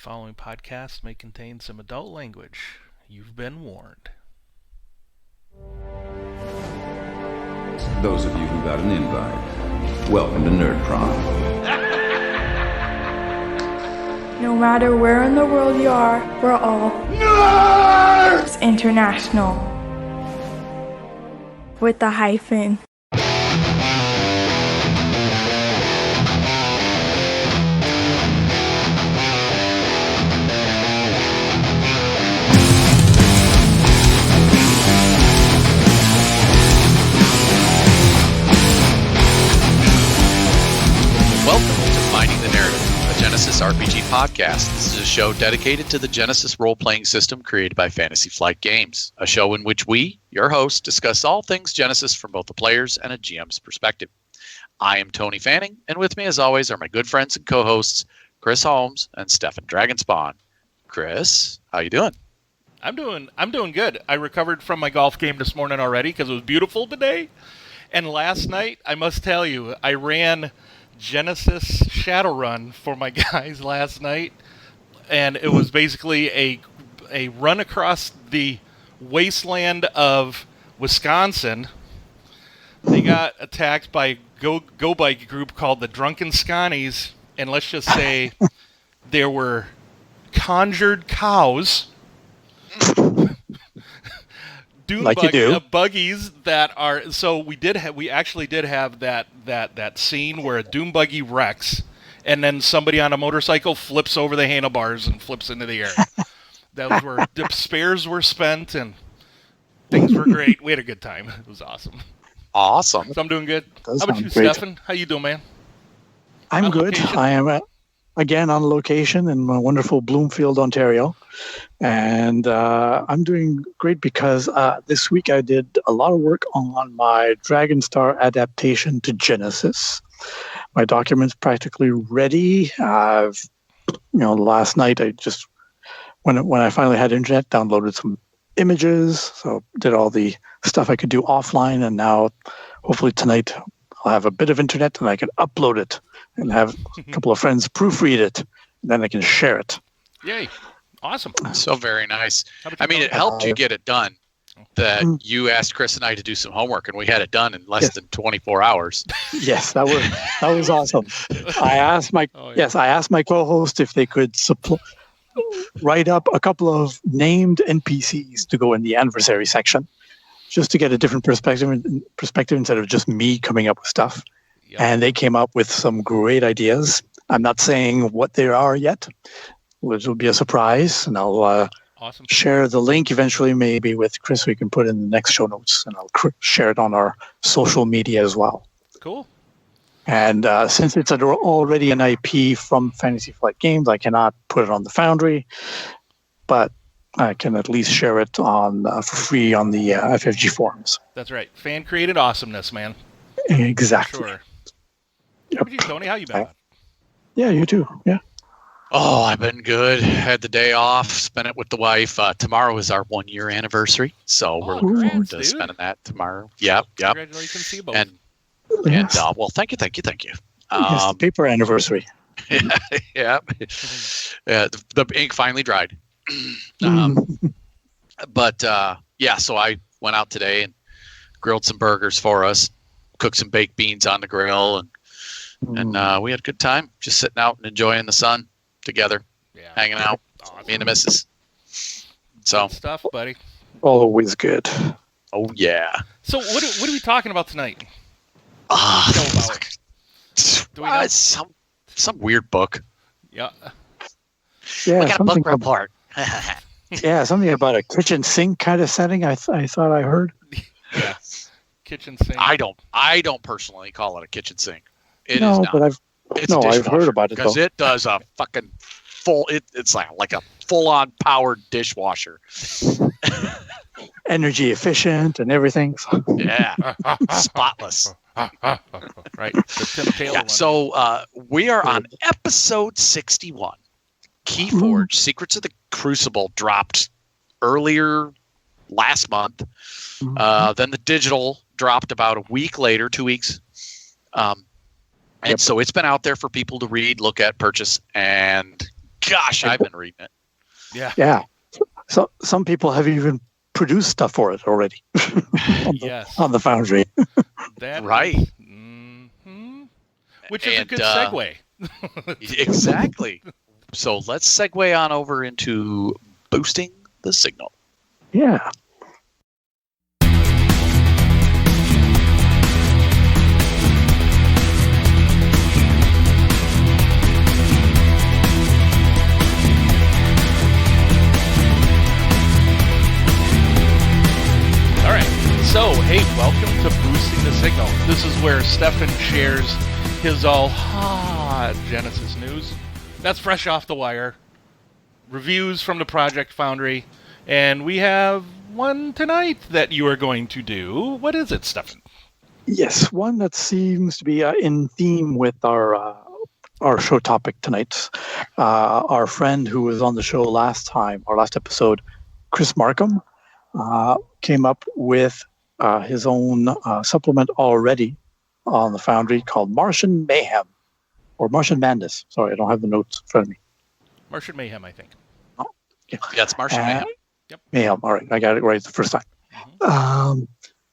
following podcast may contain some adult language. You've been warned. Those of you who got an invite, welcome to Nerd Prom. No matter where in the world you are, we're all nerds! International. With the hyphen. Welcome to Finding the Narrative, a Genesys RPG podcast. This is a show dedicated to the Genesys role-playing system created by Fantasy Flight Games, a show in which we, your hosts, discuss all things Genesys from both the player's and a GM's perspective. I am Tony Fanning, and with me, as always, are my good friends and co-hosts, Chris Holmes and Stefan Dragonspawn. Chris, how you doing? I'm doing good. I recovered from my golf game this morning already because it was beautiful today. And last night, I must tell you, I ran Genesys Shadowrun for my guys last night, and it was basically a run across the wasteland of Wisconsin. They got attacked by a go bike group called the Drunken Scotties, and let's just say there were conjured cows. Buggies that are so we actually did have that scene where a doom buggy wrecks and then somebody on a motorcycle flips over the handlebars and flips into the air. That was where spares were spent and things were great. We had a good time. It was awesome. Awesome. So I'm doing good. How about you, great. Stefan? How you doing, man? I'm good. Location? I am again on location in my wonderful Bloomfield, Ontario. And I'm doing great because this week I did a lot of work on my Dragonstar adaptation to Genesys. My document's practically ready. Last night I just, when I finally had internet, downloaded some images, so did all the stuff I could do offline, and now hopefully tonight I'll have a bit of internet and I can upload it and have a couple of friends proofread it, and then I can share it. Yay. Awesome. So very nice. I mean, it helped you get it done that you asked Chris and I to do some homework, and we had it done in less than 24 hours. Yes, that was awesome. I asked my co-host if they could write up a couple of named NPCs to go in the adversary section, just to get a different perspective instead of just me coming up with stuff. Yep. And they came up with some great ideas. I'm not saying what they are yet, which will be a surprise, and I'll share the link eventually, maybe with Chris. We can put in the next show notes, and I'll share it on our social media as well. Cool. And since it's already an IP from Fantasy Flight Games, I cannot put it on the Foundry, but I can at least share it on for free on the FFG forums. That's right. Fan-created awesomeness, man. Exactly. Sure. Yep. How about you, Tony? How you been? Yeah, you too. Yeah. Oh, I've been good. Had the day off, spent it with the wife. Tomorrow is our 1-year anniversary, so we're looking forward to spending that tomorrow. Yep. Congratulations to you both. And well, thank you. Yes, the paper anniversary. Yeah. The ink finally dried. So I went out today and grilled some burgers for us, cooked some baked beans on the grill, and we had a good time just sitting out and enjoying the sun together, hanging out, me and the missus. So good stuff, buddy. Always good. Oh yeah. So what are we talking about tonight? Do we know? Some weird book. Yeah. Yeah. We got a book report. Yeah, something about a kitchen sink kind of setting. I thought I heard. Yeah. Kitchen sink. I don't personally call it a kitchen sink. It is not. But I've heard about it because it does a fucking full. It's like a full-on powered dishwasher. Energy efficient and everything. Yeah, spotless. Right. The Tim Taylor one. So we are on episode 61. Keyforge, Secrets of the Crucible dropped earlier last month. Then the digital dropped about a week later, 2 weeks. And so it's been out there for people to read, look at, purchase, and Gosh, I've been reading it. Yeah. Yeah. So some people have even produced stuff for it already on the Foundry. That right. Which is a good segue. Exactly. So let's segue on over into boosting the signal. Yeah. All right. So, hey, welcome to Boosting the Signal. This is where Stefan shares his all hot Genesis news. That's fresh off the wire. Reviews from the Project Foundry. And we have one tonight that you are going to do. What is it, Stefan? Yes, one that seems to be in theme with our show topic tonight. Our friend who was on the show last episode, Chris Markham, came up with his own supplement already on the Foundry called Martian Mayhem, or Martian Madness. Sorry, I don't have the notes in front of me. Martian Mayhem, I think. Oh, yeah. Yeah, it's Martian Mayhem. Yep. Mayhem. All right, I got it right the first time. Mm-hmm.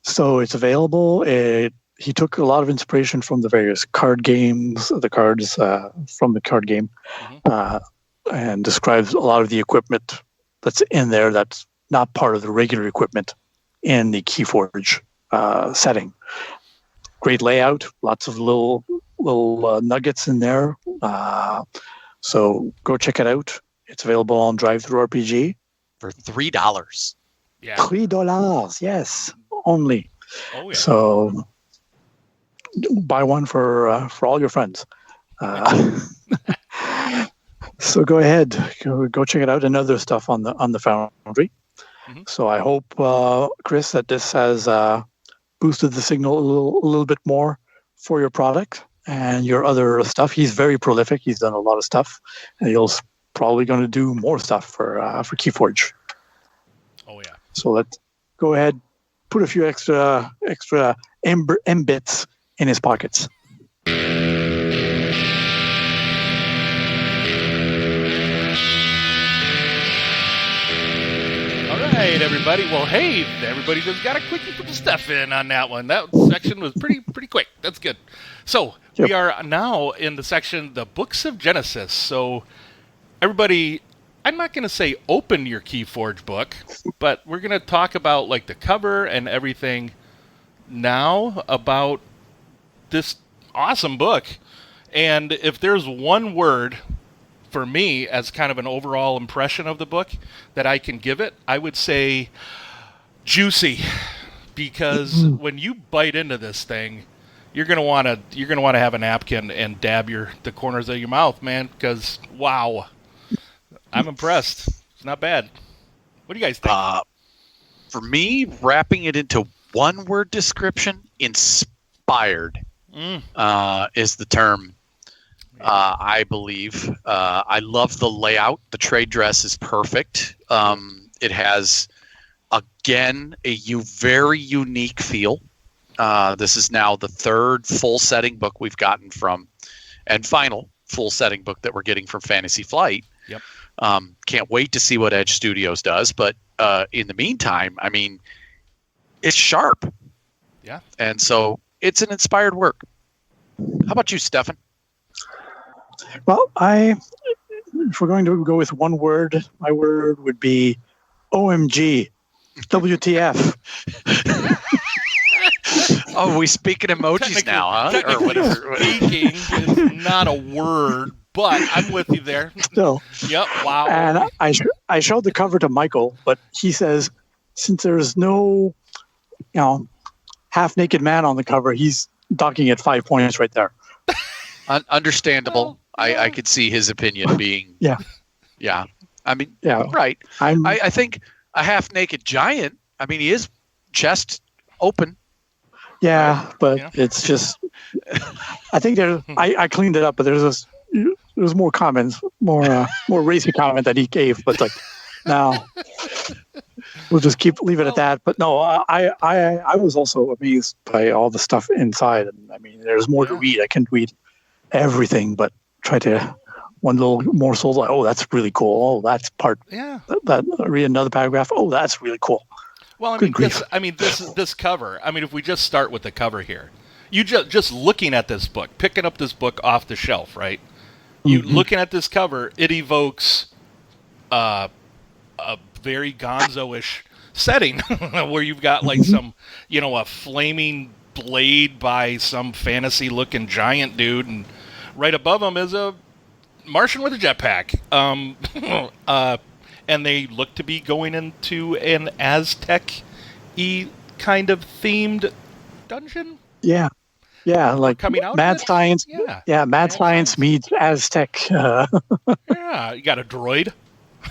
So it's available. He took a lot of inspiration from the various card games, the cards from the card game, and describes a lot of the equipment that's in there that's not part of the regular equipment in the Keyforge setting. Great layout, lots of little nuggets in there. So go check it out. It's available on DriveThruRPG for $3. Yeah, $3. Yes, only. Oh yeah. So buy one for all your friends. So go ahead, go check it out, and other stuff on the Foundry. Mm-hmm. So I hope, Chris, that this has boosted the signal a little bit more for your product and your other stuff. He's very prolific. He's done a lot of stuff, and he's probably going to do more stuff for Keyforge. Oh yeah. So let's go ahead, put a few extra Ambits in his pockets. All right, everybody. Well, hey, everybody just got a quickie put the stuff in on that one. That section was pretty quick. That's good. So we are now in the section, the Books of Genesis. So everybody, I'm not going to say open your Keyforge book, but we're going to talk about like the cover and everything now about this awesome book. And if there's one word for me as kind of an overall impression of the book that I can give it, I would say juicy, because when you bite into this thing, you're gonna want to have a napkin and dab the corners of your mouth, man, because wow, I'm impressed. It's not bad. What do you guys think? For me, wrapping it into one word description, inspired is the term. I believe. I love the layout. The trade dress is perfect. It has, again, a very unique feel. This is now the third full setting book we've gotten from, and final full setting book that we're getting from Fantasy Flight. Yep. Can't wait to see what Edge Studios does. But in the meantime, I mean, it's sharp. Yeah. And so it's an inspired work. How about you, Stefan? Well, if we're going to go with one word, my word would be OMG, WTF. Oh, we speak in emojis now, huh? Or whatever. Speaking is not a word, but I'm with you there. So, yep, wow. And I showed the cover to Michael, but he says since there's no, half-naked man on the cover, he's docking at 5 points right there. Understandable. Well, I could see his opinion being. Yeah. I mean, right. I think a half-naked giant. I mean, he is chest open. Yeah, but it's just. I think I cleaned it up, but there's more comments, more racy comment that he gave, but like, no, we'll just leave it at that. But no, I was also amazed by all the stuff inside, and I mean, there's more to read. I can't read everything, but try to one little morsel, like, oh, that's really cool. Oh, that's part. Yeah. That read another paragraph. Oh, that's really cool. Well, Good grief. this cover. I mean, if we just start with the cover here, you just looking at this book, picking up this book off the shelf, right? You looking at this cover, it evokes a very Gonzo-ish setting where you've got like some, a flaming blade by some fantasy-looking giant dude, and right above him is a Martian with a jetpack. And they look to be going into an Aztec-y kind of themed dungeon. Yeah, like coming out mad science. Yeah, mad science meets Aztec. Yeah, you got a droid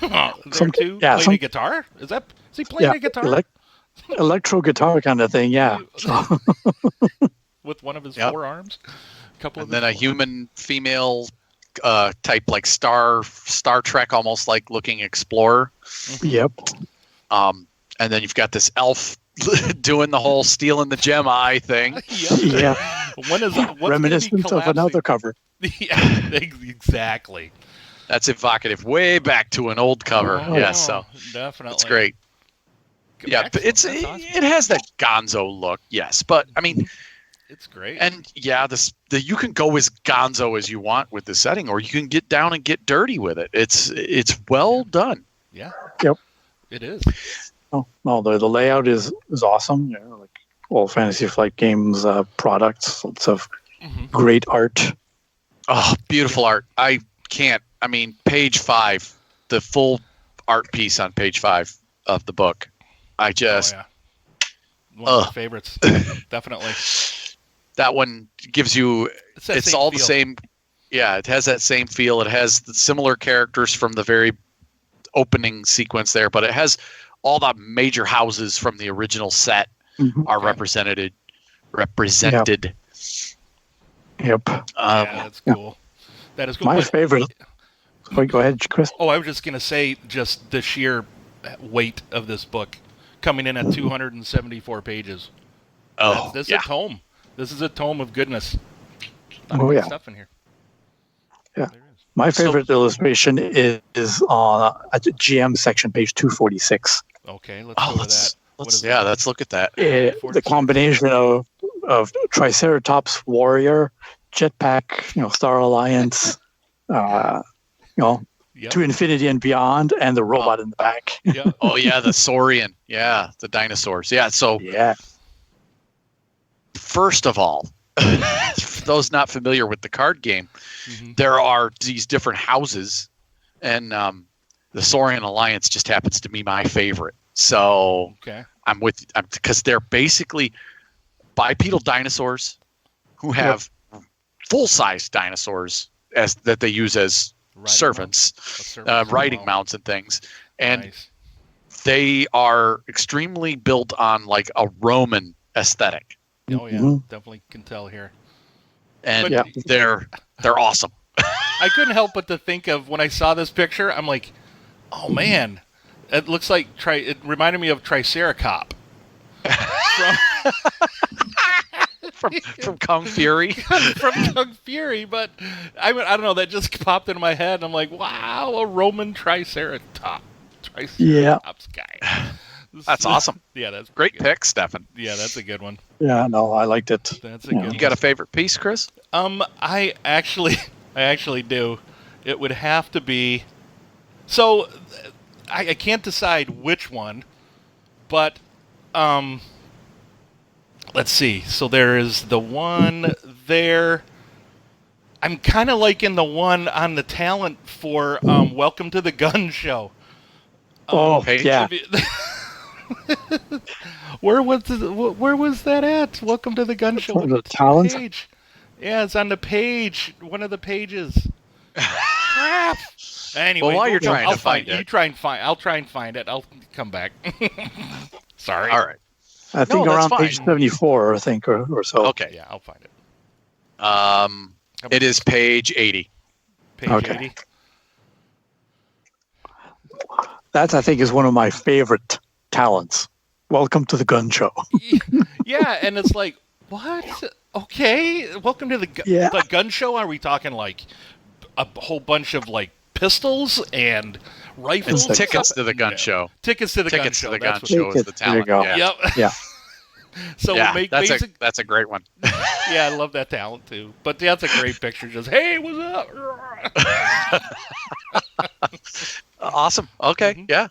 there too, playing a guitar. Is he playing a guitar? Electro guitar kind of thing. Yeah. With one of his forearms. And then a human female type, like Star Trek, almost like looking explorer. Yep. And then you've got this elf doing the whole stealing the gem eye thing. Yeah. What's reminiscent of another cover. Yeah, exactly. That's evocative, way back to an old cover. So definitely, it's great. Yeah, but it has that Gonzo look. Yes, but I mean, it's great. And you can go as Gonzo as you want with the setting, or you can get down and get dirty with it. It's well done. Yeah. Yep. It is. Oh, no, the layout is awesome. Like all Fantasy Flight Games products, lots of great art. Oh, beautiful art. Page 5, the full art piece on page 5 of the book. One of my favorites, definitely. That one gives you. It's all the same. Yeah, it has that same feel. It has the similar characters from the very opening sequence there, but it has all the major houses from the original set are represented. Yep. That's cool. That is cool. My favorite. Wait, go ahead, Chris. Oh, I was just gonna say, just the sheer weight of this book, coming in at 274 pages. Oh, this is a tome. This is a tome of goodness. Stuff in here. Yeah. My favorite illustration is on at the GM section, page 246. Okay, let's go to that. Let's look at that. The combination of Triceratops warrior, jetpack, Star Alliance, to infinity and beyond, and the robot in the back. Yeah. Oh yeah, the Saurian. Yeah, the dinosaurs. Yeah. So first of all, for those not familiar with the card game, there are these different houses, and the Saurian Alliance just happens to be my favorite. So I'm because they're basically bipedal dinosaurs who have full-size dinosaurs that they use as servants, riding mounts and things, and they are extremely built on like a Roman aesthetic. Oh yeah, definitely can tell here. And they're awesome. I couldn't help but to think of when I saw this picture, I'm like, oh man, it looks like it reminded me of Triceracop. From Kung Fury. From Kung Fury, but I don't know, that just popped into my head, and I'm like, wow, a Roman Triceratops guy. That's awesome. Yeah, that's great pick, Stefan. Yeah, that's a good one. Yeah, no, I liked it. That's a good one. You got a favorite piece, Chris? I actually do. It would have to be. So, I can't decide which one, but let's see. So there is the one there. I'm kind of liking the one on the talent for Welcome to the Gun Show. Yeah. Where was that at? Welcome to the Gun Show. The talent page. Yeah, it's on the page. One of the pages. Crap. Anyway, while you're trying to find it, I'll try and find it. I'll come back. Sorry. All right. I think around page 74, I think, or so. Okay. Yeah, I'll find it. It is page 80. Page 80. That, I think, is one of my favorite talents. Welcome to the Gun Show. Yeah, and it's like, what? Okay, welcome to the gun show. Are we talking like a whole bunch of like pistols and rifles. It's tickets to the gun show. Tickets to the gun Tickets show. to the gun That's show is the talent. There you go. Yeah. Yep. Yeah. So Yeah, make that's basic. a great one. Yeah, I love that talent too. But that's a great picture. Just hey, what's up? Awesome. Okay. Yeah.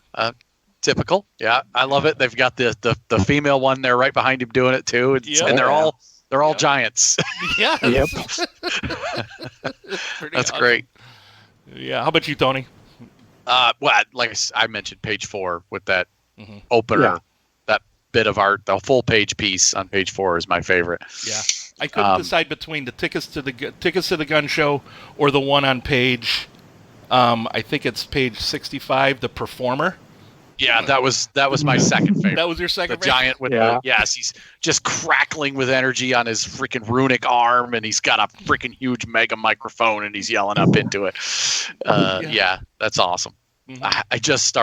Typical. Yeah, I love it. They've got the female one there right behind him doing it too, and, Yep. and they're all Yep. giants. Yeah. Yep. That's great. Yeah. How about you, Tony? Well, like I mentioned, page 4 with that opener, Yeah. that bit of art, the full page piece on page 4 is my favorite. Yeah. I couldn't decide between the tickets to the gun show or the one on page. I think it's page 65, the performer. Yeah, that was my second favorite. That was your second the favorite? giant with Yeah. he's just crackling with energy on his freaking runic arm, and he's got a freaking huge mega microphone, and he's yelling up into it. Yeah, that's awesome. Mhm. I just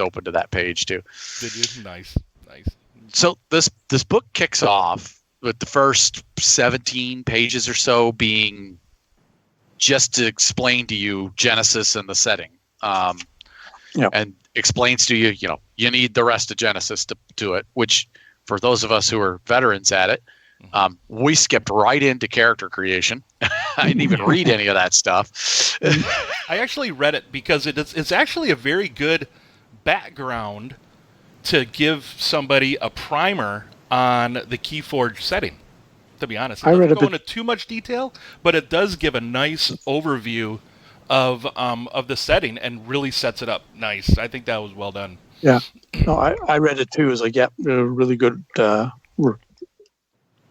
opened to that page too. Did you? Nice. So this book kicks off with the first 17 pages or so being just to explain to you Genesys and the setting, and explains to you, you need the rest of Genesys to do it, which for those of us who are veterans at it, we skipped right into character creation. I didn't even read any of that stuff. I actually read it because it's actually a very good background to give somebody a primer on the Keyforge setting, to be honest. It doesn't go into too much detail, but it does give a nice overview of the setting and really sets it up nice. I think that was well done. Yeah. No, I read it too. It's like, a really good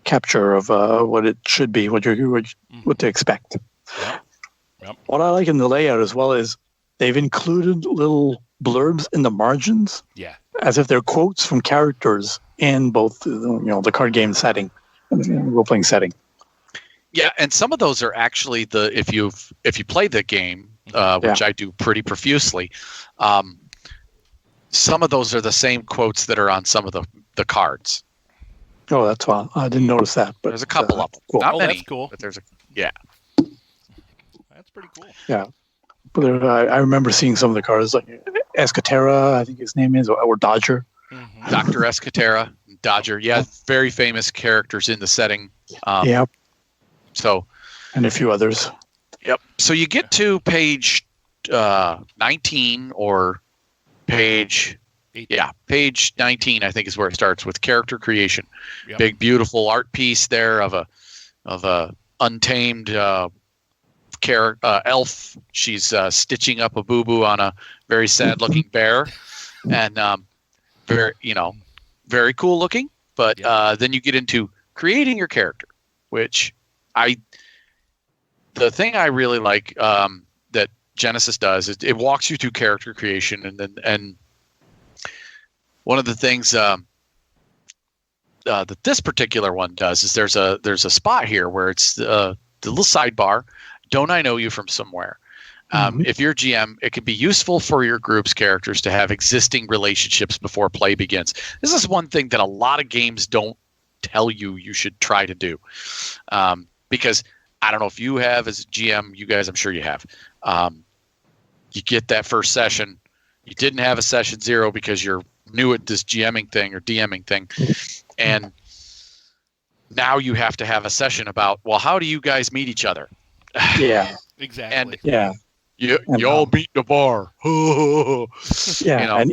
capture of what it should be, what to expect. Yep. What I like in the layout as well is they've included little blurbs in the margins. Yeah. As if they're quotes from characters in both, the card game setting and the role-playing setting. Yeah, and some of those are actually if you play the game, which I do pretty profusely, some of those are the same quotes that are on some of the cards. Oh, that's fine. I didn't notice that, but There's a couple of them. cool. Not many, that's cool. but there's That's pretty cool. Yeah. But I remember seeing some of the cards, like Escatera, I think his name is, or Dodger. Mm-hmm. Dr. Escatera, Dodger. Yeah, very famous characters in the setting. Yep. So, And a few others. Yep. So you get to page 19 or page 19, I think is where it starts with character creation. Yep. Big beautiful art piece there of a untamed elf. She's stitching up a boo-boo on a very sad looking bear, and very cool looking. But then you get into creating your character, which the thing I really like that Genesys does is it walks you through character creation, and one of the things that this particular one does is there's a spot here where it's the little sidebar. Don't I know you from somewhere? If you're GM, it can be useful for your group's characters to have existing relationships before play begins. This is one thing that a lot of games don't tell you should try to do, because I don't know if you have as a GM, you guys, I'm sure you have. You get that first session, you didn't have a session 0 because you're new at this GMing thing or DMing thing, and now you have to have a session about, well, how do you guys meet each other? Yeah. Exactly. Yeah. You all meet in a bar. Yeah.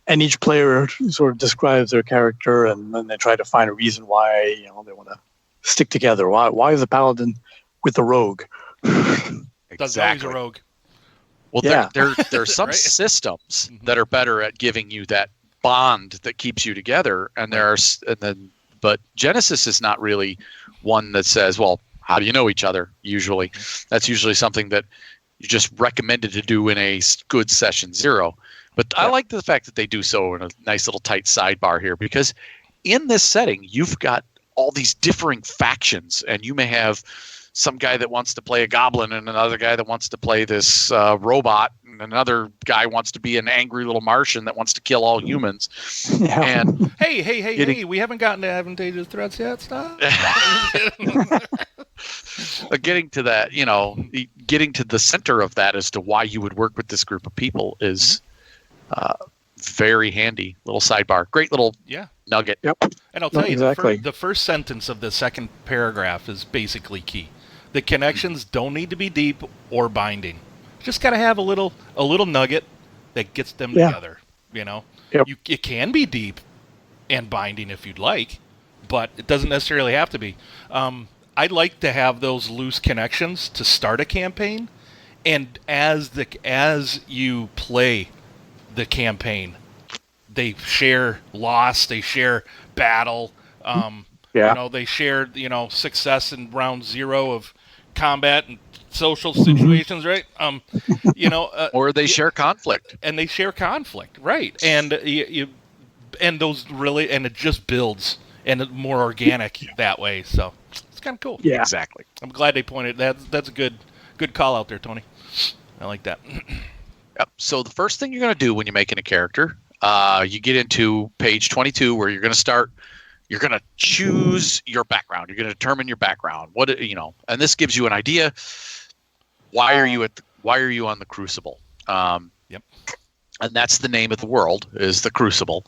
And each player sort of describes their character, and then they try to find a reason why they want to stick together. Why is the paladin with the rogue? He's a rogue. Well, Yeah. there's some Right. systems that are better at giving you that bond that keeps you together, but Genesys is not really one that says, well, how do you know each other? Usually, that's usually something that you just recommended to do in a good session 0. But I like the fact that they do so in a nice little tight sidebar here, because in this setting, you've got all these differing factions, and you may have some guy that wants to play a goblin, and another guy that wants to play this robot, and another guy wants to be an angry little Martian that wants to kill all humans. Yeah. And Hey, we haven't gotten to Advantageous Threats yet, stop. Getting to that, getting to the center of that as to why you would work with this group of people is very handy. Little sidebar. Great little nugget. Yep. And I'll tell you, exactly. the first sentence of the second paragraph is basically key. The connections don't need to be deep or binding. Just got to have a little nugget that gets them together. Yep. It can be deep and binding if you'd like, but it doesn't necessarily have to be. I'd like to have those loose connections to start a campaign, and as you play the campaign, they share loss, they share battle. They share success in round 0 of combat and social situations, right? Or they share conflict, and they share conflict, right? And and those really, and it just builds and it's more organic that way. So it's kind of cool. Yeah, exactly. I'm glad they pointed. That's a good call out there, Tony. I like that. Yep. So the first thing you're going to do when you're making a character, you get into page 22 where you're going to start. You're going to choose your background. You're going to determine your background. And this gives you an idea. Why are you on the Crucible? Yep. And that's the name of the world, is the Crucible.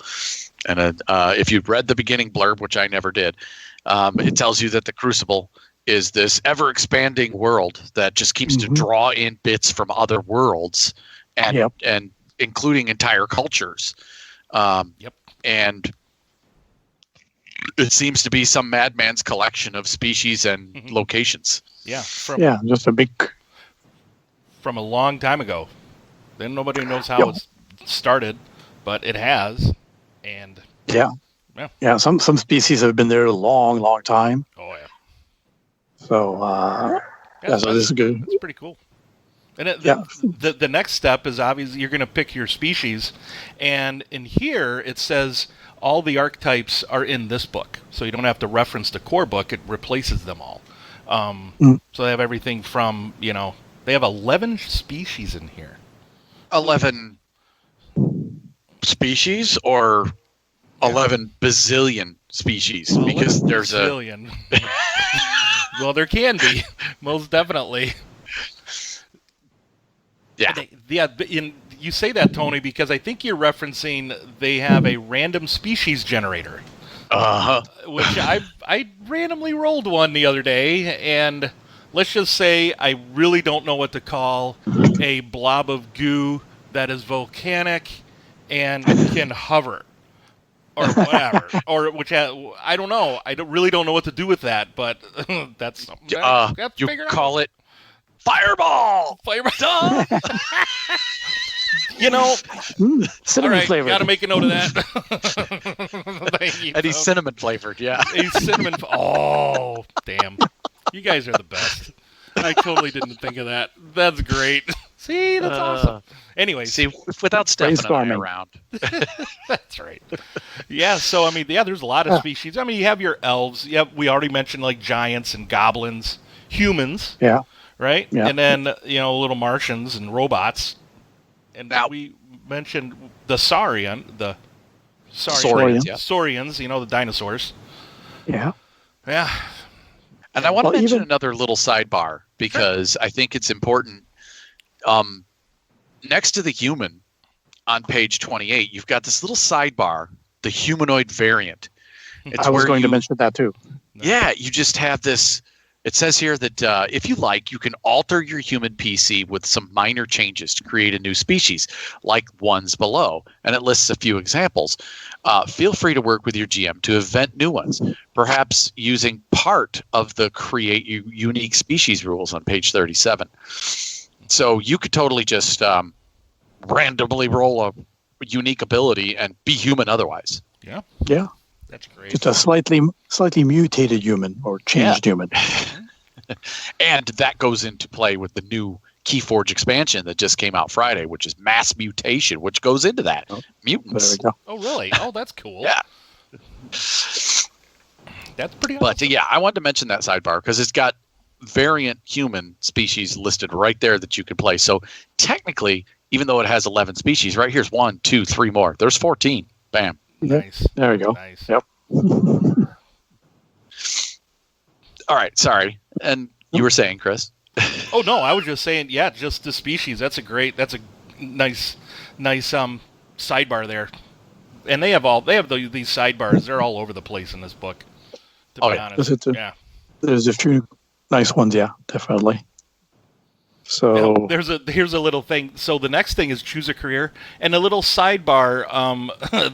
And if you've read the beginning blurb, which I never did, it tells you that the Crucible is this ever-expanding world that just keeps to draw in bits from other worlds, and including entire cultures. And it seems to be some madman's collection of species and locations. Yeah. Just a big... From a long time ago. Then nobody knows how it started, but it has. And some species have been there a long, long time. Oh yeah. So so this is good. That's pretty cool. And the next step is obviously you're going to pick your species, and in here it says all the archetypes are in this book, so you don't have to reference the core book; it replaces them all. So they have everything from they have 11 species in here. 11 species or 11 bazillion species? Well, because there's bazillion. Well, there can be, most definitely. Yeah. You say that, Tony, because I think you're referencing they have a random species generator. Which I randomly rolled one the other day, and let's just say I really don't know what to call a blob of goo that is volcanic and can hover. Or whatever, or I don't know. I really don't know what to do with that, but that's something. You call it Fireball. Fireball. Cinnamon all right, flavored. Got to make a note of that. Thank you. And he's cinnamon flavored, yeah. He's cinnamon. Oh, damn! You guys are the best. I totally didn't think of that. That's great. See, that's awesome. Anyway, without Stefan around. That's right. Yeah, so there's a lot of species. You have your elves. We already mentioned like giants and goblins, humans. Yeah. Right? Yeah. And then, little Martians and robots. And now we mentioned the Saurians, Saurians, the dinosaurs. Yeah. Yeah. And I want to mention another little sidebar because I think it's important. Next to the human on page 28, you've got this little sidebar, the humanoid variant. I was going to mention that too. Yeah, you just have this. It says here that if you like, you can alter your human PC with some minor changes to create a new species, like ones below. And it lists a few examples. Feel free to work with your GM to invent new ones, perhaps using part of the create unique species rules on page 37. So you could totally just randomly roll a unique ability and be human otherwise. Yeah. Yeah. That's great. Just a slightly mutated human or changed human. And that goes into play with the new Keyforge expansion that just came out Friday, which is mass mutation, which goes into that. Mutants. There we go. Oh, really? Oh, that's cool. Yeah. That's pretty awesome. But I wanted to mention that sidebar because it's got variant human species listed right there that you can play. So technically, even though it has 11 species, right here's 1, 2, 3 more. There's 14. Bam. Nice. There we go. Nice. Yep. All right, sorry. And you were saying, Chris? Oh no, I was just saying, yeah, just the species. That's a nice sidebar there. And they have these sidebars. They're all over the place in this book. To be honest, yeah. There's a few nice ones, yeah, definitely. So here's a little thing. So the next thing is choose a career, and a little sidebar.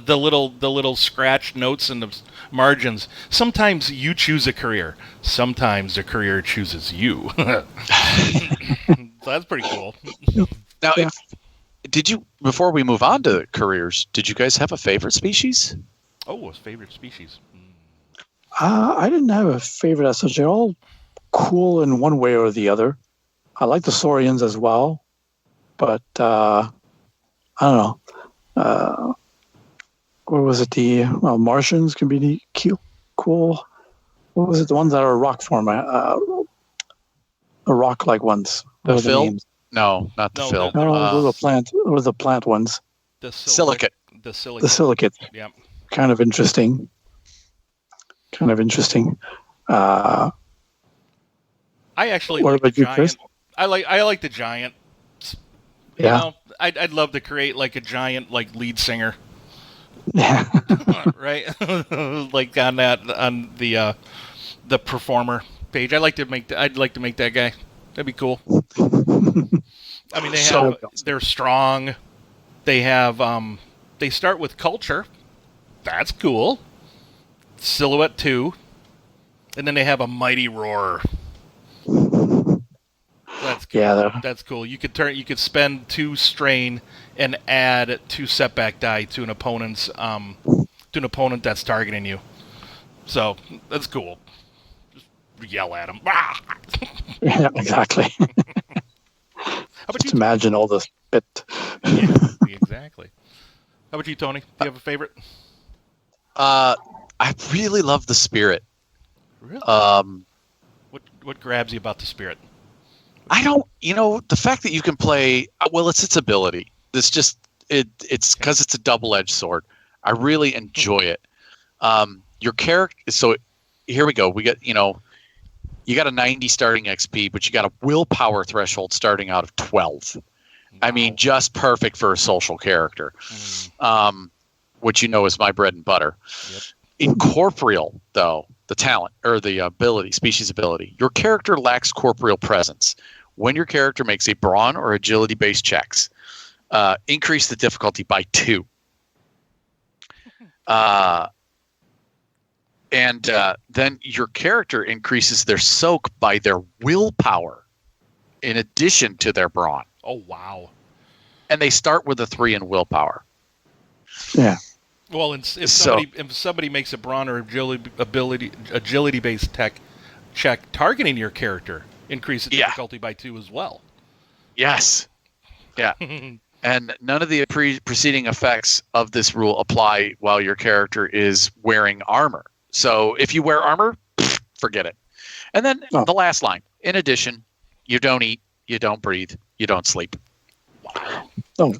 The little scratch notes in the margins. Sometimes you choose a career. Sometimes a career chooses you. So that's pretty cool. Now, before we move on to careers, did you guys have a favorite species? Oh, a favorite species. I didn't have a favorite as such. They're all cool in one way or the other. I like the Saurians as well, but I don't know. What was it? Martians can be cool. What was it? The ones that are rock form, the rock-like ones. The Phil? No, not the Phil. No, those are the plant ones. The silicate. The silicate. The silicate. Yeah. Kind of interesting. I actually. What about you, Chris? I like the giant. Yeah. You know, I'd love to create like a giant lead singer. Yeah. Right. Like on the performer page. I'd like to make that guy. That'd be cool. I mean, they're strong. They have they start with culture. That's cool. Silhouette 2. And then they have a mighty roar. That's cool. Yeah, that's cool. You could spend 2 strain and add 2 setback die to an opponent that's targeting you. So that's cool. Just yell at them. Yeah, exactly. Just imagine all this bit. Yeah, exactly. How about you, Tony? Do you have a favorite? I really love the spirit. Really? What grabs you about the spirit? I don't, the fact that you can play, well, it's its ability. It's just, it's because it's a double-edged sword. I really enjoy it. Your character, so here we go. We got, you got a 90 starting XP, but you got a willpower threshold starting out of 12. Wow. I mean, just perfect for a social character, which is my bread and butter. Yep. In corporeal, though, the talent or the species ability, your character lacks corporeal presence. When your character makes a brawn or agility-based checks, increase the difficulty by 2. And then your character increases their soak by their willpower in addition to their brawn. Oh, wow. And they start with a 3 in willpower. Yeah. Well, if somebody makes a brawn or agility-based check targeting your character, increase the difficulty by 2 as well. Yes. Yeah. And none of the preceding effects of this rule apply while your character is wearing armor. So if you wear armor, forget it. And then the last line. In addition, you don't eat, you don't breathe, you don't sleep. Wow. Oh,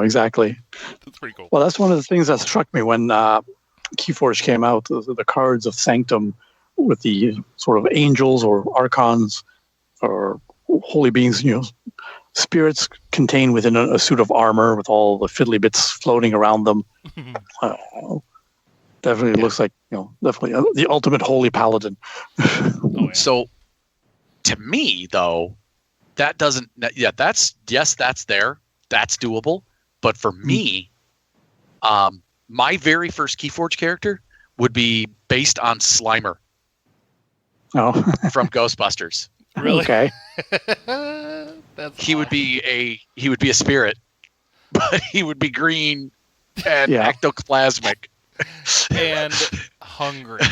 exactly. That's pretty cool. Well, that's one of the things that struck me when Keyforge came out, the cards of Sanctum with the sort of angels or archons or holy beings, spirits contained within a suit of armor with all the fiddly bits floating around them. Definitely looks like, definitely the ultimate holy paladin. So to me, though, that doesn't, that's there. That's doable. But for me, my very first Keyforge character would be based on Slimer from Ghostbusters. Really? Okay. He would be a spirit, but he would be green and ectoplasmic. And hungry.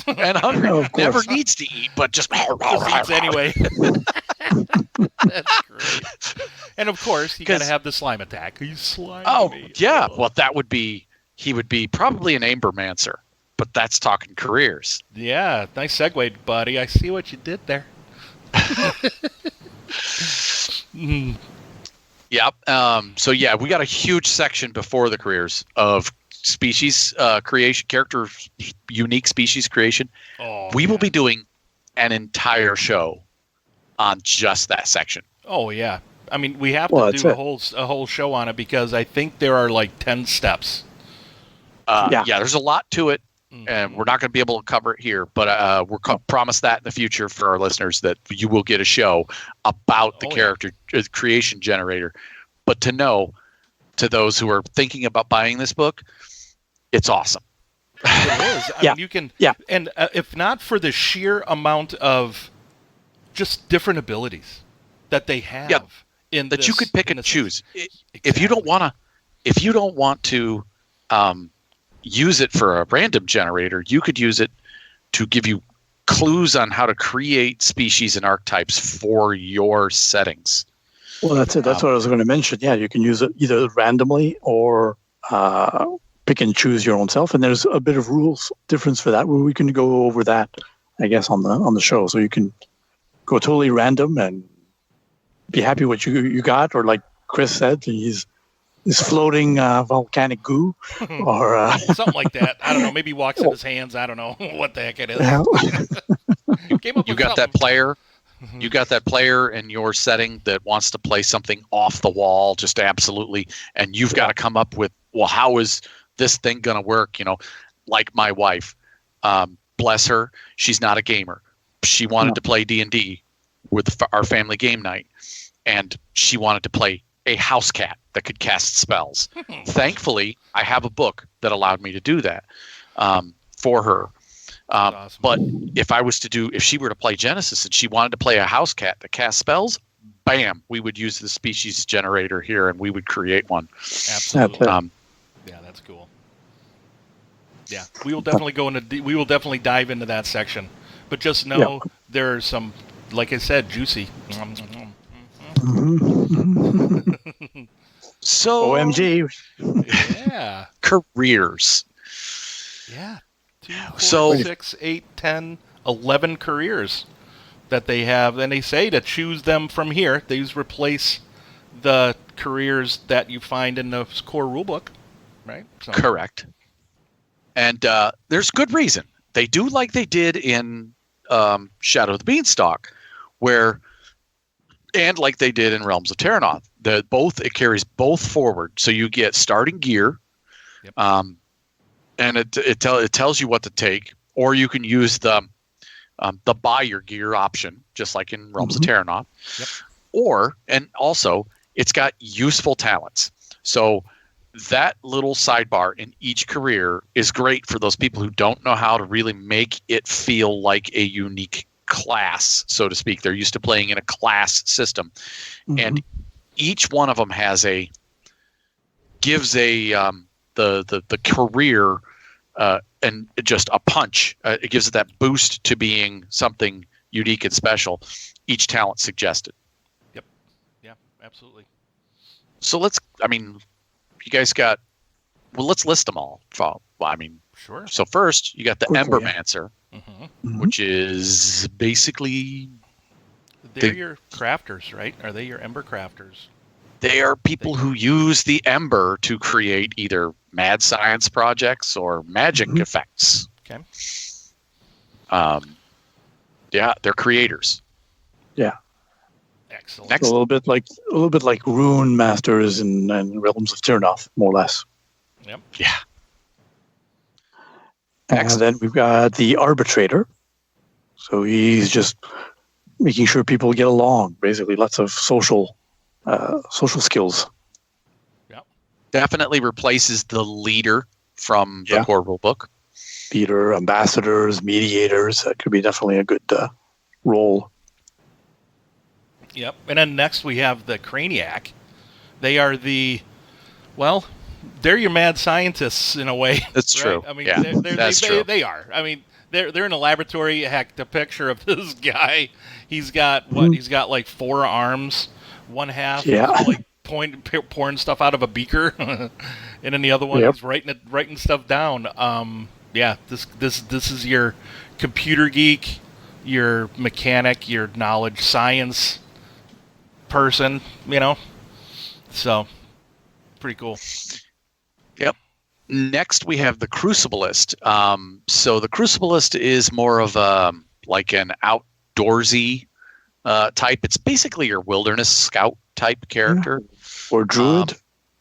Never needs to eat, but just eats anyway. That's great. And of course, you got to have the slime attack. He's slimy. Well, he would be probably an Ambermancer, but that's talking careers. Yeah, nice segue, buddy. I see what you did there. Yep. So we got a huge section before the careers of species creation, character unique species creation. We will be doing an entire show on just that section. Oh yeah, I mean we have to do a whole show on it because I think there are like 10 steps. Yeah, there's a lot to it, and we're not going to be able to cover it here. But we're promise that in the future for our listeners that you will get a show about the character creation generator. But to those who are thinking about buying this book, it's awesome. It is. I mean, you can. Yeah. And if not for the sheer amount of just different abilities that they have in that this, you could pick and choose. Exactly. If you don't want to use it for a random generator, you could use it to give you clues on how to create species and archetypes for your settings. Well, that's it. That's what I was going to mention. Yeah, you can use it either randomly or pick and choose your own self. And there's a bit of rules difference for that. We can go over that, I guess, on the show. So you can go totally random and be happy what you got, or like Chris said, he's floating volcanic goo, or something like that. I don't know. Maybe he walks in his hands. I don't know what the heck it is. You got that player. You got that player in your setting that wants to play something off the wall, just absolutely, and you've got to come up with, well, how is this thing going to work? Like my wife, bless her, she's not a gamer. She wanted to play D&D with our family game night, and she wanted to play a house cat that could cast spells. Thankfully, I have a book that allowed me to do that for her. Awesome. But if she were to play Genesys and she wanted to play a house cat that casts spells, bam, we would use the species generator here and we would create one. Absolutely. Yeah, that's cool. Yeah, we will definitely dive into that section. But just know there are some, like I said, juicy. So OMG. Yeah. Careers. Yeah. 2, 4, 6, 8, 10, 11 careers that they have. And they say to choose them from here. These replace the careers that you find in the core rulebook, right? So. Correct. And there's good reason. They do like they did in Shadow of the Beanstalk, and like they did in Realms of Terranoth. It carries both forward. So you get starting gear, and it tells you what to take, or you can use the buy your gear option, just like in Realms of Terranoth. Yep. And also it's got useful talents. So that little sidebar in each career is great for those people who don't know how to really make it feel like a unique class, so to speak. They're used to playing in a class system, and each one of them gives the career and just a punch. It gives it that boost to being something unique and special. Each talent suggested. Yep. Yeah. Absolutely. So you guys got. Well, let's list them all. Sure. So first, you got the Embermancer, which is basically they're your crafters, right? Are they your Ember crafters? They are people who use the Ember to create either mad science projects or magic effects. Okay. They're creators. Yeah. Excellent. Next. A little bit like Rune Masters and Realms of Terranoth, more or less. Yep. Yeah. And then we've got the Arbitrator. So he's just making sure people get along. Basically, lots of social skills. Yeah. Definitely replaces the leader from the core rulebook. Leader, ambassadors, mediators. That could be definitely a good role. Yep. And then next we have the Craniac. They are they're your mad scientists in a way. That's right? true. I mean, that's true. They are. I mean, they're in a laboratory. Heck, the picture of this guy, he's got He's got like 4 arms. One half is like pouring stuff out of a beaker, and then the other one is writing stuff down. This is your computer geek, your mechanic, your knowledge science person. So pretty cool. Yep. Next, we have the Crucible List. So the Crucible List is more of an outdoorsy type. It's basically your wilderness scout type character. Or druid.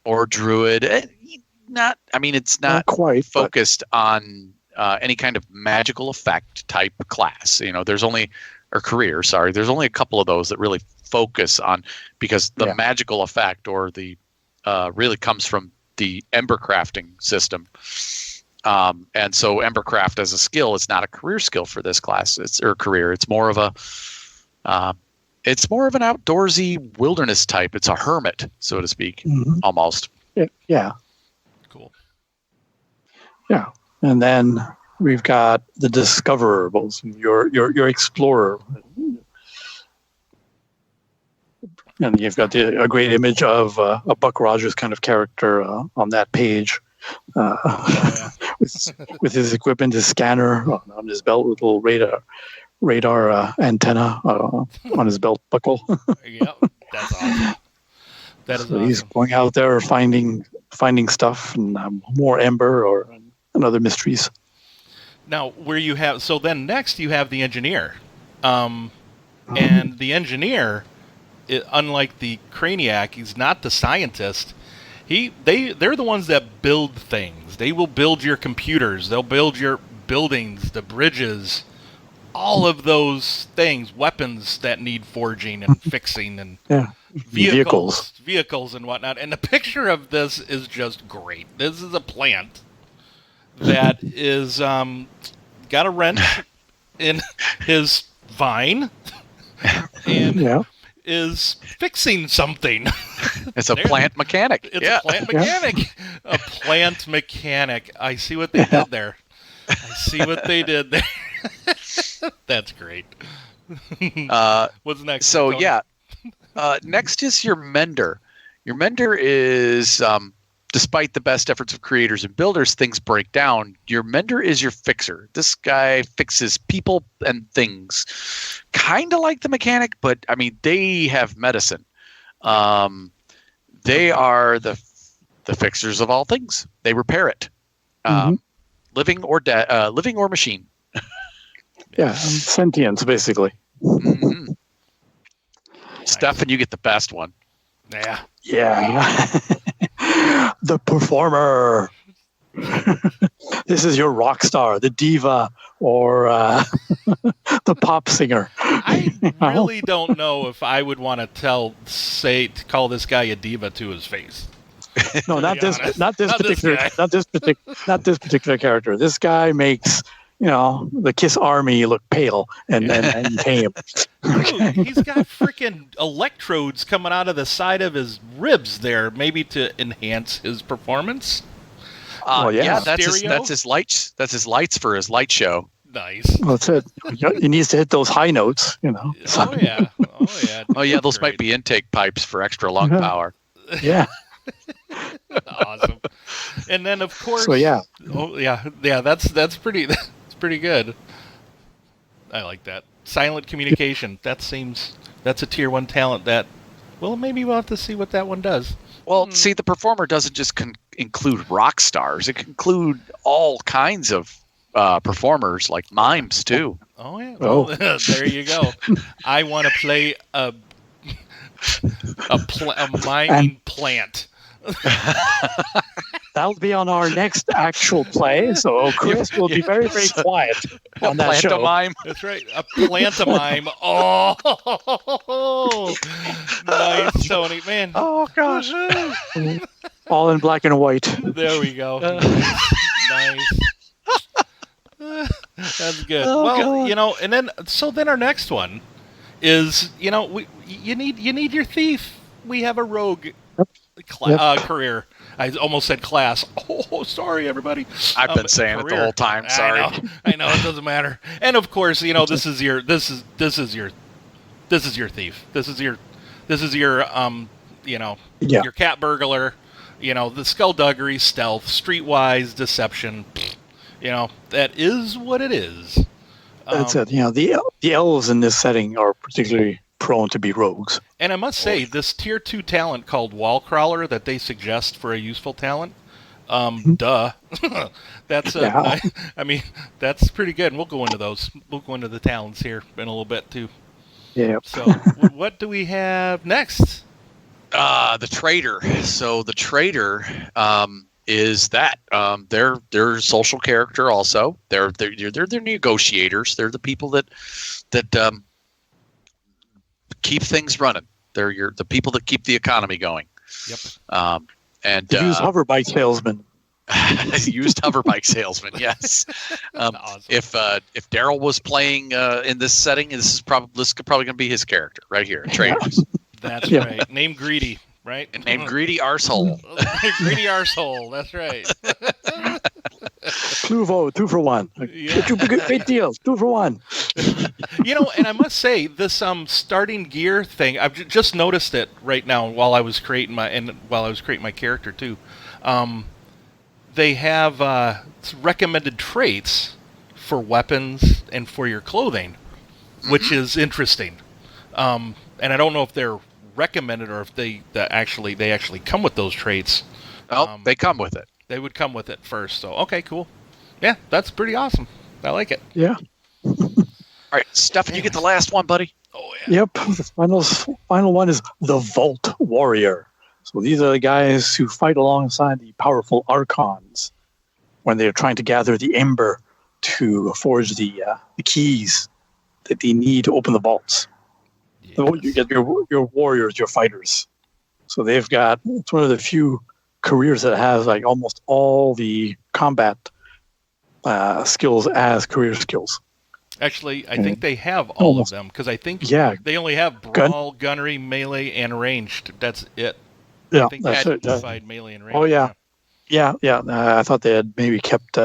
Or druid. It's not quite focused on any kind of magical effect type class. There's only a couple of those that really focus on, because the magical effect or the really comes from the Ember crafting system. And so Embercraft as a skill is not a career skill for this class. It's more of an outdoorsy wilderness type. It's a hermit, so to speak, almost. Yeah. Cool. Yeah. And then we've got the Discoverer, your Explorer. And you've got a great image of a Buck Rogers kind of character on that page. With his equipment, his scanner on his belt, with a little radar antenna on his belt buckle. Yep, that's awesome. That is so awesome. He's going out there finding stuff and more Ember and other mysteries. Now, then next you have the engineer, and the engineer, unlike the Craniac, he's not the scientist. They're the ones that build things. They will build your computers. They'll build your buildings, the bridges, all of those things, weapons that need forging and fixing, and vehicles and whatnot. And the picture of this is just great. This is a plant that is got a wrench in his vine and is fixing something. It's a plant mechanic. It's a plant mechanic. A plant mechanic. I see what they did there. That's great. What's next? So, Tony? next is your Mender. Your Mender is, despite the best efforts of creators and builders, things break down. Your Mender is your fixer. This guy fixes people and things. Kind of like the mechanic, but, they have medicine. They are the fixers of all things. They repair it. Living or machine. Sentience, basically. Mm-hmm. Stefan, you get the best one. Yeah. The performer. This is your rock star, the diva, or the pop singer. I really don't know if I would want to call this guy a diva to his face. No, not this particular character. This guy makes the Kiss Army look pale and tame. Dude, he's got freaking electrodes coming out of the side of his ribs there, maybe to enhance his performance. That's his lights. That's his lights for his light show. Nice. Well, that's it. He needs to hit those high notes, Oh yeah. Those might be intake pipes for extra lung power. Yeah. Awesome. And then of course. So yeah. Oh yeah. That's pretty. That's pretty good. I like that. Silent communication. That's a tier 1 talent. Maybe we'll have to see what that one does. Well, see, the performer doesn't just include rock stars. It can include all kinds of performers, like mimes, too. Oh, yeah. Well, there you go. I want to play a miming plant. That'll be on our next actual play, so Chris will be very, very quiet on that show. Plantomime. That's right, a plantomime. Oh, nice, Tony. Man. Oh, gosh. All in black and white. There we go. Nice. That's good. God. And then our next one is, you need your thief. We have a rogue career. I almost said class. Oh, sorry, everybody. I've been saying it the whole time. Sorry. I know. It doesn't matter. And of course, this is your thief. This is your your cat burglar. The skullduggery, stealth, streetwise deception. That is what it is. That's it. The elves in this setting are particularly prone to be rogues. And I must say, this tier 2 talent called Wall Crawler that they suggest for a useful talent, Duh. That's I mean, that's pretty good. And we'll go into those. We'll go into the talents here in a little bit too. Yeah. So, what do we have next? The Traitor. So the Traitor is that they're social character also. They're negotiators. They're the people that keep things running. They're the people that keep the economy going. Yep. And use hoverbike salesman. Used hoverbike salesman. Yes. Awesome. If Daryl was playing in this setting, this is probably going to be his character right here. Traitors. That's right. Name Greedy, right? Named Greedy Arsehole. Greedy Arsehole. That's right. Pluvo, 2 for 1. Yeah. Get you big deals, 2 for 1. And I must say, this starting gear thing, I've just noticed it right now while I was creating my character too. They have recommended traits for weapons and for your clothing, which is interesting. And I don't know if they're recommended or if they actually come with those traits. Oh, they come with it. They would come with it first. So, okay, cool. Yeah, that's pretty awesome. I like it. Yeah. All right, Stefan, you get the last one, buddy. Oh, yeah. Yep. The final one is the Vault Warrior. So these are the guys who fight alongside the powerful Archons when they're trying to gather the Ember to forge the keys that they need to open the vaults. Yes. So you get your warriors, your fighters. So it's one of the few careers that has like almost all the combat skills as career skills. Actually, I think they have all of them because I think they only have brawl, gunnery, melee, and ranged. That's it. Yeah, I think that's it. Unified melee and range. Oh yeah, yeah. I thought they had maybe kept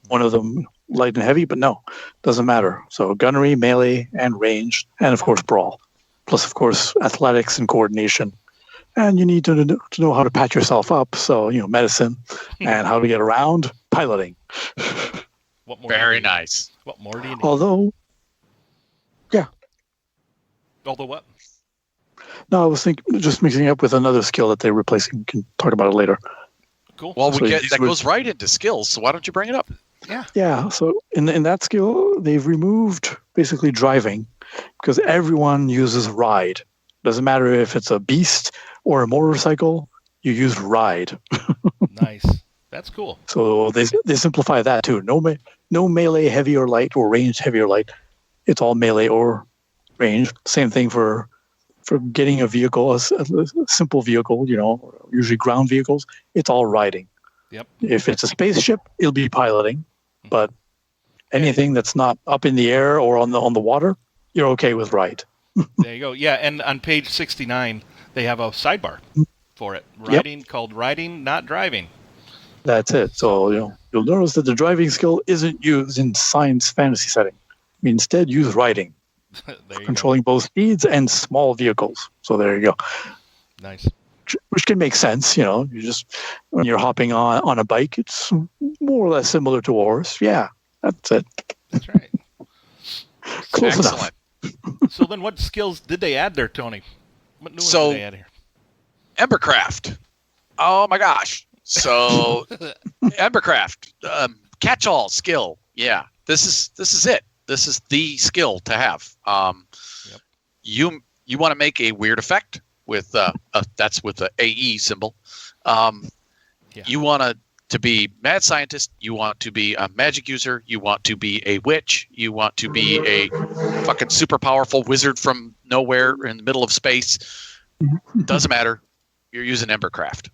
one of them light and heavy, but no, doesn't matter. So gunnery, melee, and range, and of course brawl, plus of course athletics and coordination. And you need to know how to patch yourself up. So medicine and how to get around, piloting. What more? Very nice. What more do you need? Although what? No, I was just mixing it up with another skill that they're replacing. We can talk about it later. Cool. Well, that goes right into skills, so why don't you bring it up? Yeah. Yeah, so in that skill, they've removed basically driving because everyone uses ride. Doesn't matter if it's a beast or a motorcycle, you use ride. Nice. That's cool. So they simplify that too. No melee heavy or light or ranged heavy or light. It's all melee or range. Same thing for getting a vehicle, a simple vehicle, usually ground vehicles, it's all riding. Yep. If it's a spaceship, it'll be piloting. But anything that's not up in the air or on the water, you're okay with ride. There you go. Yeah, and on page 69, they have a sidebar for it. Called Riding, Not Driving. That's it. So you'll notice that the driving skill isn't used in science fantasy setting. We instead use riding. Controlling both speeds and small vehicles. So there you go. Nice. Which can make sense, You just when you're hopping on a bike, it's more or less similar to a horse. Yeah, that's it. That's right. Close Excellent. enough. So then, what skills did they add there, Tony? What new ones did they add here? Embercraft. Oh my gosh. So Embercraft, catch-all skill. Yeah, this is it. This is the skill to have. You want to make a weird effect with that's with the AE symbol. You want to be mad scientist. You want to be a magic user. You want to be a witch. You want to be a fucking super powerful wizard from nowhere in the middle of space. Doesn't matter. You're using Embercraft.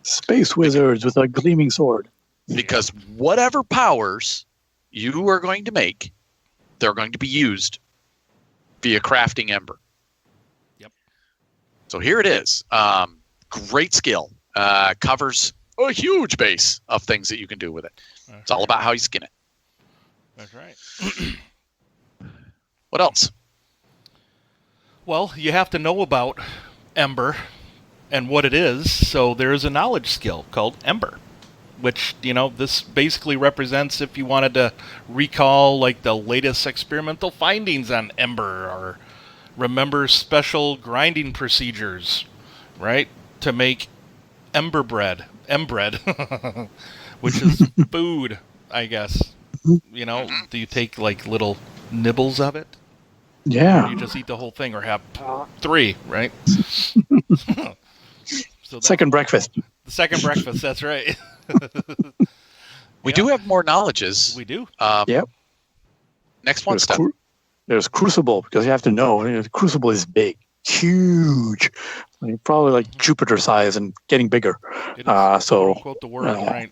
Space wizards with a gleaming sword. Because whatever powers you are going to make, they're going to be used via crafting Ember. Yep. So here it is. Great skill. Covers a huge base of things that you can do with it. It's all about how you skin it. That's right. What else? Well, you have to know about Ember and what it is. So there is a knowledge skill called Ember, which, this basically represents if you wanted to recall like the latest experimental findings on Ember or remember special grinding procedures, right? To make Ember bread embread, which is food, I guess. You know, do you take like little nibbles of it? Yeah. Or do you just eat the whole thing, or have 3, right? So Second breakfast. The second breakfast, that's right. We do have more knowledges. We do. Yep. Next one step. There's Crucible, because you have to know, Crucible is big, huge, probably like Jupiter size and getting bigger. It is, so, quote the word, right?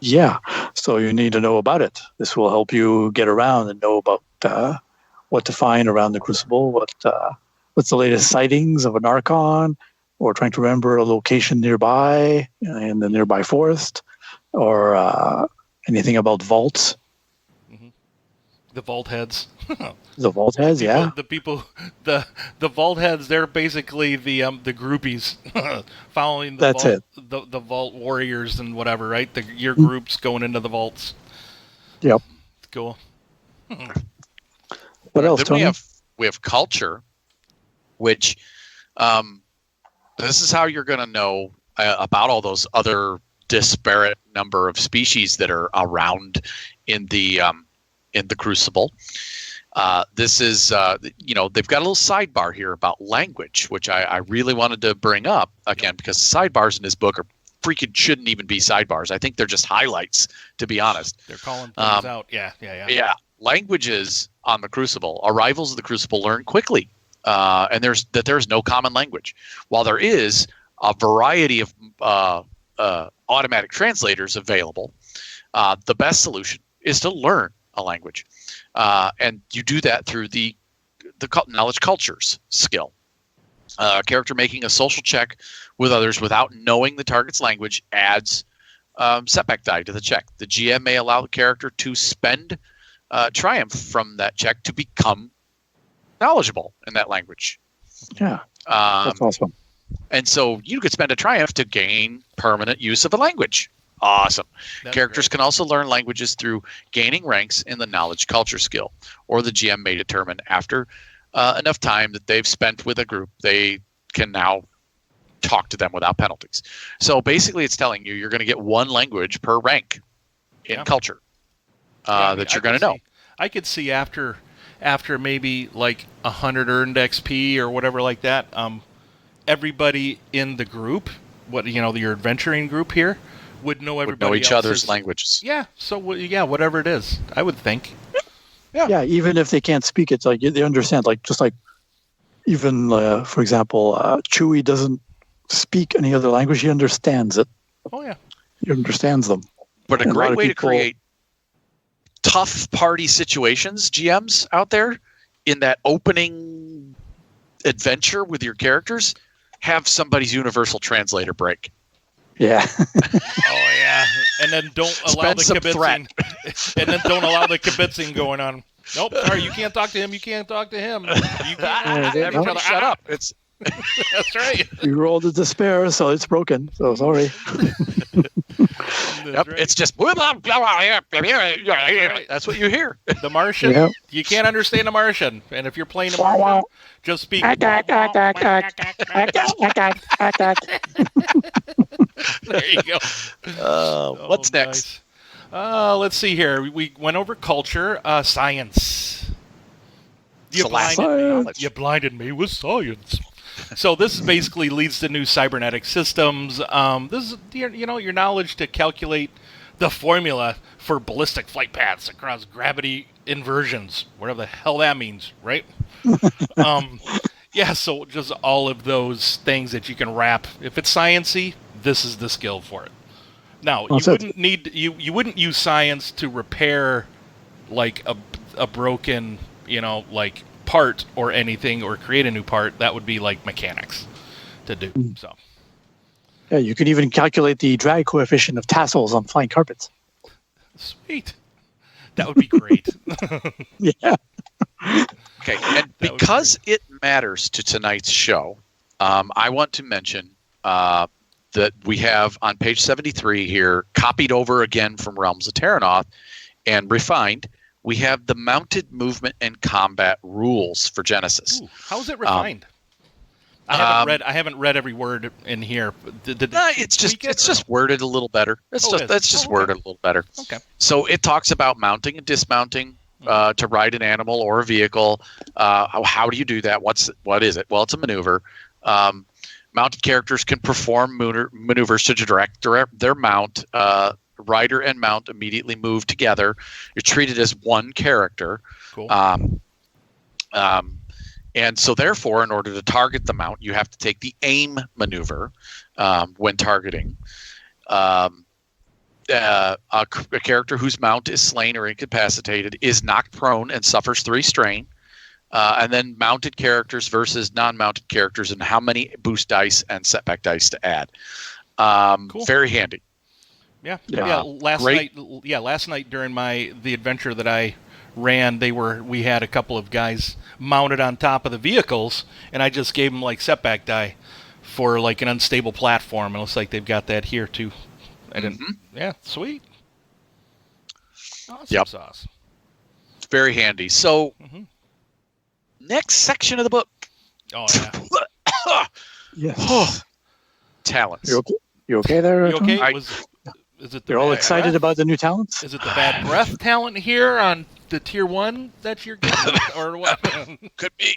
Yeah, so you need to know about it. This will help you get around and know about what to find around the Crucible, what's the latest sightings of an Archon, or trying to remember a location nearby in the nearby forest, or anything about vaults. The vault heads. The vault heads, yeah. The vault heads. They're basically the groupies, following the vault warriors and whatever, right? Your groups going into the vaults. Yep. Cool. What else, Then Tony? we have culture, which this is how you're going to know about all those other disparate number of species that are around in the Crucible. This is, they've got a little sidebar here about language, which I really wanted to bring up again, because sidebars in this book are freaking shouldn't even be sidebars. I think they're just highlights, to be honest. They're calling things out. Yeah. Yeah. Languages on the Crucible. Arrivals of the Crucible learn quickly, and there's no common language. While there is a variety of automatic translators available, the best solution is to learn a language, and you do that through the knowledge cultures skill. A character making a social check with others without knowing the target's language adds setback die to the check. The GM may allow the character to spend triumph from that check to become knowledgeable in that language. Yeah, that's awesome. And so you could spend a triumph to gain permanent use of a language. Awesome. That's Characters great. can also learn languages through gaining ranks in the knowledge culture skill, or the GM may determine after enough time that they've spent with a group, they can now talk to them without penalties. So basically it's telling you you're going to get one language per rank in culture that you're going to know. I could see after maybe like 100 earned XP or whatever like that, everybody in the group, your adventuring group here, would know everybody would know each else's other's languages. Yeah. So whatever it is, I would think. Yeah, even if they can't speak, it's like they understand. Like just like even for example, Chewie doesn't speak any other language; he understands it. Oh yeah, he understands them. But a And great lot of way to people- create tough party situations, GMs out there, in that opening adventure with your characters, have somebody's universal translator break. Yeah. oh yeah, and then don't allow the Spend some kibitzing, and then don't allow the kibitzing going on. Nope, sorry, you can't talk to him. You can't talk to him. You can't. Everybody shut up. It's That's right. We rolled a despair, so it's broken. So sorry. Yep, it's just that's what you hear. The Martian. Yeah. You can't understand a Martian, and if you're playing a Martian, just speak. There you go. What's next? Nice. Let's see here. We went over culture, science. You blinded me with science. So this basically leads to new cybernetics systems. This is your knowledge to calculate the formula for ballistic flight paths across gravity inversions, whatever the hell that means, right? Yeah, so just all of those things that you can wrap. If it's sciencey, this is the skill for it. Now, you wouldn't use science to repair like a broken, like part or anything, or create a new part. That would be like mechanics to do. So Yeah, you can even calculate the drag coefficient of tassels on flying carpets. sweet. That would be great. Yeah. Okay, and because it matters to tonight's show, I want to mention that we have on page 73 here, copied over again from Realms of Terranoth and refined, we have the mounted movement and combat rules for Genesys. Ooh, how is it refined? I haven't read every word in here. It's just worded a little better. It's just worded a little better. Okay. So it talks about mounting and dismounting to ride an animal or a vehicle. How do you do that? What is it? Well, it's a maneuver. Mounted characters can perform maneuvers to direct their mount. Rider and mount immediately move together. You're treated as one character. Cool. And so, therefore, in order to target the mount, you have to take the aim maneuver when targeting. A character whose mount is slain or incapacitated is knocked prone and suffers 3 strain. And then mounted characters versus non-mounted characters and how many boost dice and setback dice to add. Cool. Very handy. Yeah. Last night during the adventure that I ran, we had a couple of guys mounted on top of the vehicles, and I just gave them like setback die for like an unstable platform. It looks like they've got that here too. I didn't. Yeah, sweet. Awesome sauce. It's very handy. So, next section of the book. Oh yeah. Yes. Talents. You okay there? You okay? Is it You're all excited about the new talents? Is it the bad breath talent here on the tier 1 that you're getting, or what? Could be,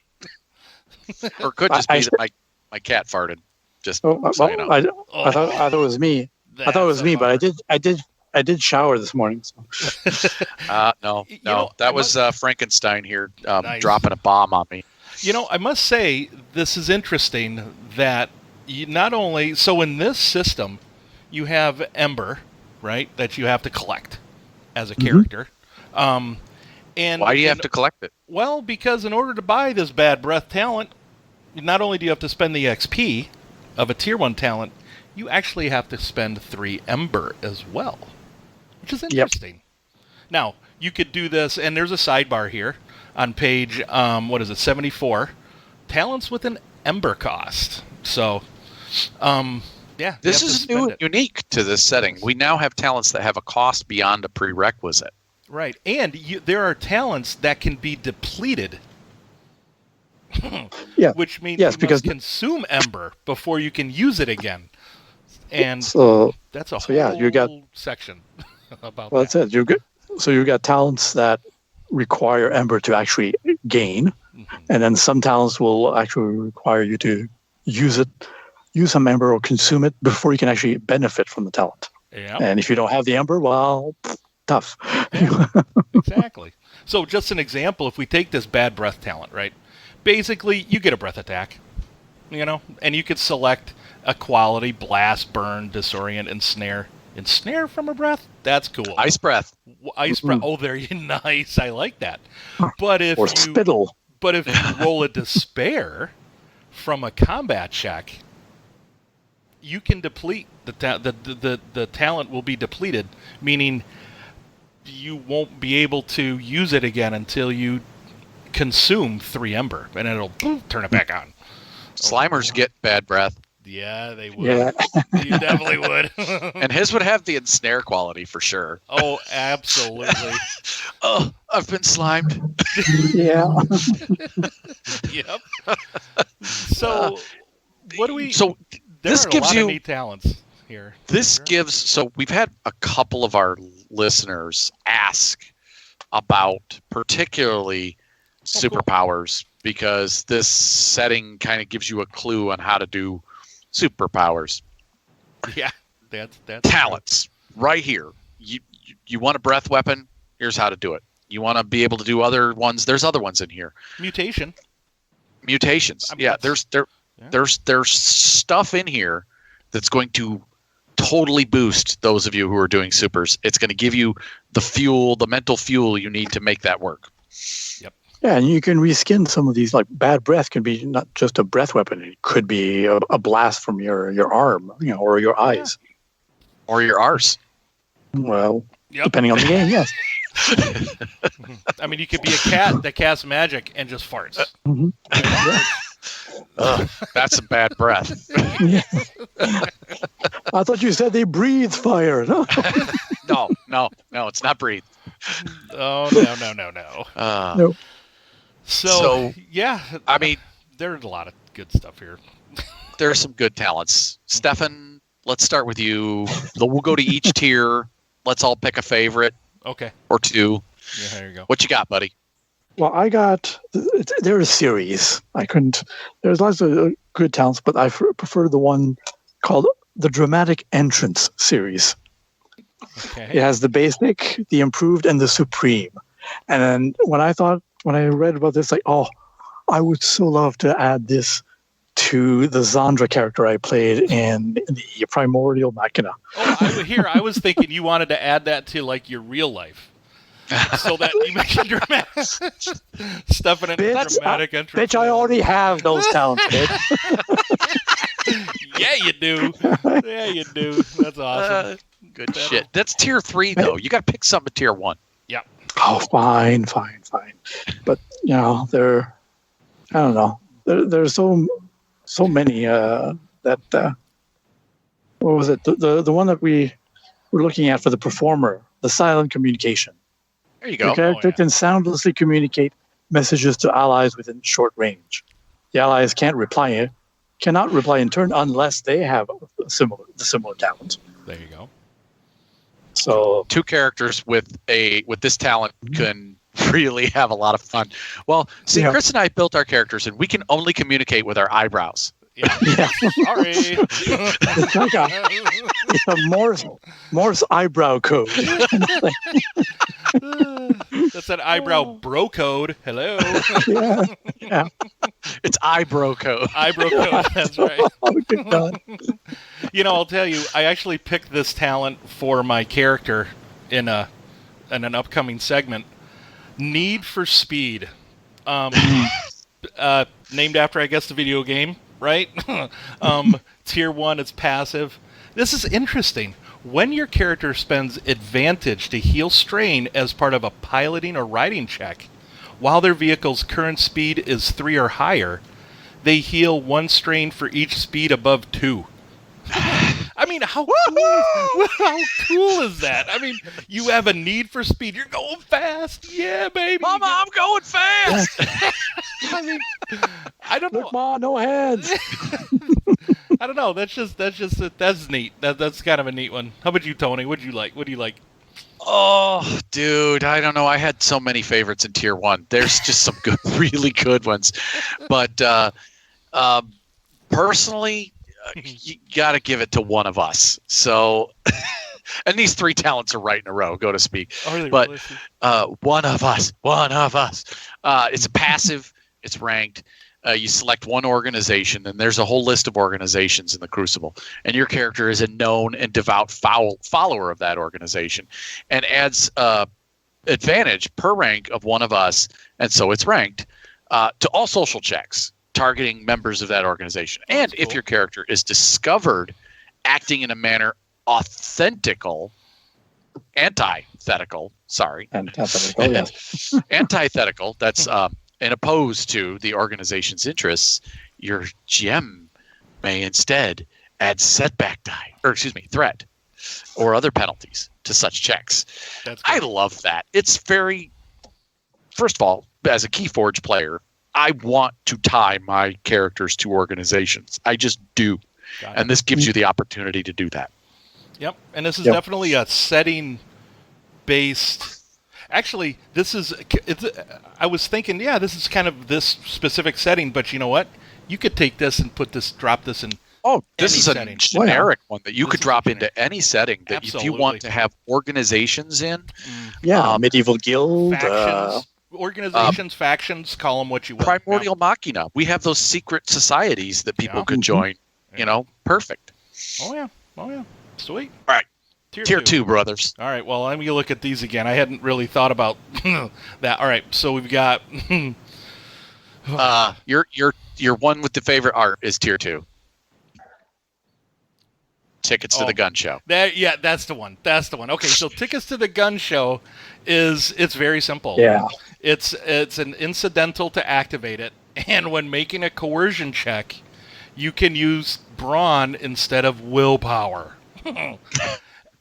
or could just be that my cat farted. Just so you know. I thought it was me. I thought it was me, but I did shower this morning. So. No, that was Frankenstein here dropping a bomb on me. I must say this is interesting that not only in this system you have Ember, right, that you have to collect as a character. And why do you have to collect it? Well, because in order to buy this bad breath talent, not only do you have to spend the XP of a tier 1 talent, you actually have to spend 3 Ember as well, which is interesting. Yep. Now, you could do this, and there's a sidebar here on page, 74, talents with an Ember cost. So, yeah. This is new and unique to this setting. We now have talents that have a cost beyond a prerequisite. Right, and there are talents that can be depleted. Which means you must consume Ember before you can use it again. And that's a whole section about that. That's it. You got talents that require Ember to actually gain, and then some talents will actually require you to use some Ember or consume it before you can actually benefit from the talent. Yeah. And if you don't have the Ember, well, tough. Yeah, exactly. So just an example, if we take this bad breath talent, right? Basically, you get a breath attack, and you could select a quality: blast, burn, disorient, ensnare. Ensnare from a breath? That's cool. Ice breath. Ice breath. Oh, there you nice. I like that. But if spittle. But if you roll a despair from a combat check, you can deplete the talent will be depleted, meaning you won't be able to use it again until you consume 3 Ember, and it'll turn it back on. Slimers get bad breath. Yeah, they would. Yeah. You definitely would. And his would have the ensnare quality for sure. Oh, absolutely. Oh, I've been slimed. Yeah. Yep. So, what do we... So, this gives you... neat talents here. This gives... So, we've had a couple of our listeners ask about particularly superpowers, because this setting kind of gives you a clue on how to do superpowers. Yeah, that's talents right here. You want a breath weapon? Here's how to do it. You want to be able to do other ones? There's other ones in here. Mutations. Yeah, there's stuff in here that's going to totally boost those of you who are doing supers. It's going to give you the mental fuel you need to make that work. Yep. Yeah, and you can reskin some of these. Like bad breath can be not just a breath weapon; it could be a blast from your arm, or your eyes, or your arse. Well, depending on the game, yes. I mean, you could be a cat that casts magic and just farts. Mm-hmm. That's a bad breath. Yeah. I thought you said they breathe fire. No, no, it's not breathe. Oh no. No. So yeah, I mean, there's a lot of good stuff here. there are some good talents. Stefan, let's start with you. We'll go to each tier. Let's all pick a favorite. Okay. Or two. Yeah, there you go. What you got, buddy? Well, there's a series. There's lots of good talents, but I prefer the one called the Dramatic Entrance series. Okay. It has the basic, the improved, and the supreme. And then when I read about this, like, oh, I would so love to add this to the Zszree character I played in the Primordial Machina. Oh, I was thinking you wanted to add that to like your real life. So that you make a dramatic stuff in a dramatic entrance. Bitch, I already have those talents, bitch. Yeah, you do. Yeah, you do. That's awesome. Good shit. That's tier 3, though. You got to pick something at tier 1. Yeah. Oh, fine. But I don't know. There's so many that. What was it? The one that we were looking at for the performer, the silent communication. There you go. The character can soundlessly communicate messages to allies within short range. The allies cannot reply in turn unless they have the similar talent. There you go. So 2 characters with this talent can really have a lot of fun. Well, see, Chris and I built our characters, and we can only communicate with our eyebrows. Yeah. Sorry. It's like a Morse eyebrow code. That's that eyebrow bro code. Hello. Yeah. It's eyebrow code. Eyebrow code. That's right. Good God. I'll tell you, I actually picked this talent for my character in an upcoming segment. Need for Speed. Named after, I guess, the video game, right? Tier 1, it's passive. This is interesting. When your character spends advantage to heal strain as part of a piloting or riding check, while their vehicle's current speed is 3 or higher, they heal 1 strain for each speed above 2. I mean, how cool is that? I mean, you have a need for speed. You're going fast. Yeah, baby. Mama, I'm going fast. I mean, I don't know. Look, Ma, no hands. I don't know. That's neat. That's kind of a neat one. How about you, Tony? What do you like? Oh, dude, I don't know. I had so many favorites in tier 1. There's just some good, really good ones. But personally, you got to give it to one of us. So, and these 3 talents are right in a row, go to speak. But one of us. It's a passive. It's ranked. You select one organization, and there's a whole list of organizations in the Crucible. And your character is a known and devout follower of that organization, and adds advantage per rank of one of us, and so it's ranked, to all social checks targeting members of that organization. And if your character is discovered acting in a manner antithetical, that's and opposed to the organization's interests, your GM may instead add threat or other penalties to such checks. I love that. It's first of all, as a Keyforge player, I want to tie my characters to organizations. I just do. And this gives you the opportunity to do that. Yep. And this is definitely a setting-based... Actually, I was thinking, this is kind of this specific setting, but you know what? You could take this and drop this in this is setting. A generic one that you could drop into any setting that if you want to have organizations in. Medieval guild. Factions. Organizations, factions, call them what you will. Primordial Machina. We have those secret societies that people could join. Perfect. Oh, yeah. Sweet. All right. Tier 2, brothers. All right. Well, let me look at these again. I hadn't really thought about that. All right. So we've got... your one with the favorite art is tier 2. Tickets to the gun show. That's the one. Okay, so Tickets to the Gun Show it's very simple. Yeah. It's an incidental to activate it, and when making a coercion check, you can use brawn instead of willpower.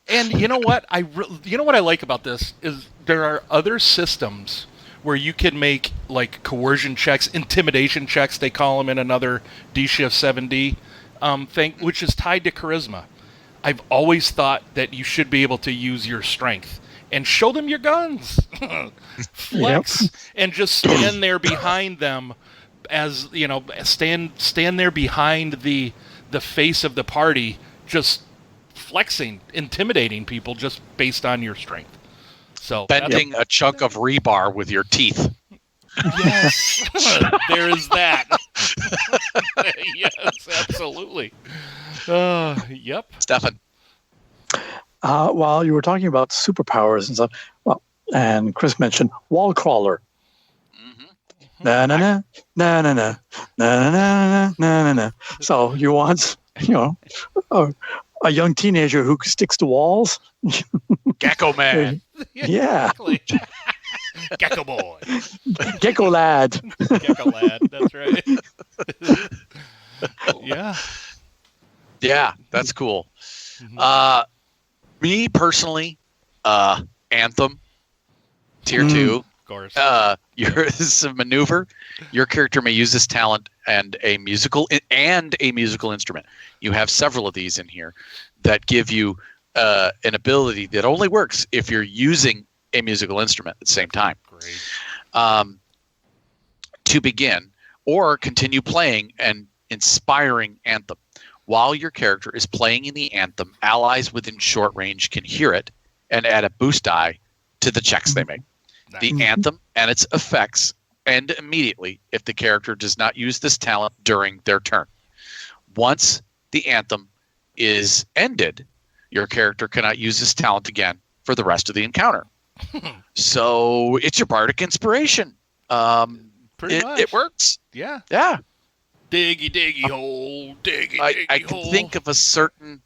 And you know what? I like about this is there are other systems where you can make like coercion checks, intimidation checks, they call them in another D-Shift 7D. thing, which is tied to charisma. I've always thought that you should be able to use your strength and show them your guns, flex, and just stand there behind them, as you know, stand there behind the face of the party, just flexing, intimidating people just based on your strength. So bending a chunk of rebar with your teeth. Yes, there is that. Yes, absolutely. Yep. Stefan. While you were talking about superpowers and stuff, and Chris mentioned wall crawler. Na na na na na na na na na na. So you want, a young teenager who sticks to walls. Gecko man. Yeah. Gecko boy. Gecko lad. Gecko lad. That's right. Yeah. Yeah, that's cool. Me personally, Anthem, Tier 2. Of course. This is a maneuver. Your character may use this talent and a musical instrument. You have several of these in here that give you an ability that only works if you're using a musical instrument at the same time. Great. To begin or continue playing an inspiring anthem. While your character is playing in the anthem, allies within short range can hear it and add a boost die to the checks they make. Nice. The anthem and its effects end immediately if the character does not use this talent during their turn. Once the anthem is ended, your character cannot use this talent again for the rest of the encounter. So it's your bardic inspiration. Pretty much. It works. Yeah. Yeah. Diggy diggy hole, diggy diggy I can hole. think of a certain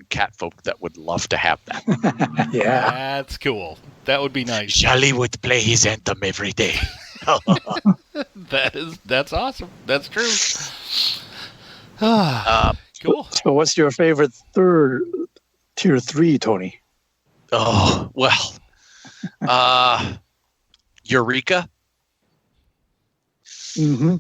catfolk that would love to have that. Yeah. That's cool. That would be nice. Charlie would play his anthem every day. That's awesome. That's true. Cool. So what's your favorite tier 3, Tony? Oh, well. Eureka. Mm-hmm.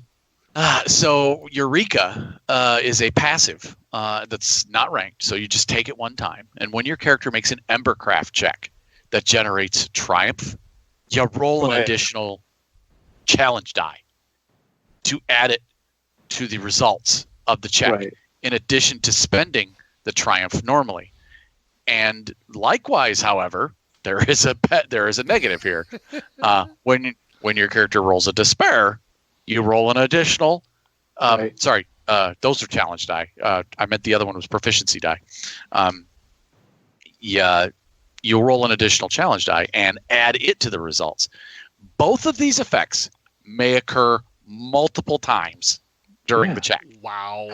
So Eureka is a passive that's not ranked. So you just take it one time. And when your character makes an Embercraft check that generates triumph, you roll an additional challenge die to add it to the results of the check, in addition to spending the triumph normally. And likewise, however, there is a negative here. When your character rolls a despair, you roll an additional. Sorry, those are challenge die. I meant the other one was proficiency die. You roll an additional challenge die and add it to the results. Both of these effects may occur multiple times during the check. Wow.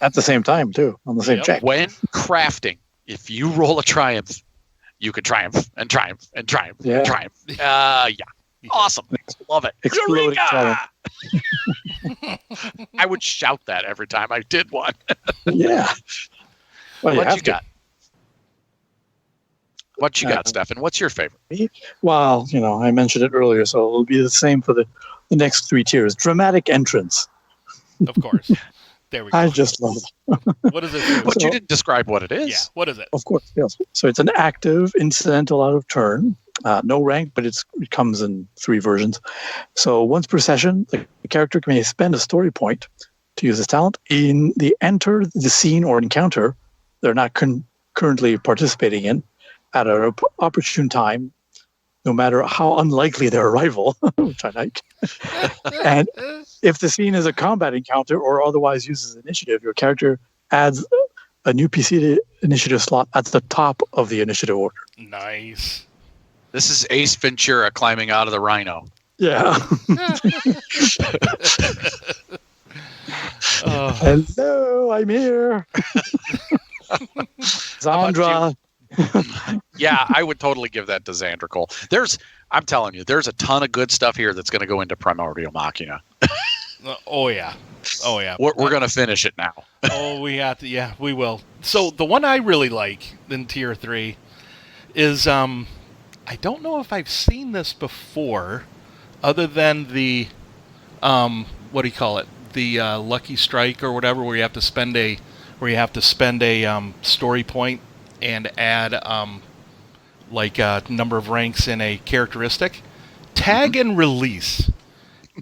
At the same time, too, on the same check. When crafting, if you roll a triumph, you can triumph and triumph and triumph and triumph. Awesome. Love it. Exploding triumph. I would shout that every time I did one. Yeah. Well, what you got? What you got, Stefan? What's your favorite? Well, I mentioned it earlier, so it'll be the same for the next 3 tiers. Dramatic entrance. Of course. There we go. I just love it. What is it? But you didn't describe what it is. Yeah. What is it? Of course, yes. So it's an active incidental out of turn. No rank, but it comes in 3 versions. So once per session, the character may spend a story point to use this talent. In the enter the scene or encounter they're not currently participating in at an opportune time, no matter how unlikely their arrival, which I like. And if the scene is a combat encounter or otherwise uses initiative, your character adds a new PC initiative slot at the top of the initiative order. Nice. This is Ace Ventura climbing out of the rhino. Yeah. Hello, I'm here. Zandra. Yeah, I would totally give that to Xandrical. I'm telling you, there's a ton of good stuff here that's going to go into Primordial Machina. Oh yeah. We're going to finish it now. Oh, we have to. Yeah, we will. So the one I really like in Tier 3 is I don't know if I've seen this before, other than the what do you call it? the Lucky Strike or whatever, where you have to spend a story point and add like a number of ranks in a characteristic. Tag and Release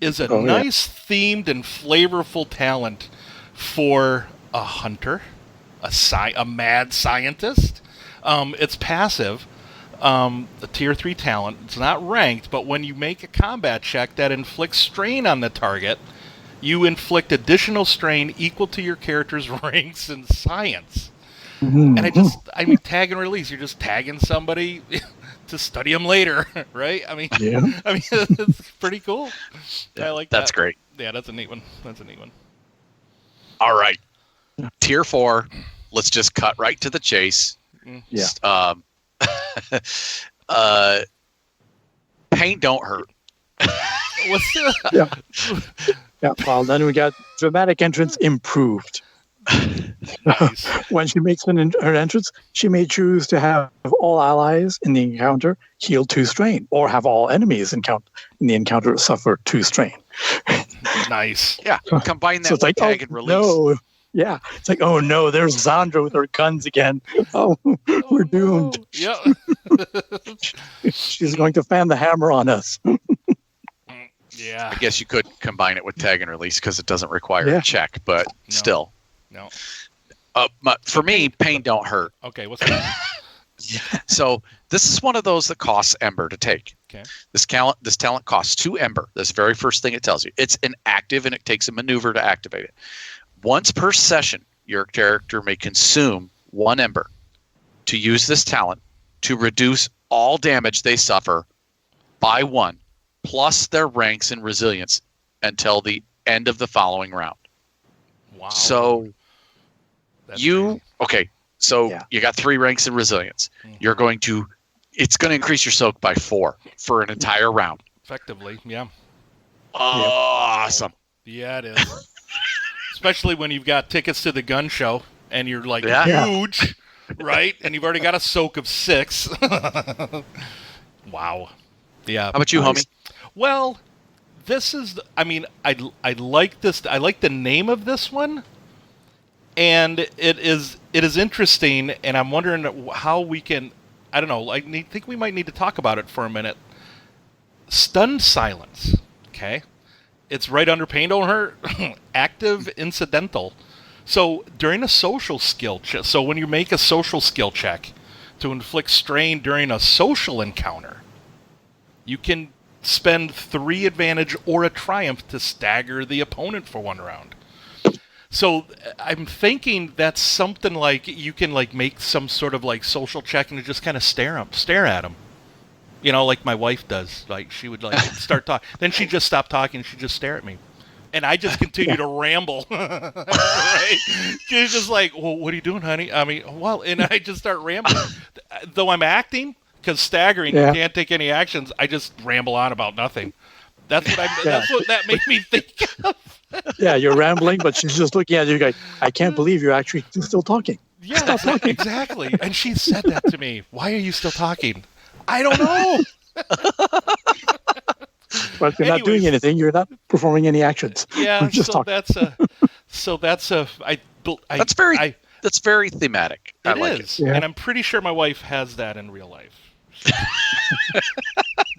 is a nice themed and flavorful talent for a hunter, a mad scientist. It's passive, a tier 3 talent. It's not ranked, but when you make a combat check that inflicts strain on the target, you inflict additional strain equal to your character's ranks in science. And I mean, Tag and Release, you're just tagging somebody to study them later, right? I mean, it's pretty cool. Yeah, I like that's that. great. Yeah, that's a neat one. All right. Tier 4. Let's just cut right to the chase. Yeah. Pain don't hurt. What's the... Yeah. Well, then we got Dramatic Entrance Improved. Nice. When she makes her entrance, she may choose to have all allies in the encounter heal 2 strain, or have all enemies in the encounter suffer 2 strain. Nice. Yeah. Combine that So it's with like, Tag and Release. No. Yeah. It's like, oh no, there's Zszree with her guns again. Oh, we're doomed. Yeah. She's going to fan the hammer on us. Yeah. I guess you could combine it with Tag and Release because it doesn't require a check, but still. No. For me, Pain don't hurt. Okay, what's that? So this is one of those that costs Ember to take. Okay. This talent costs 2 Ember. This very first thing it tells you. It's inactive and it takes a maneuver to activate it. Once per session, your character may consume 1 Ember to use this talent to reduce all damage they suffer by 1, plus their ranks and resilience until the end of the following round. Wow. So That's you got 3 ranks in resilience. Mm-hmm. It's going to increase your soak by 4 for an entire round. Effectively, yeah. Awesome. Yeah, it is. Especially when you've got tickets to the gun show and you're like huge, right? And you've already got a soak of 6. Wow. Yeah. How about you, homie? Well, this is, I like this. I like the name of this one. And it is interesting, and I'm wondering how we can, I don't know, I think we might need to talk about it for a minute. Stunned Silence, okay? It's right under Pain Don't Hurt, active incidental. So during a social skill check, so when you make a social skill check to inflict strain during a social encounter, you can spend 3 advantage or a triumph to stagger the opponent for 1 round. So I'm thinking that's something like you can like make some sort of like social check and just kind of stare at them. You know, like my wife does. Like she would like start talking, then she'd just stop talking and she'd just stare at me. And I just continue to ramble. Right? She's just like, well, what are you doing, honey? And I just start rambling. Though I'm acting, because staggering, you can't take any actions, I just ramble on about nothing. That's what that made me think of. Yeah, you're rambling, but she's just looking at you going, I can't believe you're actually still talking. Yeah, stop talking. Exactly. And she said that to me. Why are you still talking? I don't know. But you're not doing anything. You're not performing any actions. Yeah, just talking. That's very thematic. I like it. Yeah. And I'm pretty sure my wife has that in real life.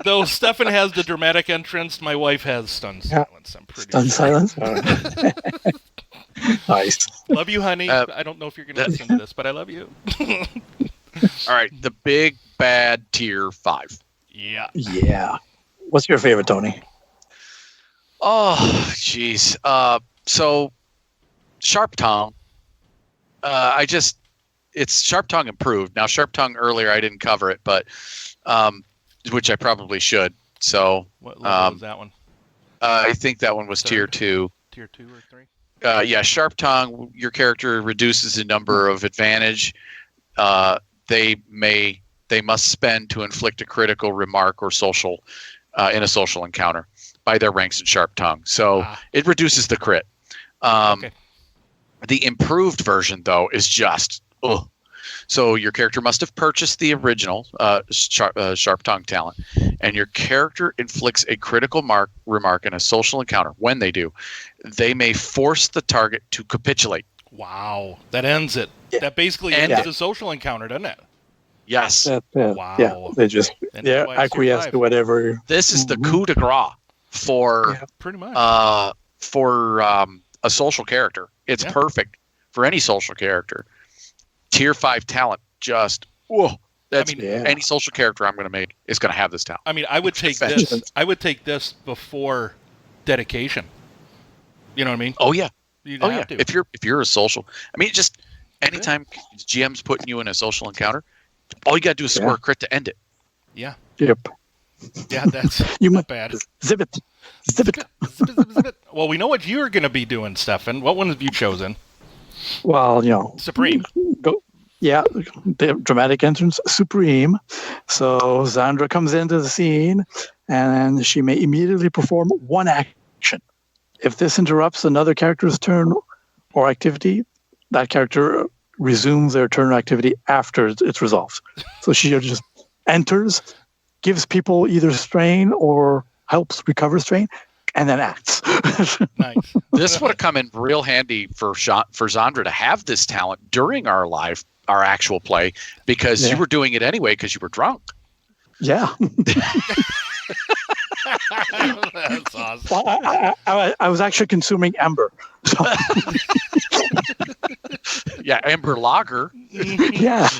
Though Stefan has the dramatic entrance, my wife has Stunned Silence. I'm pretty Stunned sure. Silence? Nice. Love you, honey. I don't know if you're going to listen to this, but I love you. All right, the big bad tier 5. Yeah. Yeah. What's your favorite, Tony? Oh, jeez. So, Sharp Tongue. It's Sharp Tongue improved. Now, Sharp Tongue earlier, I didn't cover it, but which I probably should. So, what level was that one? I think that one was tier 2. Tier 2 or 3? Yeah, Sharp Tongue. Your character reduces the number of advantage they must spend to inflict a critical remark or social in a social encounter by their ranks in Sharp Tongue. So it reduces the crit. Okay. The improved version, though, is just So your character must have purchased the original Sharp Tongue talent, and your character inflicts a critical remark in a social encounter. When they do, they may force the target to capitulate. Wow, that ends it. Yeah. That basically ends the social encounter, doesn't it? Yes. Wow. Yeah, they just acquiesce to whatever. This is the coup de grace for pretty much for a social character. It's perfect for any social character. Tier 5 talent, just any social character I'm going to make is going to have this talent. I mean, I would take this. I would take this before dedication. You know what I mean? Oh yeah. You'd have to. If you're a social, I mean, just anytime GM's putting you in a social encounter, all you got to do is score a crit to end it. Yeah. Yep. Yeah, that's not bad. Zip it. Well, we know what you're going to be doing, Stefan. What one have you chosen? Well, Supreme. The dramatic entrance, Supreme. So Zszree comes into the scene, and she may immediately perform one action. If this interrupts another character's turn or activity, that character resumes their turn or activity after it's resolved. So she just enters, gives people either strain or helps recover strain, and then acts. Nice. This would have come in real handy for Zszree to have this talent during our actual play, because you were doing it anyway because you were drunk. Yeah. That's awesome. Well, I was actually consuming Amber. So. Yeah, Amber Lager. Yeah.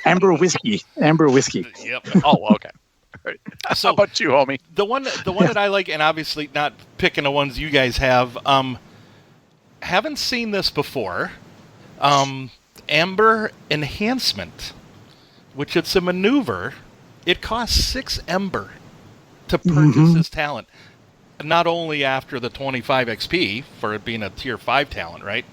Amber whiskey. Yep. Oh, okay. Right. So, how about you, homie? The one that I like, and obviously not picking the ones you guys have, haven't seen this before. Amber Enhancement, which it's a maneuver. It costs 6 Ember to purchase his talent. Not only after the 25 XP for it being a tier 5 talent, right?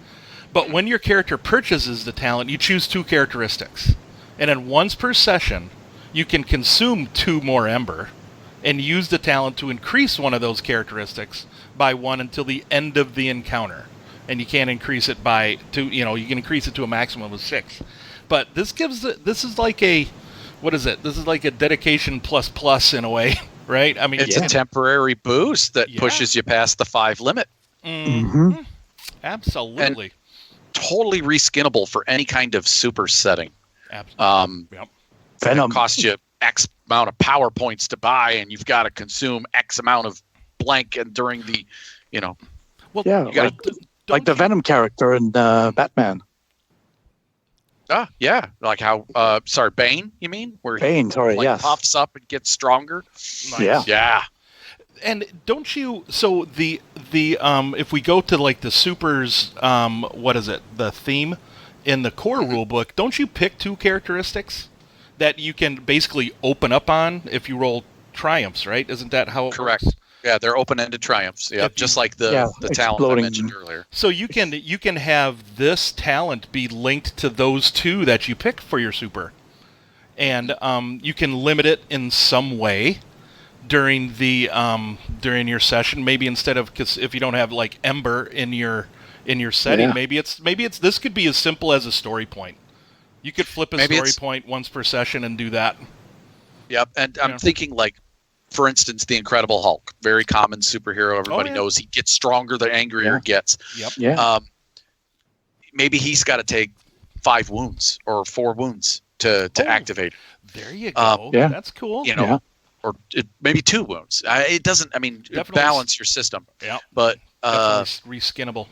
But when your character purchases the talent, you choose 2 characteristics. And then once per session, you can consume 2 more Ember and use the talent to increase one of those characteristics by 1 until the end of the encounter. And you can't increase it by 2, you can increase it to a maximum of 6. But this is like a, what is it? This is like a dedication plus in a way, right? I mean, it's a temporary boost that pushes you past the 5 limit. Mm-hmm. Absolutely. And totally reskinnable for any kind of super setting. Absolutely. Venom costs you X amount of power points to buy, and you've got to consume X amount of blank, and during the, Well, like the Venom character in Batman. Yeah, like how Bane, you mean? Where Bane, pops up and gets stronger. Nice. Yeah. And don't you? So the if we go to like the supers, what is it? The theme in the core rulebook. Don't you pick 2 characteristics that you can basically open up on if you roll triumphs? Right? Isn't that how it Correct. works? Yeah, they're open-ended triumphs. Yeah, just like the talent I mentioned earlier. So you can have this talent be linked to those 2 that you pick for your super, and you can limit it in some way during during your session. Maybe instead of, because if you don't have like Ember in your setting, maybe it's this could be as simple as a story point. You could flip a story point once per session and do that. Yep, and I'm thinking like, for instance, the Incredible Hulk, very common superhero. Everybody knows he gets stronger the angrier he gets. Yep. Yeah. Maybe he's got to take 5 wounds or 4 wounds to activate. There you go. That's cool. Or maybe 2 wounds. It doesn't. I mean, balance your system. Yeah. But reskinnable,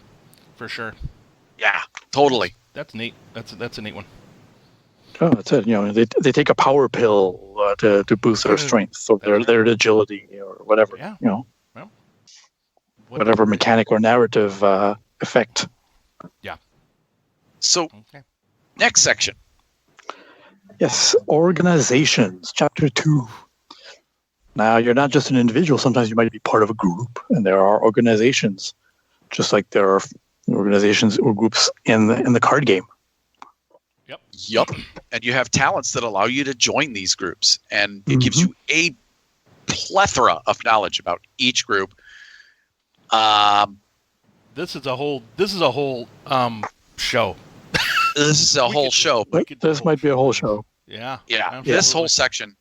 for sure. Yeah, totally. That's neat. That's a neat one. Oh, that's it. They take a power pill to boost their strength or their agility or whatever. Yeah. Well, whatever mechanic or narrative effect. Yeah. So, next section. Yes, organizations, chapter 2. Now, you're not just an individual. Sometimes you might be part of a group, and there are organizations, just like there are organizations or groups in the card game. Yep. And you have talents that allow you to join these groups, and it gives you a plethora of knowledge about each group. This is a whole show. This is a whole show. This might be a whole show. Yeah. Yeah, absolutely. this whole section.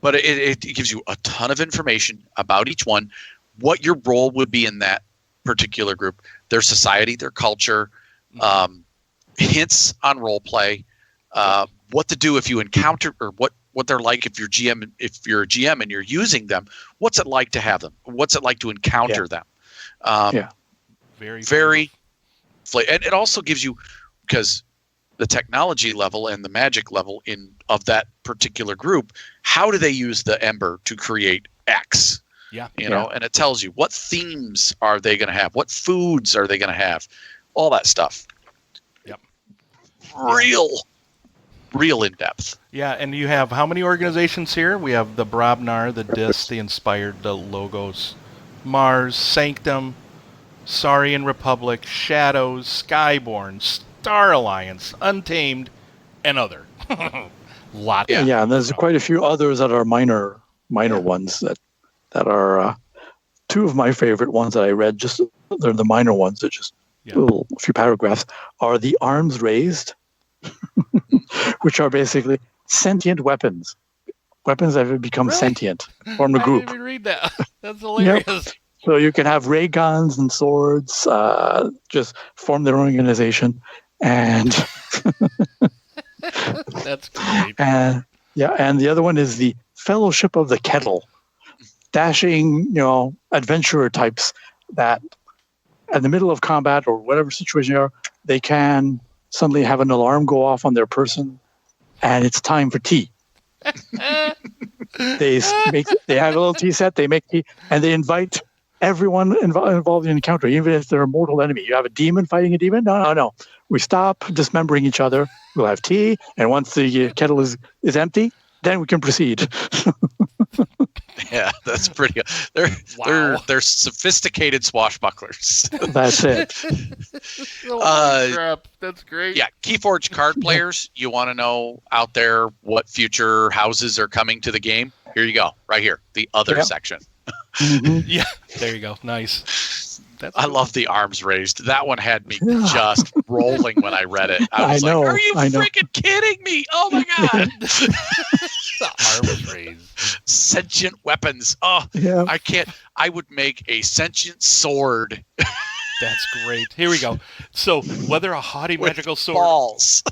But it gives you a ton of information about each one, what your role would be in that particular group, their society, their culture, hints on role play, what to do if you encounter, or what they're like if you're a GM and you're using them. What's it like to have them? What's it like to encounter them? Very. And it also gives you, because the technology level and the magic level of that particular group, how do they use the Ember to create X? You know, and it tells you what themes are they going to have, what foods are they going to have, all that stuff. Yep. Real in depth. Yeah, and you have how many organizations here? We have the Brobnar, the Dis, the Inspired, the Logos, Mars, Sanctum, Saurian Republic, Shadows, Skyborn, Star Alliance, Untamed, and other. Lot. Yeah, and there's quite a few others that are minor ones that are two of my favorite ones that I read. Just they're the minor ones. They're just a few paragraphs. Are the Arms Raised, which are basically sentient weapons that have become sentient, form a group. I didn't even read that. That's hilarious. Yep. So you can have ray guns and swords, just form their own organization, and that's great. And the other one is the Fellowship of the Kettle, dashing, adventurer types that, in the middle of combat or whatever situation you are, they can suddenly have an alarm go off on their person, and it's time for tea. They have a little tea set. They make tea, and they invite everyone involved in the encounter, even if they're a mortal enemy. You have a demon fighting a demon? No. We stop dismembering each other. We'll have tea, and once the kettle is empty, then we can proceed. Yeah, that's pretty good. They're sophisticated swashbucklers. That's it. Crap. That's great. Yeah, Keyforge card players, you want to know out there what future houses are coming to the game? Here you go, right here, the other section. Yeah, there you go. Nice. I love the Arms Raised. That one had me just rolling when I read it. I was like, are you freaking kidding me? Oh my God. The Arms Raised. Sentient weapons. Oh, yeah. I can't. I would make a sentient sword. That's great. Here we go. So whether a haughty magical sword, balls,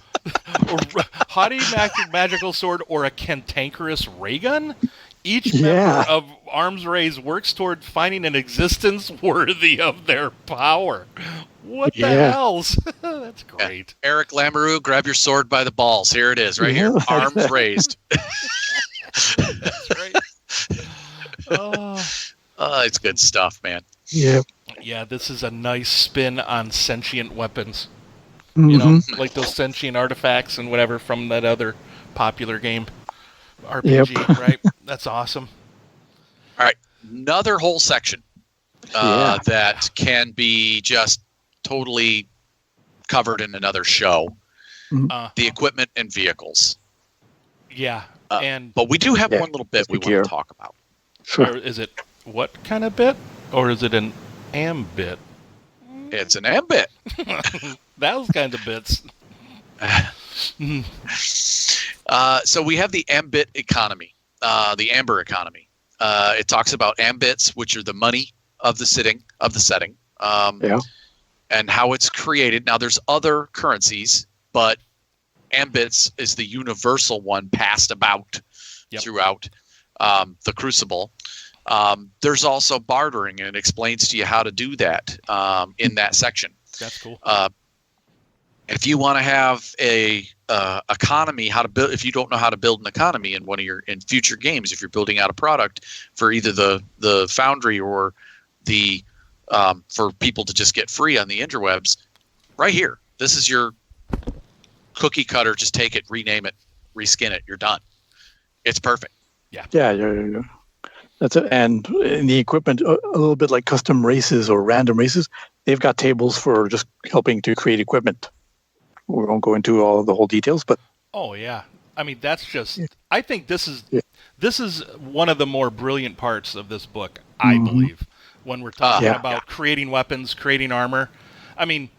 or haughty magical sword, or a cantankerous ray gun, each member of Arms Raised works toward finding an existence worthy of their power. What the hells? That's great. Yeah. Eric Lamoureux, grab your sword by the balls. Here it is, right here. Arms Raised. That's right. It's good stuff, man. Yeah. Yeah, this is a nice spin on sentient weapons. Mm-hmm. You know, like those sentient artifacts and whatever from that other popular game. RPG, right? That's awesome. All right. Another whole section that can be just totally covered in another show. The equipment and vehicles. Yeah. But we do have one little bit we want to talk about. Sure. Is it what kind of bit? Or is it an ambit? It's an ambit. Those kinds of bits. So we have the Ambit Economy, the Amber Economy. It talks about ambits, which are the money of the setting, and how it's created. Now, there's other currencies, but ambits is the universal one passed about throughout the Crucible. There's also bartering, and it explains to you how to do that in that section. That's cool. If you want to have a economy, how to build, if you don't know how to build an economy in in future games, if you're building out a product for either the foundry or the for people to just get free on the interwebs, right here, this is your cookie cutter. Just take it, rename it, reskin it. You're done. It's perfect. Yeah. That's it. And in the equipment, a little bit like custom races or random races, they've got tables for just helping to create equipment. We won't go into all of the whole details, but I mean, that's just. I think this is one of the more brilliant parts of this book. I believe when we're talking about creating weapons, creating armor. I mean,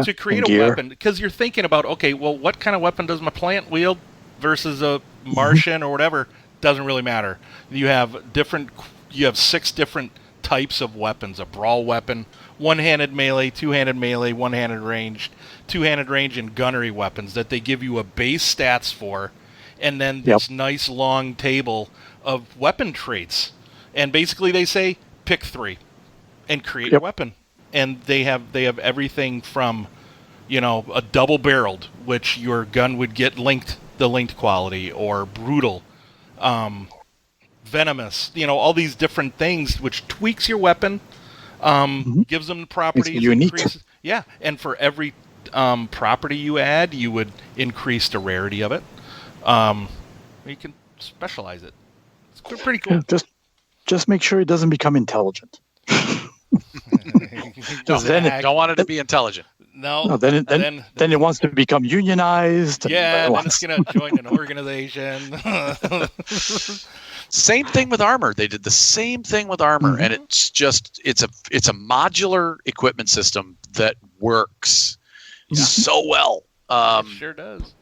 to create a weapon, because you're thinking about, okay, well, what kind of weapon does my plant wield versus a Martian or whatever? Doesn't really matter. You have 6 different types of weapons: a brawl weapon, one-handed melee, two-handed melee, one-handed ranged, two-handed range, and gunnery weapons that they give you a base stats for, and then this nice long table of weapon traits. And basically they say, pick 3 and create a weapon. And they have everything from, a double-barreled, which your gun would get the linked quality, or brutal, venomous, all these different things, which tweaks your weapon, gives them the properties. It's unique. And for every property you add, you would increase the rarity of it. You can specialize it. It's pretty cool. Yeah, just make sure it doesn't become intelligent. Don't want it to be intelligent. No, then it wants to become unionized. Yeah, then it's going to join an organization. Same thing with armor. They did the same thing with armor, and it's a modular equipment system that works so well. It sure does.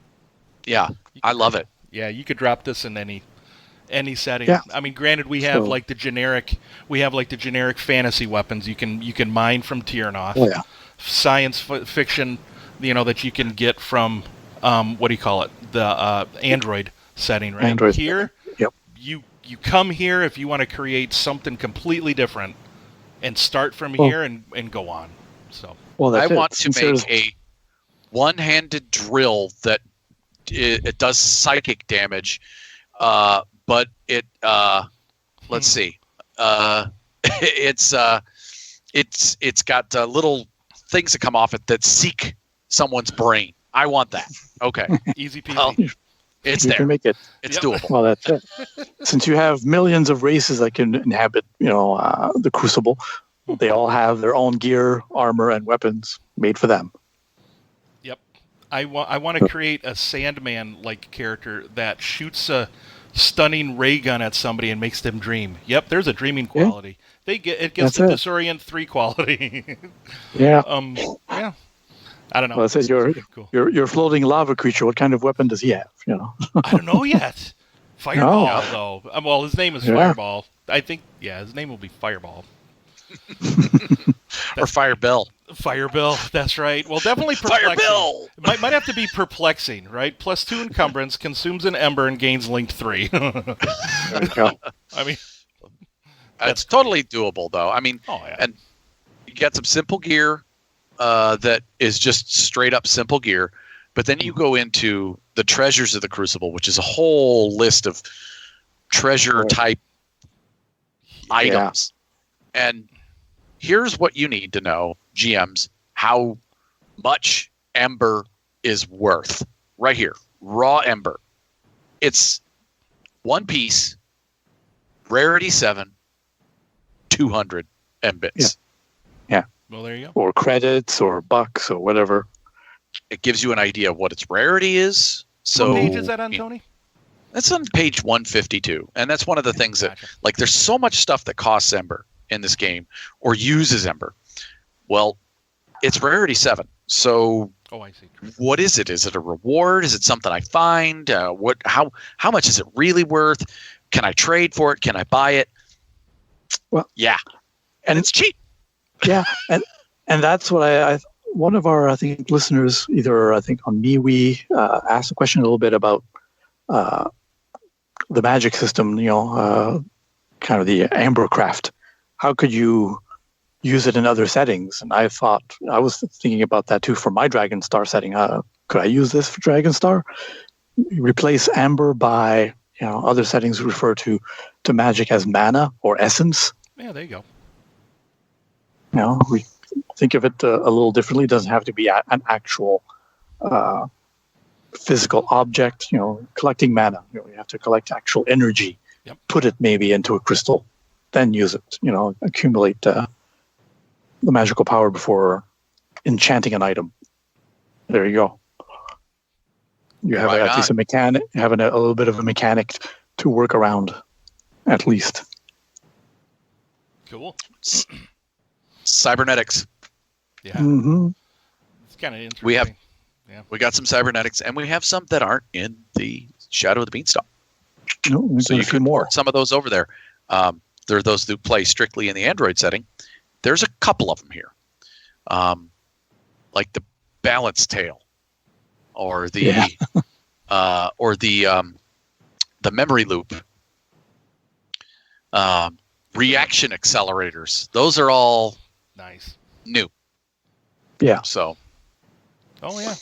Yeah, I love it. Yeah, you could drop this in any setting. Yeah. I mean, granted, we have like the generic fantasy weapons you can mine from Tiernoth. Oh, yeah. Science fiction, that you can get from the Android setting, right? Android. Here, you come here if you want to create something completely different, and start from here and go on. So, I want to make a one-handed drill that it does psychic damage, but it let's see, it's got little things that come off it that seek someone's brain. I want that. Okay, easy peasy. Well, it's there. Can make it. It's doable. Well, that's it. Since you have millions of races that can inhabit, the Crucible, they all have their own gear, armor, and weapons made for them. Yep. I want to create a Sandman-like character that shoots a stunning ray gun at somebody and makes them dream. Yep, there's a dreaming quality. It gets the Disorient 3 quality. Yeah. Yeah. I don't know. Well, it says your floating lava creature. What kind of weapon does he have? I don't know yet. Fireball, though. Well, his name is Fireball. I think, his name will be Fireball. Or Firebill. Firebill, that's right. Well, definitely perplexing. Firebill! It might have to be perplexing, right? +2 encumbrance, consumes an ember, and gains linked 3. There you go. I mean, it's totally doable, though. I mean, and you get some simple gear that is just straight up simple gear, but then you go into the treasures of the Crucible, which is a whole list of treasure type items. And here's what you need to know, GMs, how much Ember is worth. Right here, raw Ember. It's 1 piece, rarity 7, 200 Embits. Yeah. Well, there you go. Or credits or bucks or whatever. It gives you an idea of what its rarity is. So, what page is that on, Tony? That's on page 152. And that's one of the things that, there's so much stuff that costs Ember in this game or uses Ember. Well, it's rarity 7. So I see. What is it? Is it a reward? Is it something I find? How much is it really worth? Can I trade for it? Can I buy it? Well, yeah. And it's cheap. Yeah. And that's what one of our, I think, listeners, either I think on MeWe, asked a question a little bit about the magic system, kind of the Ambercraft. How could you use it in other settings? And I was thinking about that too for my Dragonstar setting. Could I use this for Dragonstar? Replace Amber by, other settings refer to magic as mana or essence. Yeah, there you go. We think of it a little differently. It doesn't have to be an actual physical object. Collecting mana. You have to collect actual energy. Yep. Put it maybe into a crystal, then use it. Accumulate the magical power before enchanting an item. There you go. You have at least a mechanic. Having a little bit of a mechanic to work around, at least. Cool. Cybernetics. Yeah. Mm-hmm. kind of interesting. We got some Cybernetics, and we have some that aren't in the Shadow of the Beanstalk. No, So you can port some of those over there. There are those who play strictly in the Android setting. There's a couple of them here, like the Balance Tail, or the Memory Loop, Reaction Accelerators. Those are all nice, new. Yeah. So. Oh yeah.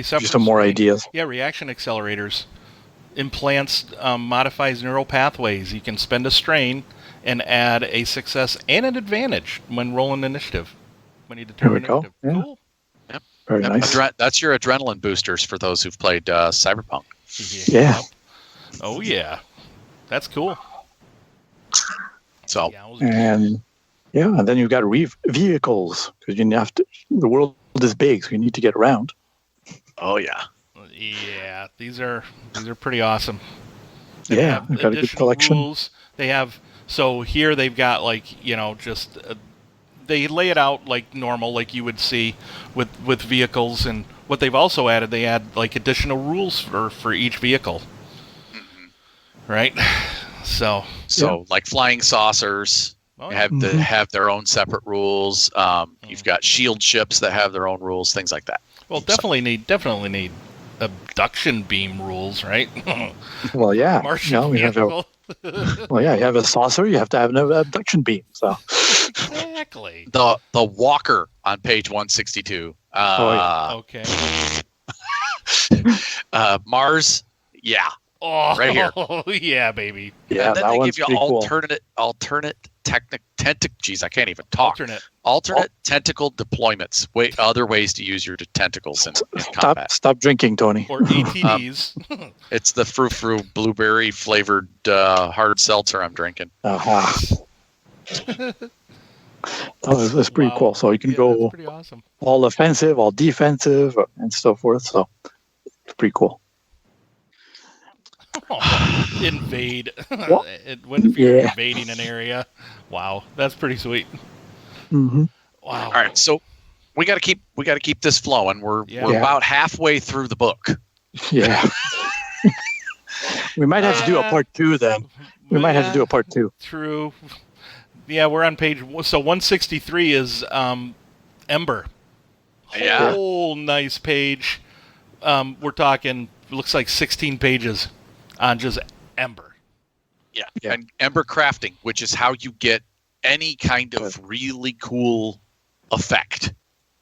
Just some more ideas. Yeah, Reaction Accelerators. Implants, modifies neural pathways. You can spend a strain and add a success and an advantage when rolling initiative. When you determine initiative. Yeah. Cool. Yep. Very nice. That's your adrenaline boosters for those who've played Cyberpunk. Yeah. Oh yeah. That's cool. So. And then you've got vehicles, because you have to. The world is big, so you need to get around. Oh yeah. Yeah, these are pretty awesome. They've got a good collection. Rules. They have, so here they've got just they lay it out like normal, like you would see with vehicles, and what they've also added, they add like additional rules for each vehicle. Mm-hmm. Right? So like flying saucers have their own separate rules. You've got shield ships that have their own rules, things like that. Well, definitely need abduction beam rules, right? Well, yeah. Martian you have you have a saucer, you have to have an abduction beam. So exactly. The walker on page 162. Okay. Mars, yeah. Oh, right here. Yeah, baby. Yeah, and then that they one's give you pretty alternate geez, I can't even talk. Alternate tentacle deployments. Other ways to use your tentacles in combat. Stop drinking, Tony. Or ATVs. It's the frou-frou blueberry flavored hard seltzer I'm drinking. That's pretty cool. So you can go pretty awesome. All offensive, all defensive, and so forth. So it's pretty cool. Invade. If you're invading an area. Wow, that's pretty sweet. Mm-hmm. Wow. All right, so we got to keep this flowing. We're about halfway through the book. Yeah. We might have to do a part 2 then. We might have to do a part 2. True. Yeah, we're on page. So 163 is Ember. Yeah. Whole nice page. We're talking. Looks like 16 pages on just Ember. Yeah, and Ember crafting, which is how you get any kind of really cool effect.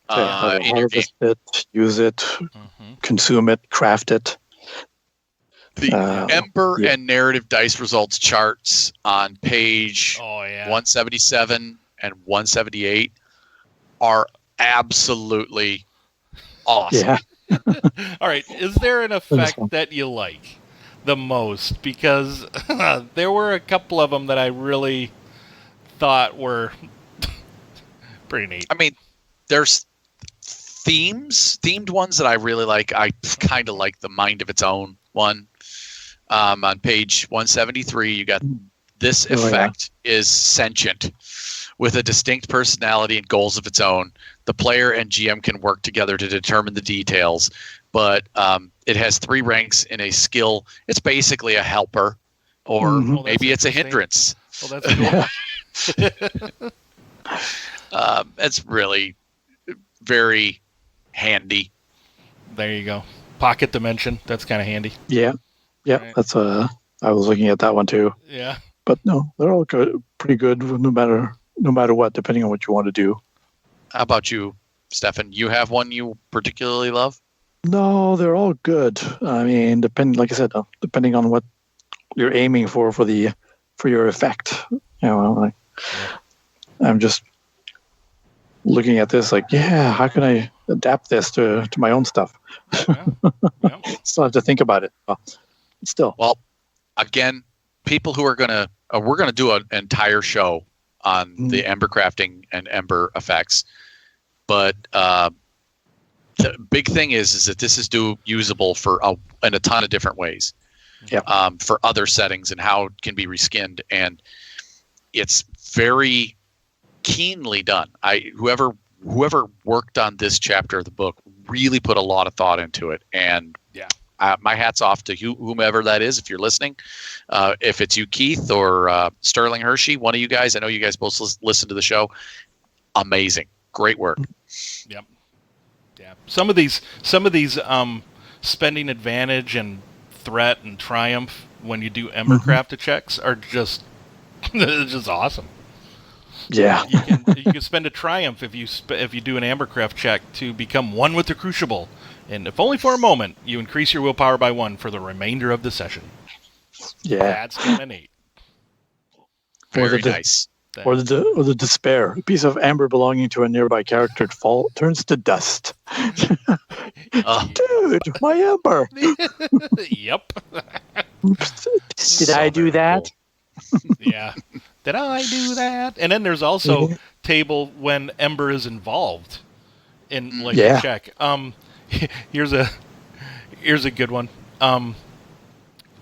Harvest it, use it, consume it, craft it. The Ember and narrative dice results charts on page 177 and 178 are absolutely awesome. Yeah. All right, is there an effect that you like the most? Because there were a couple of them that I really thought were pretty neat. I mean, there's themed ones that I really like. I kind of like the Mind of Its Own one. On page 173, you got this effect is sentient with a distinct personality and goals of its own. The player and GM can work together to determine the details, but it has 3 ranks in a skill. It's basically a helper, or maybe it's a hindrance. Well, that's cool. It's really very handy. There you go. Pocket dimension. That's kind of handy. Yeah. Yeah, right. That's I was looking at that one too. Yeah. But no, they're all good, pretty good no matter what, depending on what you want to do. How about you, Stefan? You have one you particularly love? No, they're all good. I mean, like I said, depending on what you're aiming for your effect. I'm just looking at this like, how can I adapt this to my own stuff? Yeah. Still have to think about it. Still. Well, again, people who are we're gonna do an entire show on the Ember crafting and Ember effects, but the big thing is that this is usable for in a ton of different ways. Yeah. For other settings and how it can be reskinned, and it's very keenly done. Whoever whoever worked on this chapter of the book really put a lot of thought into it. And my hat's off to whomever that is, if you're listening. If it's you, Keith, or Sterling Hershey, one of you guys, I know you guys both listen to the show. Amazing. Great work. Yep. Yeah. Some of these spending advantage and threat and triumph when you do Embercraft checks are just awesome. Yeah. You can spend a triumph if you do an Ambercraft check to become one with the Crucible. And if only for a moment, you increase your willpower by 1 for the remainder of the session. Yeah. That's kind of neat. Very nice. Or the despair. A piece of amber belonging to a nearby character turns to dust. Dude, my amber. Yep. Oops. Did I do that? Yeah. Did I do that? And then there's also table when ember is involved in a check. Here's a good one.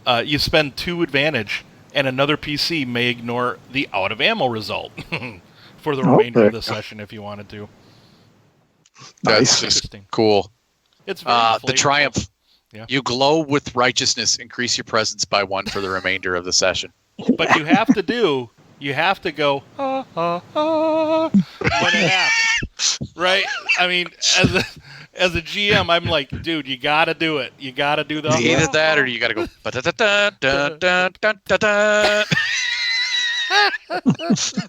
You spend 2 advantage, and another PC may ignore the out of ammo result for the remainder of the session if you wanted to. That's just cool. It's very the triumph. Yeah. You glow with righteousness. Increase your presence by 1 for the remainder of the session. But you have to go ha ha ha when it happens, right? I mean, as a GM, I'm like, dude, you got to do it. You got to do the either that or you got to go.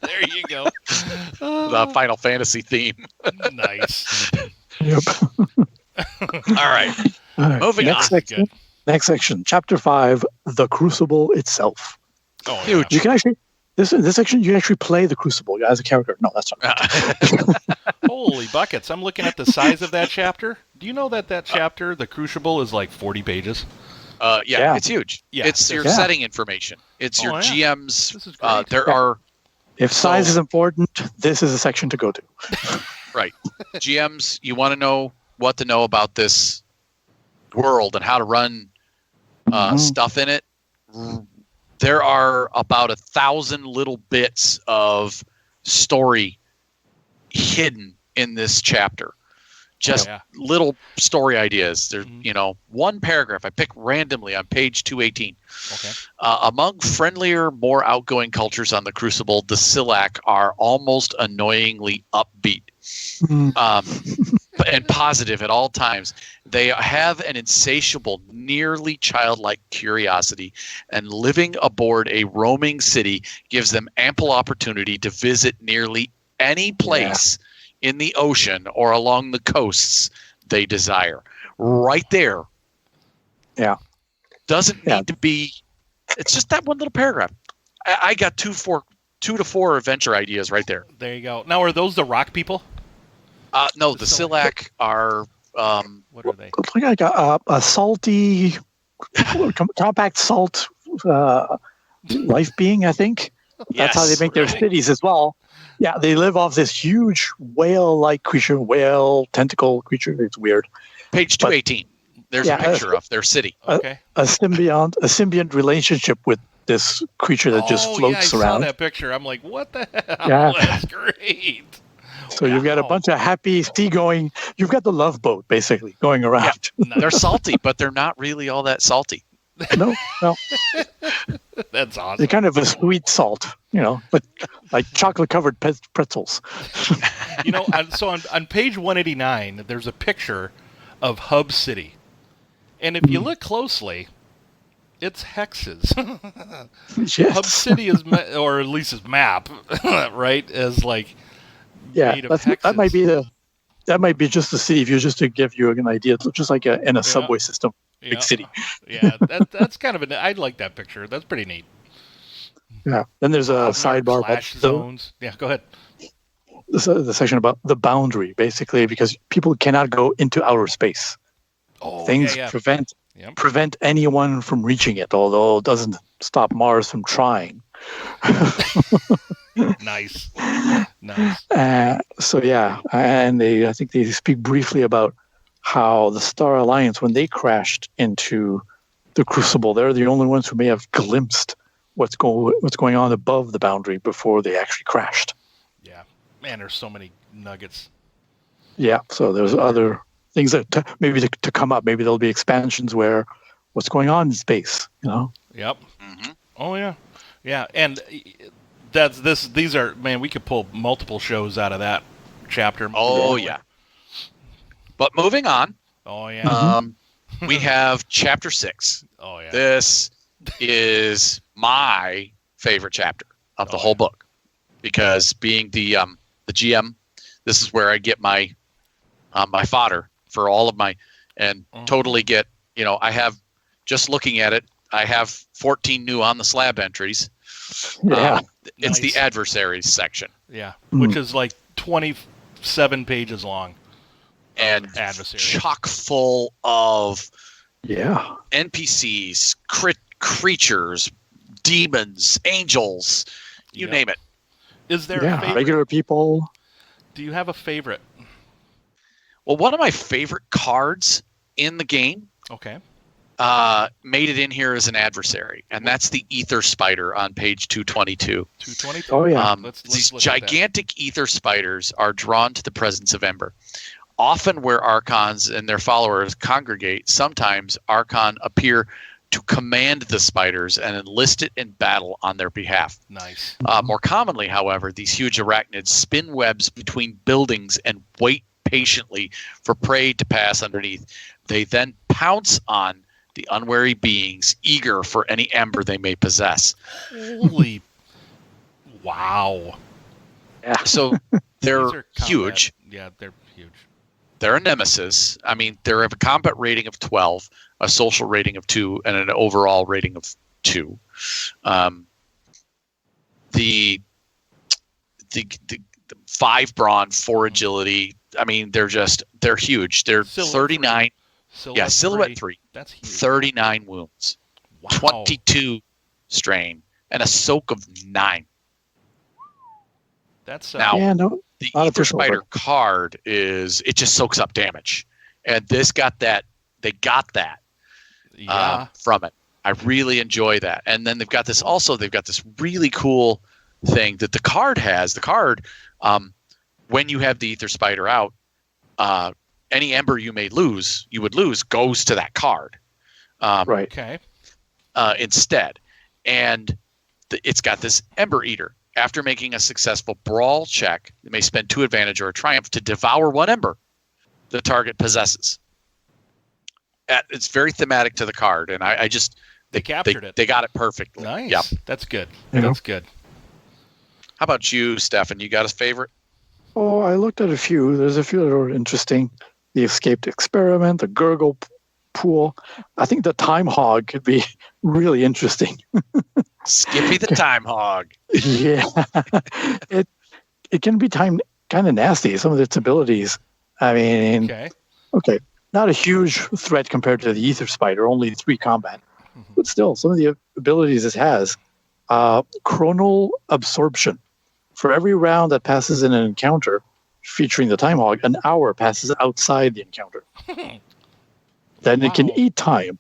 There you go. The Final Fantasy theme. Nice. Yep. All right. Moving on. Next section, Chapter 5, The Crucible Itself. Oh, huge. You can actually this section you can actually play the Crucible as a character. No, that's not. Holy buckets! I'm looking at the size of that chapter. Do you know that chapter, the Crucible, is like 40 pages? Yeah, it's huge. Yeah, it's your setting information. It's your GM's. This is great. There are. If size is important, this is a section to go to. Right. GMs, you want to know what to know about this world and how to run stuff in it. There are about 1,000 little bits of story hidden in this chapter. Just little story ideas. There's, one paragraph I picked randomly on page 218. Okay. Among friendlier, more outgoing cultures on the Crucible, the Silac are almost annoyingly upbeat and positive at all times. They have an insatiable, nearly childlike curiosity, and living aboard a roaming city gives them ample opportunity to visit nearly any place in the ocean or along the coasts they desire. Right there. Yeah. Doesn't need to be. It's just that one little paragraph. I got 2 to 4 adventure ideas right there. There you go. Now, are those the rock people? No, the Silac are. What are they? Looks like a salty, compact salt life being, I think. That's how they make their cities as well. Yeah, they live off this huge whale-like creature, whale tentacle creature. It's weird. Page 218. There's a picture of their city. Okay. A symbiont relationship with this creature that just floats around. I saw that picture. I'm like, what the hell? Yeah. That's great. So you've got a bunch of happy seagoing. You've got the love boat basically going around. Yeah. They're salty, but they're not really all that salty. No. That's awesome. They're kind of a sweet salt, but like chocolate-covered pretzels. So on page 189, there's a picture of Hub City. And if you look closely, it's hexes. Yes. Hub City is, or at least its map, right, is like made of hexes. That might be just the city view, just to give you an idea. It's just like in a subway system, big city. Yeah, that's kind of I like that picture. That's pretty neat. Yeah. Then there's a sidebar about zones. Yeah, go ahead. The section about the boundary, basically, because people cannot go into outer space. Things prevent anyone from reaching it, although it doesn't stop Mars from trying. Nice. And I think they speak briefly about how the Star Alliance, when they crashed into the Crucible, they're the only ones who may have glimpsed what's going on above the boundary before they actually crashed. Yeah, man, there's so many nuggets. Yeah, so there's other things that maybe to come up. Maybe there'll be expansions where what's going on in space, Yep. Mm-hmm. Oh yeah, yeah, and that's this. These are we could pull multiple shows out of that chapter. Oh yeah. But moving on. Oh yeah. We have chapter 6. Oh yeah. This is my favorite chapter of the whole book, because being the GM, this is where I get my my fodder for all of my, and totally get, I have, just looking at it, I have 14 new On The Slab entries. Yeah. It's the adversaries section. Yeah, which is like 27 pages long. And adversaries. Chock full of NPCs, creatures, demons, angels, you name it. Is there a favorite? Regular people? Do you have a favorite? Well, one of my favorite cards in the game made it in here as an adversary, and that's the Ether Spider on page 222. 222? Oh, yeah. These gigantic ether spiders are drawn to the presence of Ember. Often where Archons and their followers congregate, sometimes Archon appear to command the spiders and enlist it in battle on their behalf. Nice. More commonly, however, these huge arachnids spin webs between buildings and wait patiently for prey to pass underneath. They then pounce on the unwary beings, eager for any ember they may possess. Holy. Wow. Yeah. So they're huge. Yeah, they're huge. They're a nemesis. I mean, they have a combat rating of 12, a social rating of 2, and an overall rating of 2. The 5 brawn, 4 agility. I mean, they're huge. They're Silhouette 39. Silhouette 3. That's huge. 39 wounds. Wow. 22 strain, and a soak of 9. That's now the Ether Spider card it just soaks up damage, and this got that. They got that from it. I really enjoy that. And then they've got this really cool thing that the card has. The card, when you have the Ether Spider out, any ember you would lose goes to that card. Right. Okay. Instead, and it's got this Ember Eater. After making a successful brawl check, you may spend 2 advantage or a triumph to devour 1 ember the target possesses. It's very thematic to the card, and I just they captured it. They got it perfectly. Nice. Yep. That's good. Yeah. That's good. How about you, Stefan? You got a favorite? Oh, I looked at a few. There's a few that are interesting. The Escaped Experiment, the Gurgle Pool. I think the Time Hog could be really interesting. Skippy the Time Hog. Yeah. It can be kind of nasty, some of its abilities. I mean, okay. Not a huge threat compared to the Ether Spider, only 3 combat. But still, some of the abilities it has. Chronal Absorption. For every round that passes in an encounter featuring the Time Hog, an hour passes outside the encounter. Then it can eat time.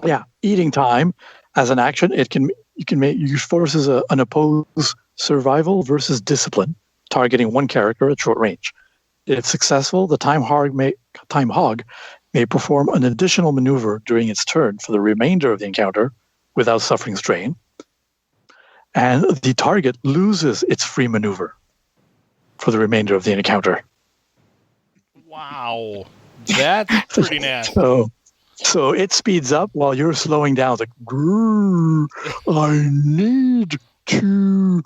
Yeah, eating time as an action. You can use forces an opposed survival versus discipline, targeting 1 character at short range. If successful, the Time Hog may perform an additional maneuver during its turn for the remainder of the encounter without suffering strain. And the target loses its free maneuver for the remainder of the encounter. Wow. That's pretty nasty. So it speeds up while you're slowing down. It's like, I need to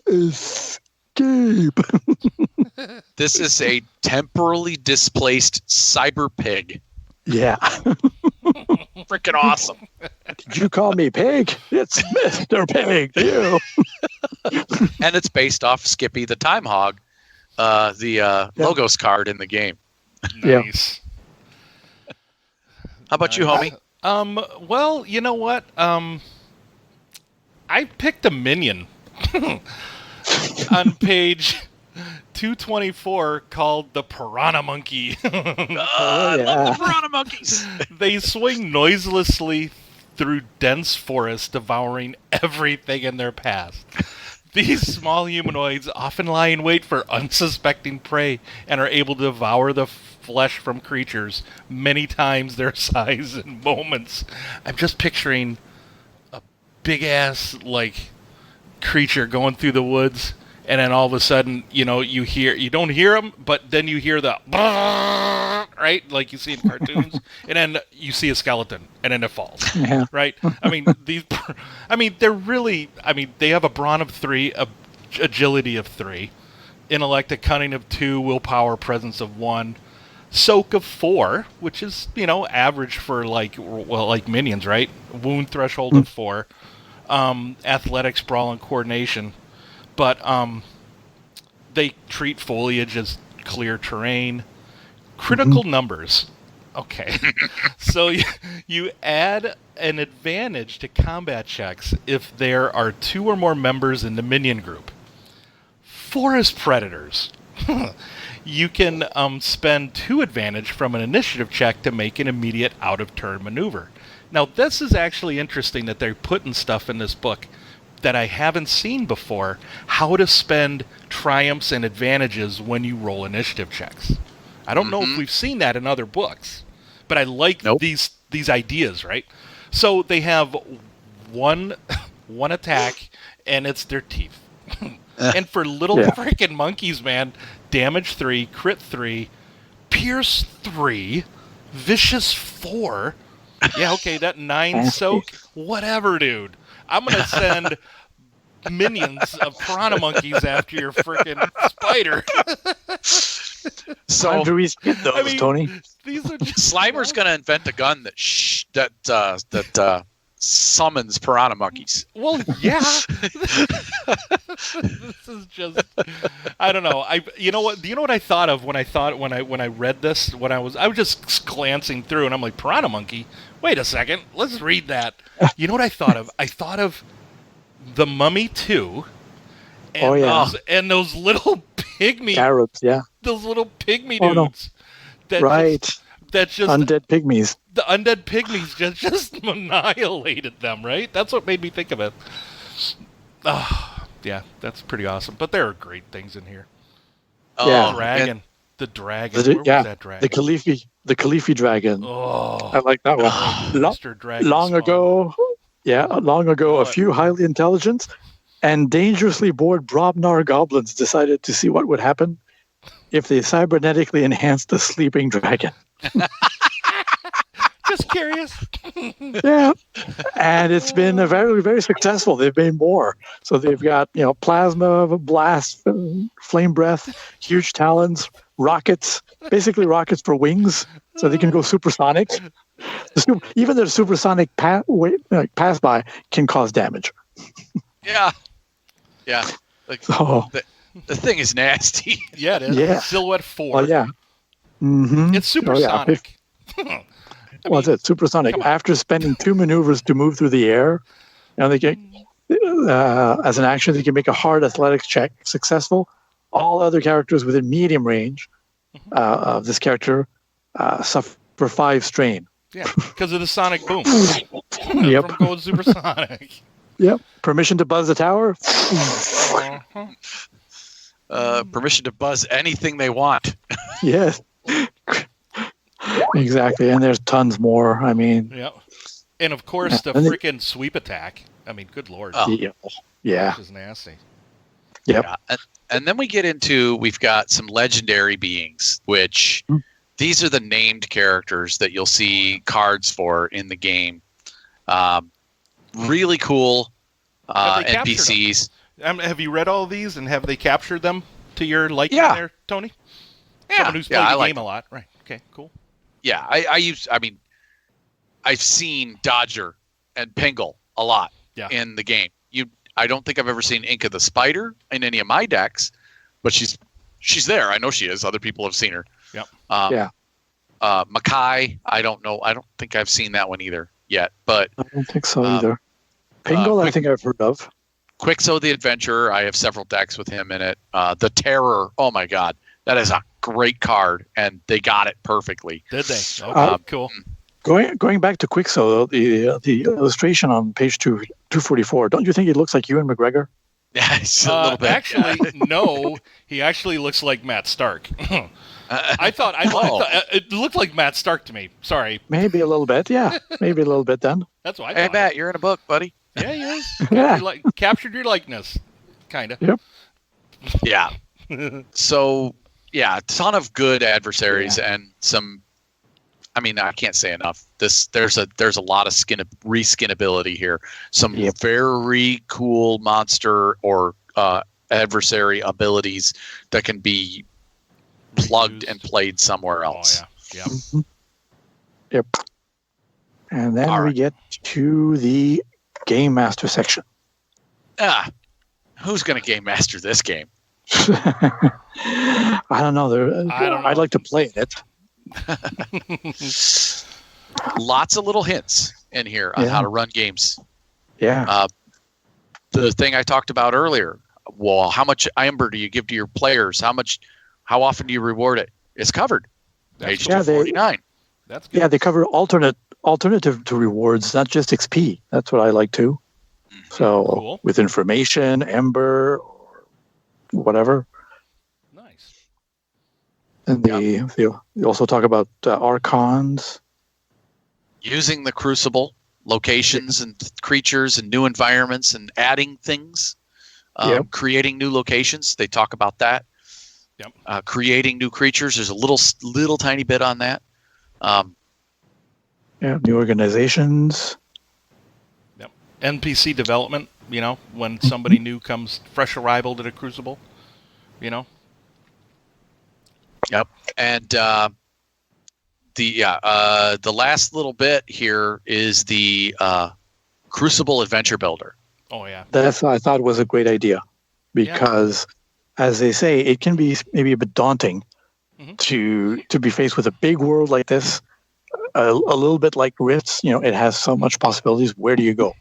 escape. This is a temporally displaced cyber pig. Yeah. Freaking awesome. Did you call me Pig? It's Mr. Pig to you. And it's based off Skippy the Time Hog, the Logos card in the game. Nice. How about you, homie? Well, you know what? I picked a minion on page 224 called the Piranha Monkey. I love the Piranha Monkeys. They swing noiselessly through dense forest, devouring everything in their path. These small humanoids often lie in wait for unsuspecting prey and are able to devour the flesh from creatures many times their size in moments. I'm just picturing a big-ass, creature going through the woods, and then all of a sudden, you don't hear them, but then you hear the right, like you see in cartoons, and then you see a skeleton, and then it falls. Yeah. Right? They have a brawn of 3, agility of 3, intellect and cunning of 2, willpower, presence of 1, soak of 4, which is, average for minions, right? Wound threshold of 4. Athletics, brawl, and coordination, but they treat foliage as clear terrain. Critical numbers. Okay. So you add an advantage to combat checks if there are 2 or more members in the minion group. Forest predators. You can spend 2 advantage from an initiative check to make an immediate out-of-turn maneuver. Now, this is actually interesting that they're putting stuff in this book that I haven't seen before, how to spend triumphs and advantages when you roll initiative checks. I don't know if we've seen that in other books, but I like these ideas, right? So they have one attack, and it's their teeth. And for little freaking monkeys, man, damage 3, crit 3, pierce 3, vicious 4... Yeah, okay, that 9 soak, whatever, dude. I'm going to send minions of Piranha Monkeys after your freaking spider. Time to respin those, Tony. These are just Slimer's going to invent a gun that summons Piranha Monkeys. Well, yeah. This is just, I don't know. You know what I thought of when I read this, I was just glancing through, and I'm like, Piranha Monkey? Wait a second, let's read that. You know what I thought of? I thought of The Mummy 2, and, and those little pygmy Carrots, yeah. Those little pygmy dudes. No. Right. That's just undead pygmies. The undead pygmies just annihilated them, right? That's what made me think of it. Yeah, that's pretty awesome. But there are great things in here. Yeah. The dragon. Where was that dragon? The Khalifi dragon. Oh, I like that one. Mr. Dragonspawn. Long ago, a few highly intelligent and dangerously bored Brobnar goblins decided to see what would happen if they cybernetically enhanced the sleeping dragon. Just curious. Yeah. And it's been very, very successful. They've made more. So they've got, plasma, blast, flame breath, huge talons, rockets, basically rockets for wings, so they can go supersonic. Even their supersonic pass by can cause damage. Yeah. Yeah. The thing is nasty. Yeah, it is. Yeah. Silhouette 4. Oh, yeah. Mm-hmm. It's supersonic. What's it? Supersonic. After spending 2 maneuvers to move through the air, they get as an action, they can make a hard athletics check. Successful. All other characters within medium range of this character suffer 5 strain. Yeah, because of the sonic boom. Yep. From going supersonic. Yep. Permission to buzz the tower. Permission to buzz anything they want. Yes. Exactly. And there's tons more. I mean. Yeah. And of course, the freaking sweep attack. I mean, good Lord. Oh. Yeah. Which is nasty. Yep. Yeah. And then we've got some legendary beings, which these are the named characters that you'll see cards for in the game. Really cool NPCs. Have you read all these, and have they captured them to your liking there, Tony? Yeah. Someone who's played the game a lot. Right. Okay, cool. Yeah, I've seen Dodger and Pingle a lot in the game. I don't think I've ever seen Inca the Spider in any of my decks, but she's there. I know she is. Other people have seen her. Yep. Makai, I don't know. I don't think I've seen that one either yet. But I don't think so either. Pingle, I think I've heard of. Quixo the Adventurer, I have several decks with him in it. The Terror, oh my God, that is a great card, and they got it perfectly. Did they? Okay, cool. Going back to Quixo, the illustration on page 244, don't you think it looks like Ewan McGregor? Yeah, it's a little bit. Actually, no. He actually looks like Matt Stark. I thought it looked like Matt Stark to me. Sorry. Maybe a little bit, yeah. Maybe a little bit then. That's what I Hey, thought. Matt, you're in a book, buddy. Yeah, he is. Yeah. Captured your likeness. Kind of. Yep. Yeah. So, yeah, a ton of good adversaries and some. I mean, I can't say enough. There's a lot of reskinability here. Some very cool monster or adversary abilities that can be plugged and played somewhere else. Oh, yeah. Mm-hmm. Yep. And then All we right. get to the Game Master section. Who's going to game master this game? I don't know. I don't know. I'd like to play it. Lots of little hints in here on how to run games. Yeah. The thing I talked about earlier. Well, how much amber do you give to your players? How often do you reward it? It's covered. Page 249. That's good. Yeah, they cover alternative to rewards, not just XP. That's what I like too. So Cool. with information, ember, or whatever. Nice. And they also talk about archons. Using the Crucible, locations and creatures and new environments and adding things. Creating new locations. They talk about that. Yep. Creating new creatures. There's a little tiny bit on that. New organizations. Yep. NPC development, when somebody new comes, fresh arrival to the Crucible, Yep. And the last little bit here is the Crucible Adventure Builder. Oh, yeah. That's I thought was a great idea because, as they say, it can be maybe a bit daunting to be faced with a big world like this. A little bit like Rifts, it has so much possibilities. Where do you go?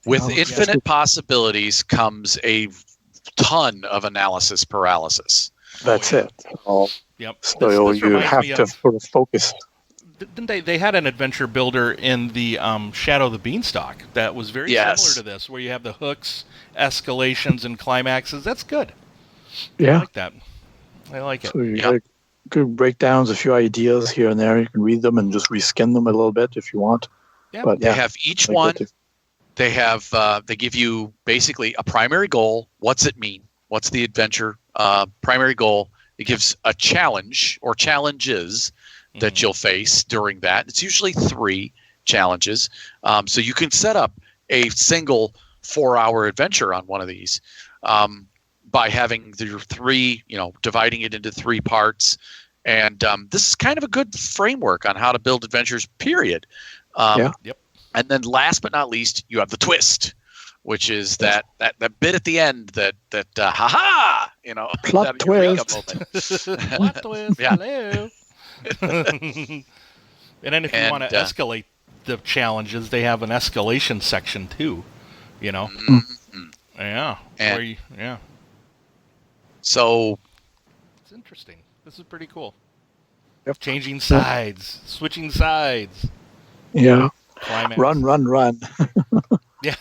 With infinite possibilities comes a ton of analysis paralysis. That's it. Yep. So This you reminds have me to of- sort of focus. Didn't they had an adventure builder in the Shadow of the Beanstalk that was very similar to this, where you have the hooks, escalations, and climaxes. That's good. I Yeah. like that. I like it. So you got good breakdowns, a few ideas here and there. You can read them and just reskin them a little bit if you want. Yeah. But They have each I like one. that too. They have they give you basically a primary goal. What's it mean? What's the adventure primary goal? It gives a challenge or challenges that you'll face during that. It's usually 3 challenges. So you can set up a single 4-hour adventure on one of these by having your 3, dividing it into 3 parts. And this is kind of a good framework on how to build adventures, period. Yep. And then last but not least, you have the twist, which is that bit at the end that ha-ha, Plot that eureka twist. moment. Plot twist. Yeah. Hello. And then if you want to escalate the challenges, they have an escalation section too. Yeah. And- Yeah. So It's interesting. This is pretty cool. Yep. Changing sides, switching sides. Yeah. Climax. Run. Yeah.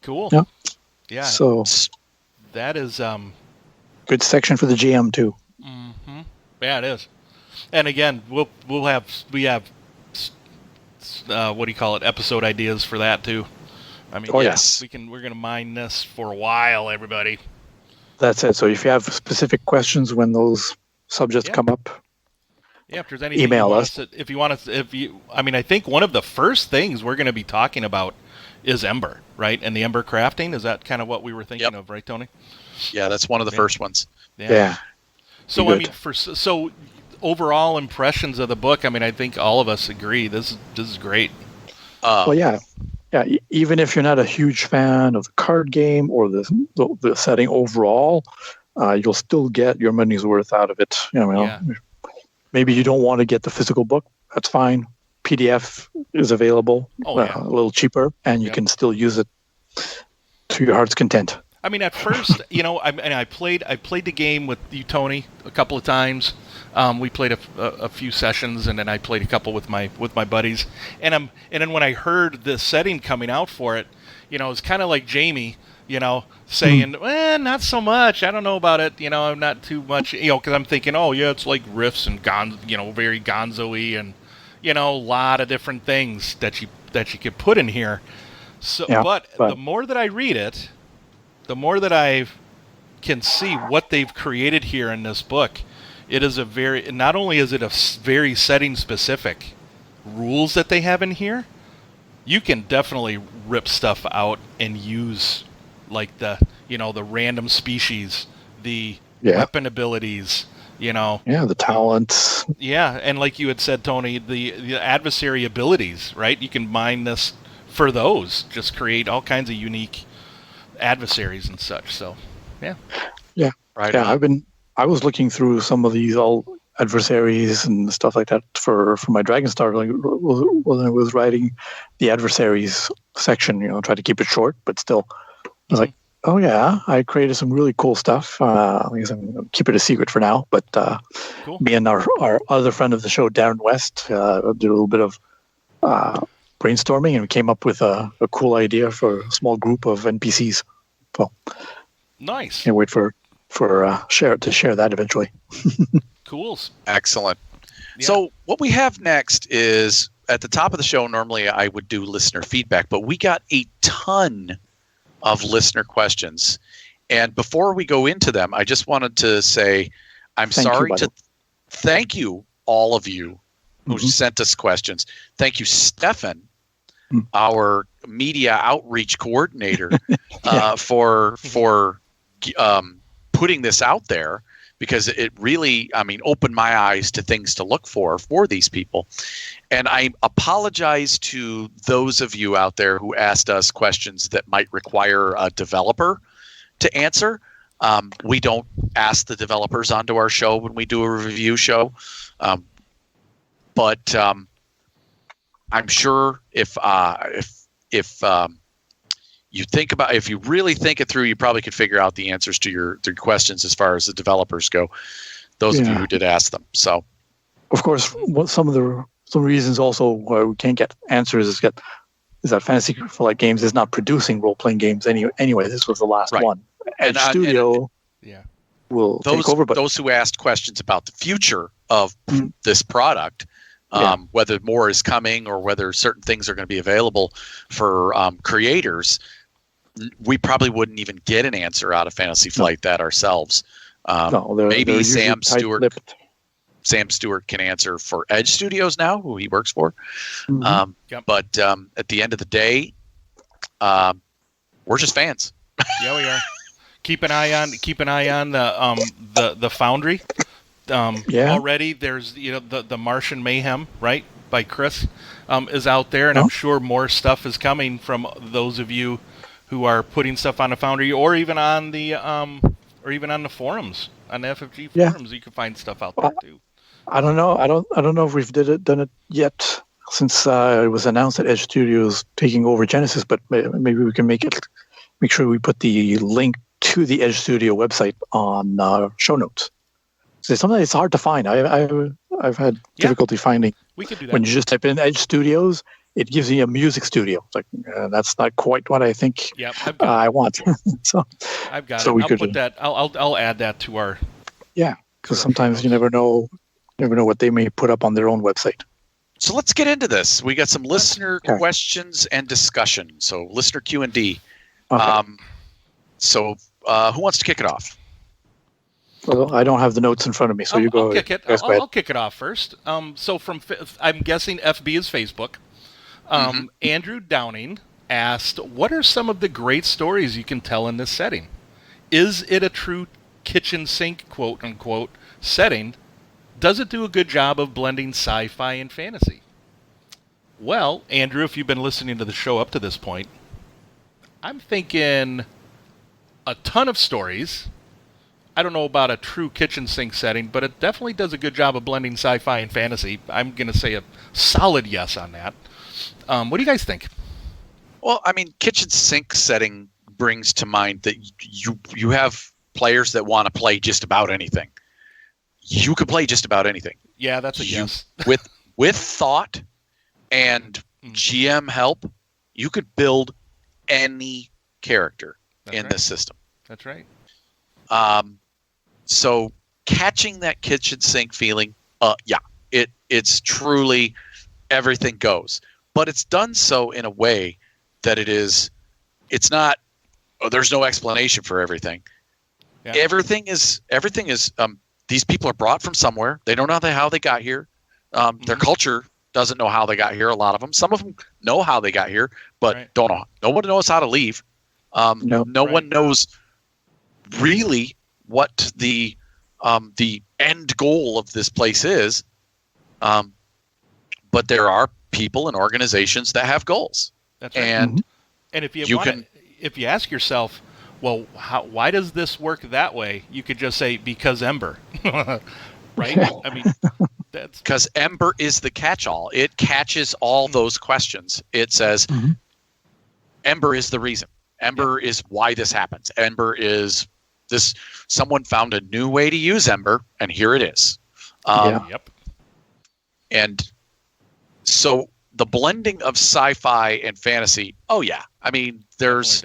Cool. Yep. Yeah. So that is good section for the GM too. yeah, it is. And again, we have what do you call it? Episode ideas for that too. I mean, yes. we're gonna mine this for a while, everybody. That's it. So if you have specific questions when those subjects come up, Yeah, if there's anything email you want us. I think one of the first things we're going to be talking about is Ember, right? And the Ember crafting. Is that kind of what we were thinking of, right, Tony? yeah, that's one of the first ones. yeah. So Good. I mean, so overall impressions of the book. I mean, I think all of us agree this is great. Well, yeah. Even if you're not a huge fan of the card game or the setting overall, you'll still get your money's worth out of it. Maybe you don't want to get the physical book. That's fine. PDF is available, Oh, yeah. a little cheaper, and you can still use it to your heart's content. I mean, at first, I played the game with you, Tony, a couple of times. We played a few sessions, and then I played a couple with my buddies. And then when I heard the setting coming out for it, it's kind of like Jamie, saying, not so much. I don't know about it. I'm not too much, because I'm thinking, oh yeah, it's like riffs and very Gonzo-y, and a lot of different things that you could put in here. So, yeah, but the more that I read it, the more that I can see what they've created here in this book. It is not only is it a very setting specific rules that they have in here, you can definitely rip stuff out and use like the random species, the weapon abilities, the talents. Yeah, and like you had said, Tony, the adversary abilities, right? You can mine this for those, just create all kinds of unique adversaries and such. So, yeah. Yeah. Right. Yeah, I was looking through some of these all adversaries and stuff like that for my Dragonstar when I was writing the adversaries section. Try to keep it short, but still, I was like, oh yeah, I created some really cool stuff. I guess I'm gonna keep it a secret for now. But cool. Me and our other friend of the show, Darren West, did a little bit of brainstorming, and we came up with a cool idea for a small group of NPCs. So nice. Can't wait to share that eventually. Cool. Excellent. Yeah. So what we have next is, at the top of the show, normally I would do listener feedback, but we got a ton of listener questions. And before we go into them, I just wanted to say thank you, all of you who sent us questions. Thank you, Stefan, our media outreach coordinator, for putting this out there, because it really, opened my eyes to things to look for these people. And I apologize to those of you out there who asked us questions that might require a developer to answer. We don't ask the developers onto our show when we do a review show. But I'm sure if you really think it through, you probably could figure out the answers to your questions as far as the developers go. Those of you who did ask them. So, of course, some reasons also why we can't get answers is that Fantasy Flight Games is not producing role-playing games anyway. This was the last one. Edge Studio will take over. But those who asked questions about the future of this product, whether more is coming or whether certain things are going to be available for creators, we probably wouldn't even get an answer out of Fantasy Flight that ourselves. Maybe Sam Stewart can answer for Edge Studios now, who he works for. But at the end of the day, we're just fans. Yeah, we are. Keep an eye on the Foundry. Already there's the Martian Mayhem, right, by Chris, is out there, and I'm sure more stuff is coming from those of you who are putting stuff on the Foundry, or even on the forums, on the FFG forums. You can find stuff out there too. I don't know. I don't know if we've done it yet, since it was announced that Edge Studios taking over Genesys. But maybe we can make sure we put the link to the Edge Studio website on show notes. So sometimes it's hard to find. I've had difficulty finding. We could do that. When you just type in Edge Studios, it gives you a music studio. It's like that's not quite what I think I want. So I've got it. I'll put that. I'll add that to our. Yeah, because sometimes you never know what they may put up on their own website. So let's get into this. We got some listener questions and discussion. So listener Q&D. Okay. So who wants to kick it off? Well, I don't have the notes in front of me, so you go. I'll kick it off first. So I'm guessing FB is Facebook. Andrew Downing asked, "What are some of the great stories you can tell in this setting? Is it a true kitchen sink, quote unquote, setting? Does it do a good job of blending sci-fi and fantasy?" Well, Andrew, if you've been listening to the show up to this point, I'm thinking a ton of stories. I don't know about a true kitchen sink setting, but it definitely does a good job of blending sci-fi and fantasy. I'm going to say a solid yes on that. What do you guys think? Well, kitchen sink setting brings to mind that you have players that want to play just about anything. You could play just about anything. Yeah, that's a yes. with thought and GM help, you could build any character in this system. That's right. So catching that kitchen sink feeling, it's truly everything goes, but it's done so in a way that it's not. Oh, there's no explanation for everything. Yeah. Everything is. These people are brought from somewhere. They don't know how they got here. Their culture doesn't know how they got here. A lot of them. Some of them know how they got here, but don't know. Nobody knows how to leave. No one knows really what the end goal of this place is. But there are people and organizations that have goals. That's right. And if if you ask yourself, well, why does this work that way? You could just say, because Ember, right? I mean, that's because Ember is the catch-all. It catches all those questions. It says, Ember is the reason. Ember is why this happens. Ember is this. Someone found a new way to use Ember, and here it is. And so the blending of sci-fi and fantasy. Oh yeah, I mean, there's.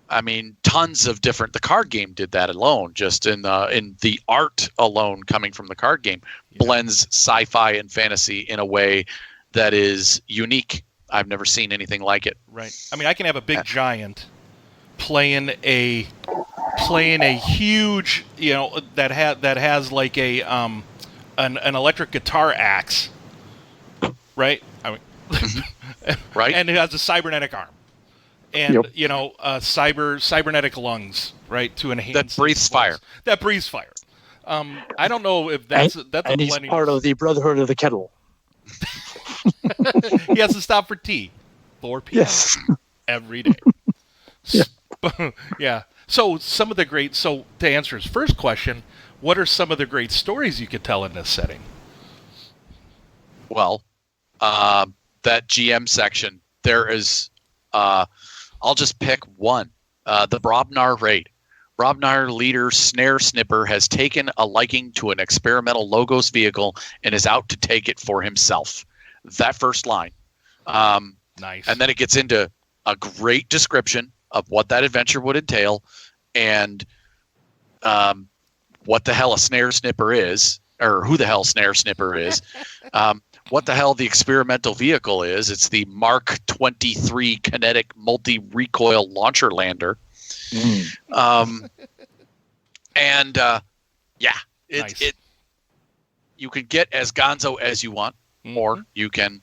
I mean, tons of different. The card game did that alone. Just in the art alone, coming from the card game, blends sci-fi and fantasy in a way that is unique. I've never seen anything like it. Right. I mean, I can have a big giant playing a huge, that has like a an electric guitar axe, right? I mean, right. And it has a cybernetic arm. And cybernetic lungs, right, to enhance that breathes fire. That breathes fire. I don't know if that's and he's part of the Brotherhood of the Kettle. He has to stop for tea, 4 p.m. Every day. Yeah. So to answer his first question, what are some of the great stories you could tell in this setting? Well, that GM section, there is. I'll just pick one. The Brobnar raid. Brobnar leader Snare Snipper has taken a liking to an experimental Logos vehicle and is out to take it for himself. That first line. Nice. And then it gets into a great description of what that adventure would entail and what the hell a Snare Snipper is, or who the hell Snare Snipper is. What the hell the experimental vehicle is. It's the Mark 23 kinetic multi-recoil launcher lander. Nice. You can get as gonzo as you want, or you can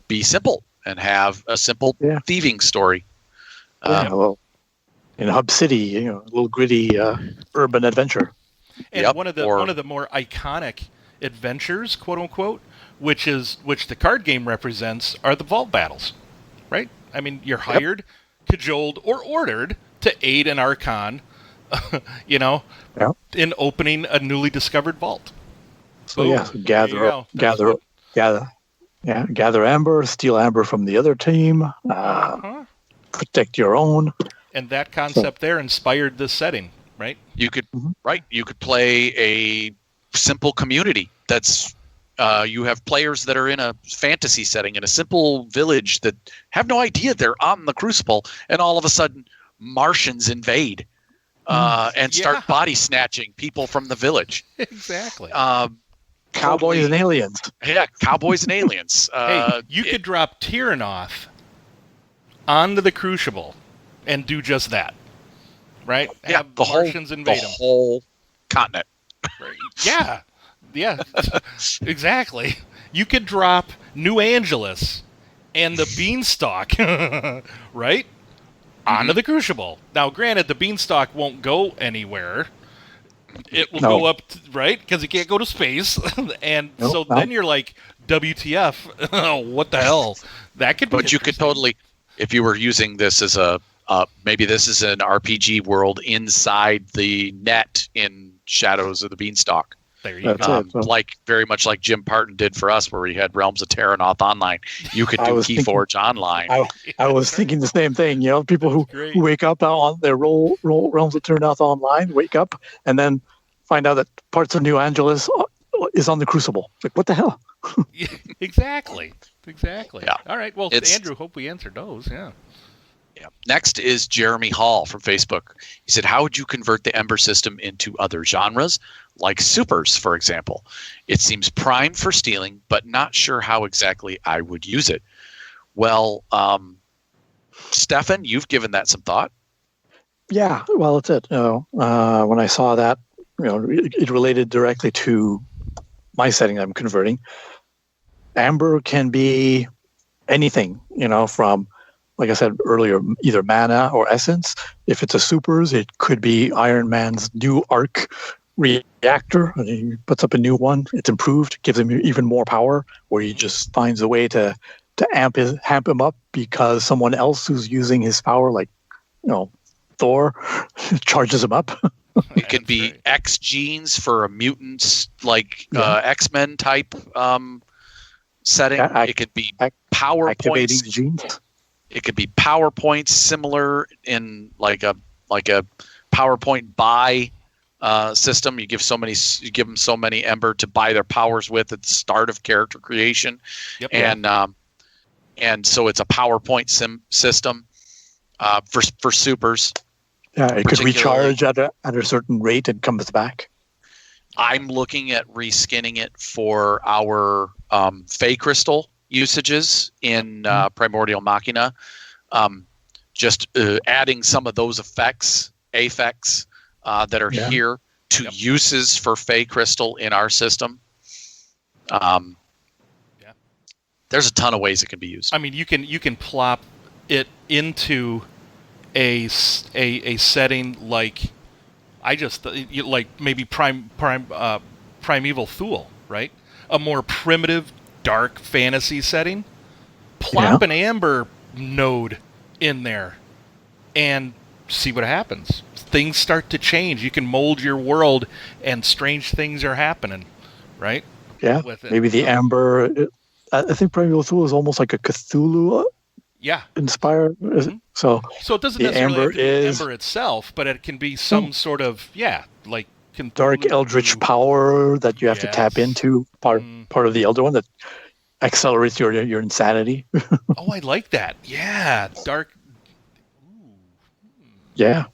be simple and have a simple thieving story. In Hub City, a little gritty urban adventure. And one of the more iconic adventures, quote unquote, which the card game represents, are the vault battles, right? I mean, you're hired, cajoled, or ordered to aid an archon, in opening a newly discovered vault. So gather amber, steal amber from the other team, protect your own. And that concept there inspired this setting, right? You could play a simple community that's you have players that are in a fantasy setting in a simple village that have no idea they're on the Crucible, and all of a sudden Martians invade and start body snatching people from the village. Exactly. Cowboys and aliens. Yeah, cowboys and aliens. You could drop Tyranoth onto the Crucible and do just that, right? Yeah, have the Martians invade them. The whole continent. Yeah, exactly. You could drop New Angeles and the Beanstalk, right, onto the Crucible. Now, granted, the Beanstalk won't go anywhere. It will go up, right, because it can't go to space. And then you're like, WTF, what the hell? That could be But you could totally, if you were using this as maybe this is an RPG world inside the net in Shadows of the Beanstalk. There you That's go. it. So Very much like Jim Parton did for us, where we had Realms of Terranoth online. You could do Keyforge online. I was thinking the same thing. People who wake up on their roll Realms of Terranoth online, wake up and then find out that parts of New Angeles is on the Crucible. It's like, what the hell? Yeah, exactly. Yeah. All right. Well, Andrew, hope we answered those. Yeah. Yeah. Next is Jeremy Hall from Facebook. He said, how would you convert the Ember system into other genres, like supers, for example? It seems prime for stealing, but not sure how exactly I would use it. Well, Stefan, you've given that some thought. Yeah, well, that's it. When I saw that, it related directly to my setting I'm converting. Amber can be anything, from, like I said earlier, either mana or essence. If it's a supers, it could be Iron Man's new arc reactor. And he puts up a new one. It's improved, gives him even more power, or he just finds a way to amp him up because someone else who's using his power, like, Thor, charges him up. It can be X genes for a mutant, like X-Men type setting. It could be power activating points. Genes. It could be PowerPoints similar in like a PowerPoint buy system. You give them so many Ember to buy their powers with at the start of character creation, and so it's a PowerPoint system for supers. Yeah, it could recharge at a certain rate and comes back. I'm looking at reskinning it for our Fey Crystal usages in Primordial Machina. Just adding some of those effects that are here to uses for Fey Crystal in our system. There's a ton of ways it can be used. I mean, you can plop it into a setting like maybe Primeval Thule, right? A more primitive, dark fantasy setting. Plop an Amber node in there and see what happens. Things start to change. You can mold your world, and strange things are happening, right? Yeah, maybe the Amber. I think Primeval Thule is almost like a Cthulhu. Inspired. Mm-hmm. So it doesn't necessarily have to be Ember itself, but it can be some sort of dark eldritch power that you have to tap into. Part of the Elder One that accelerates your insanity. Oh, I like that. Yeah, dark. Yeah,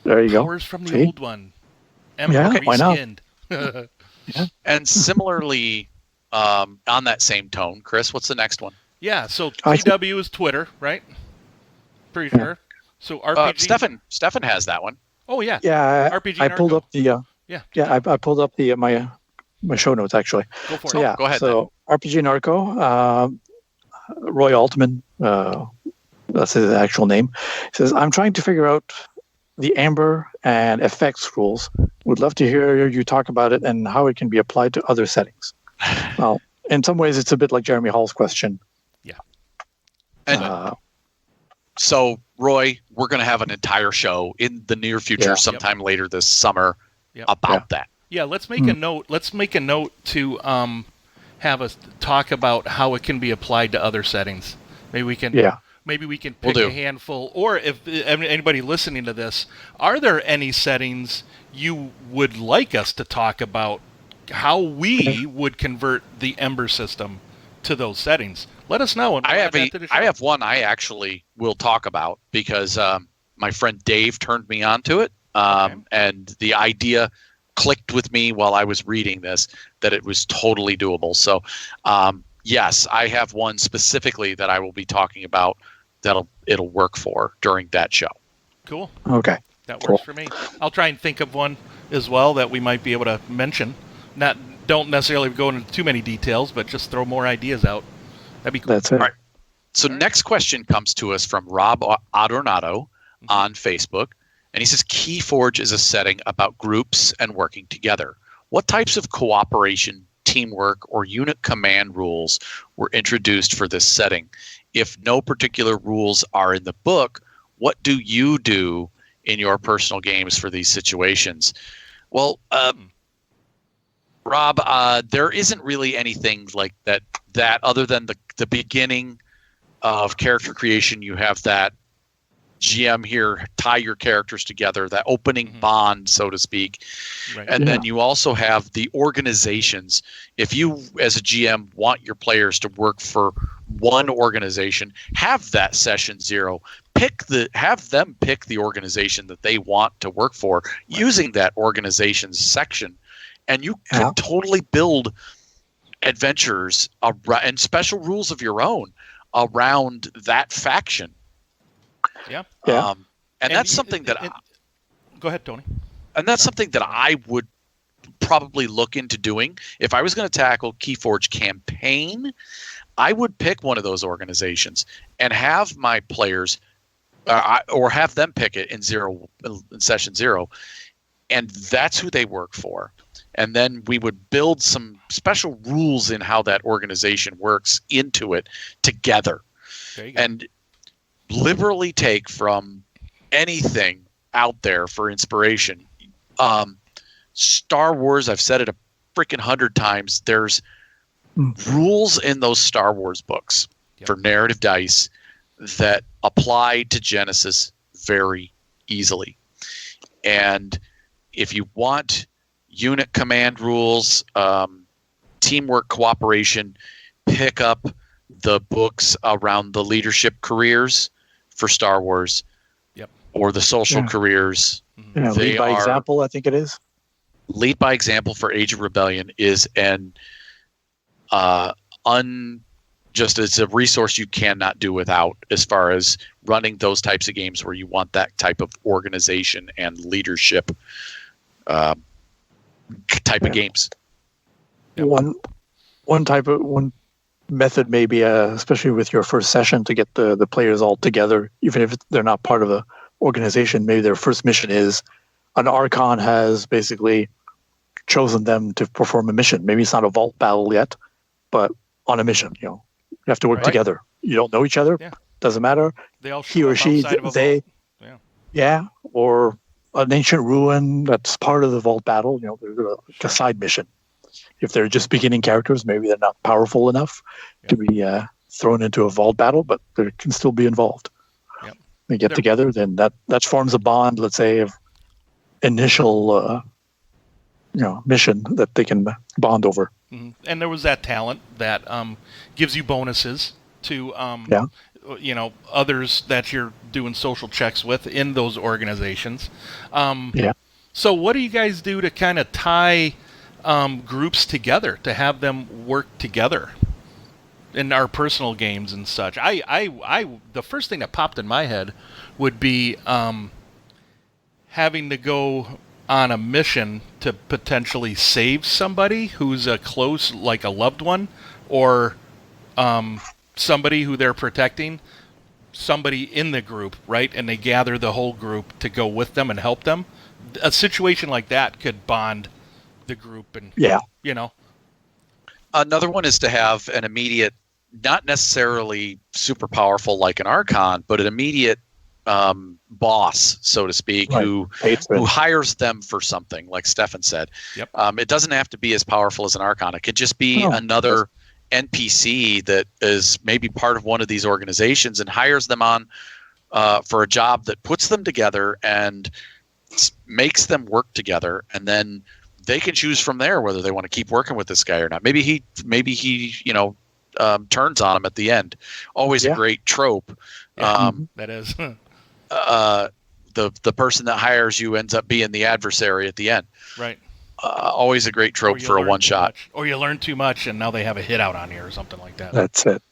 there you go. Powers from the old one. Ember why not? And similarly, on that same tone, Chris, what's the next one? Yeah, so PW is Twitter, right? Pretty sure. So RPG. Stefan has that one. Oh yeah. Yeah. RPG. I pulled up the. I pulled up the my show notes actually. Go for it. Yeah. Go ahead. So then. RPG Narco, Roy Altman, that's his actual name. Says, I'm trying to figure out the Amber and effects rules. Would love to hear you talk about it and how it can be applied to other settings. Well, in some ways, it's a bit like Jeremy Hall's question. Yeah. And so, Roy, we're going to have an entire show in the near future, sometime later this summer, about that. Yeah, let's make a note. Let's make a note to have us talk about how it can be applied to other settings. Maybe we can. Yeah. Maybe we can pick a handful, or if anybody listening to this, are there any settings you would like us to talk about how we would convert the Ember system to those settings? Let us know. And I have one I actually will talk about because my friend Dave turned me onto it, and the idea clicked with me while I was reading this that it was totally doable. So, yes, I have one specifically that I will be talking about it'll work for during that show. Cool. Okay. That works for me. I'll try and think of one as well that we might be able to mention. Don't necessarily go into too many details, but just throw more ideas out. That'd be cool. That's it. All right. So next question comes to us from Rob Adornato on Facebook. And he says, Keyforge is a setting about groups and working together. What types of cooperation, teamwork, or unit command rules were introduced for this setting? If no particular rules are in the book, what do you do in your personal games for these situations? Well, Rob, there isn't really anything like that other than the beginning of character creation. You have that GM here, tie your characters together, that opening bond, so to speak. Right. And then you also have the organizations. If you, as a GM, want your players to work for one organization, have that session 0. Have them pick the organization that they want to work for using that organization's section. And you can totally build adventures and special rules of your own around that faction. Yeah. And that's something that go ahead, Tony. And that's something that I would probably look into doing. If I was going to tackle Keyforge campaign, I would pick one of those organizations and have my players or have them pick it in session 0. And that's who they work for. And then we would build some special rules in how that organization works into it together. There you go. And liberally take from anything out there for inspiration. Star Wars, I've said it a freaking 100 times. There's rules in those Star Wars books for narrative dice that apply to Genesys very easily. And if you want unit command rules, teamwork, cooperation, pick up the books around the leadership careers for Star Wars, or the social careers. Lead by example, I think it is. Lead by example for Age of Rebellion is just it's a resource you cannot do without, as far as running those types of games where you want that type of organization and leadership type of games. One method maybe, especially with your first session, to get the players all together, even if they're not part of the organization. Maybe their first mission is an Archon has basically chosen them to perform a mission. Maybe it's not a vault battle yet, but on a mission, you have to work together. You don't know each other. Doesn't matter. They all he or she, they, or an ancient ruin that's part of the vault battle. They're a side mission. If they're just beginning characters, maybe they're not powerful enough to be thrown into a vault battle, but they can still be involved. They get together, then that forms a bond, let's say, of initial mission that they can bond over. And there was that talent that gives you bonuses to others that you're doing social checks with in those organizations. So what do you guys do to kind of tie groups together, to have them work together in our personal games and such? I the first thing that popped in my head would be having to go on a mission to potentially save somebody who's a close, like a loved one, or somebody who they're protecting, somebody in the group, right? And they gather the whole group to go with them and help them. A situation like that could bond the group, and Another one is to have an immediate, not necessarily super powerful like an Archon, but an immediate boss, so to speak, who hires them for something, like Stefan said. It doesn't have to be as powerful as an Archon. It could just be another NPC that is maybe part of one of these organizations and hires them on for a job that puts them together and makes them work together, and then they can choose from there whether they want to keep working with this guy or not. Maybe he turns on him at the end. Always a great trope. That is. The person that hires you ends up being the adversary at the end. Right. Always a great trope for a one shot. Or you learn too much and now they have a hit out on you or something like that. That's it.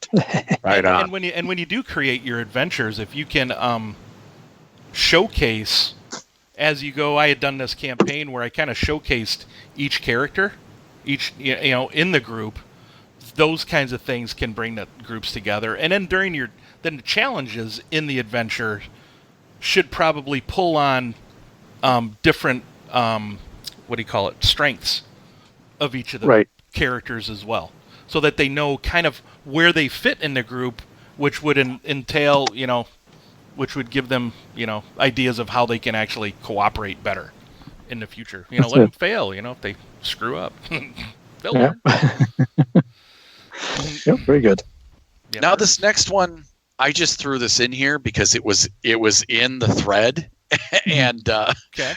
Right on. And when you do create your adventures, if you can showcase as you go. I had done this campaign where I kind of showcased each character, in the group. Those kinds of things can bring the groups together. And then then the challenges in the adventure should probably pull on different strengths of each of the characters as well, so that they know kind of where they fit in the group, which would entail, which would give them, ideas of how they can actually cooperate better in the future. That's Let them it. fail. If they screw up, they'll Yeah. learn. Yep, very good. Yeah, Now this next one, I just threw this in here because it was in the thread, and okay.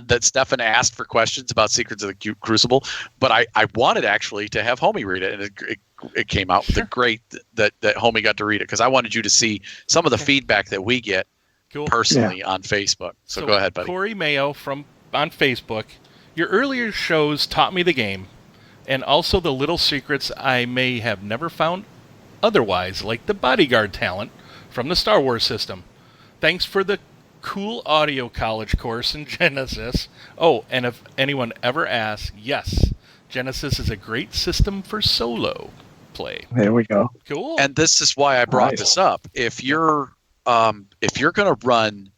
that Stefan asked for questions about Secrets of the Crucible. But I wanted actually to have Homie read it, and it came out with great that Homie got to read it, because I wanted you to see some of the feedback that we get personally on Facebook. So go ahead, buddy. Corey Mayo on Facebook. Your earlier shows taught me the game, and also the little secrets I may have never found otherwise, like the bodyguard talent from the Star Wars system. Thanks for the cool audio college course in Genesis. Oh, and if anyone ever asks, yes, Genesis is a great system for solo play. There we go. Cool. And this is why I brought this up. If you're going to run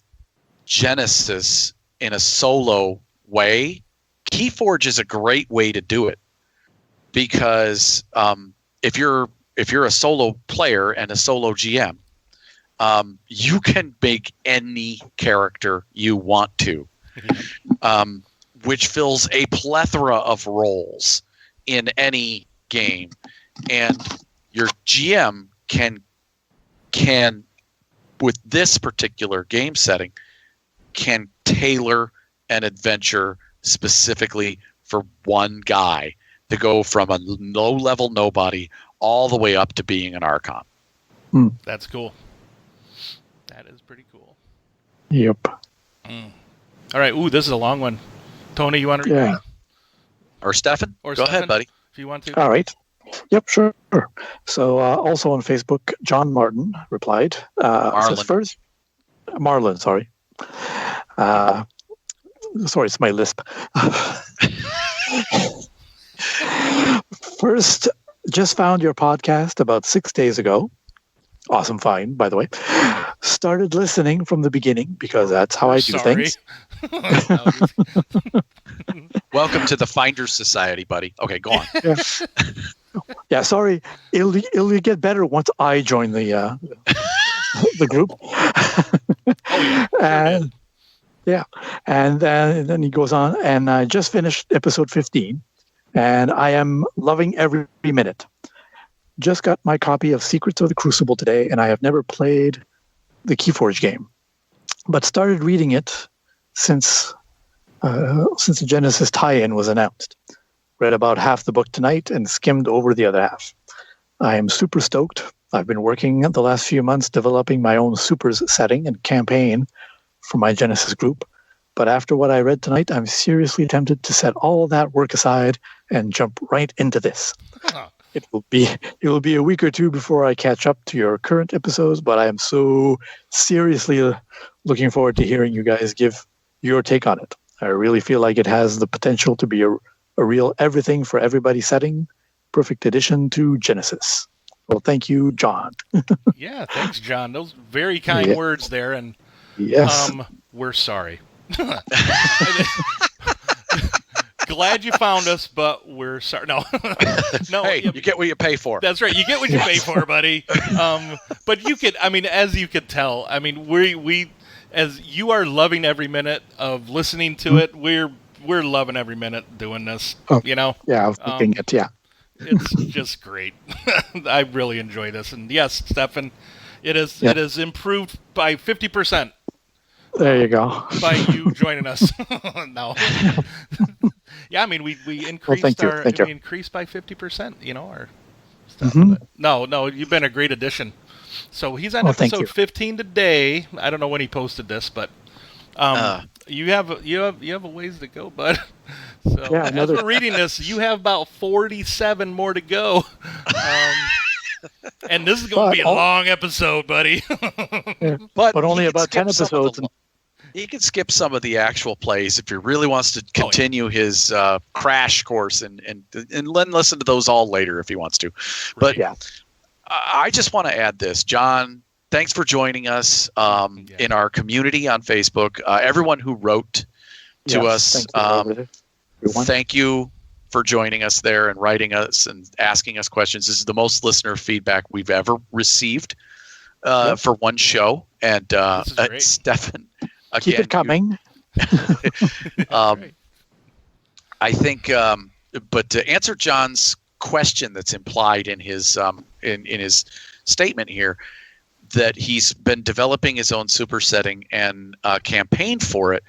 Genesis in a solo way, Keyforge is a great way to do it, because if you're a solo player and a solo GM, you can make any character you want to, which fills a plethora of roles in any game, and your GM can with this particular game setting can tailor an adventure specifically for one guy to go from a low-level nobody all the way up to being an Archon. That's cool. That is pretty cool. Yep. All right. Ooh, this is a long one. Tony, you want to read? Yeah. Or Stefan? Or go Stefan, ahead, buddy. if you want to. All right. Yep, sure. So also on Facebook, John Martin replied. Says first, Marlon, sorry. Sorry, it's my lisp. First, just found your podcast about 6 days ago. Awesome find, by the way. Started listening from the beginning because that's how I do things. Welcome to the Finders Society, buddy. Okay, go on. Yeah, sorry. It'll get better once I join the group. And and then he goes on, and I just finished episode 15, and I am loving every minute. Just got my copy of Secrets of the Crucible today, and I have never played the Keyforge game, but started reading it since the Genesis tie-in was announced. Read about half the book tonight and skimmed over the other half. I am super stoked. I've been working the last few months developing my own supers setting and campaign for my Genesis group, but after what I read tonight, I'm seriously tempted to set all of that work aside and jump right into this. It will be a week or two before I catch up to your current episodes, but I am so seriously looking forward to hearing you guys give your take on it. I really feel like it has the potential to be a real everything for everybody setting, perfect addition to Genesis. Well, thank you, John. Yeah, thanks, John. Those very kind words there, and yes, we're sorry. Glad you found us, but we're sorry. No, no. Hey, you get what you pay for. That's right. You get what you pay for, buddy. But you could, as you could tell, we, as you are loving every minute of listening to it, we're loving every minute doing this. Yeah, I was thinking it. Yeah, it's just great. I really enjoy this, and yes, Stefan, it has improved by 50%. There you go. By you joining us. No. Yeah, we increased we increased by 50%, our stuff. Mm-hmm. No, you've been a great addition. So he's on episode 15 today. I don't know when he posted this, but you have a ways to go, bud. So as we're reading this, you have about 47 more to go. And this is going to be a long episode, buddy. But only about 10 episodes. He can skip some of the actual plays if he really wants to continue his crash course and then listen to those all later if he wants to. But I just want to add this. John, thanks for joining us in our community on Facebook. Everyone who wrote to us, thank you for joining us there and writing us and asking us questions. This is the most listener feedback we've ever received for one show. And Stefan, again, keep it coming. I think, but to answer John's question that's implied in his in his statement here, that he's been developing his own super setting and campaign for it,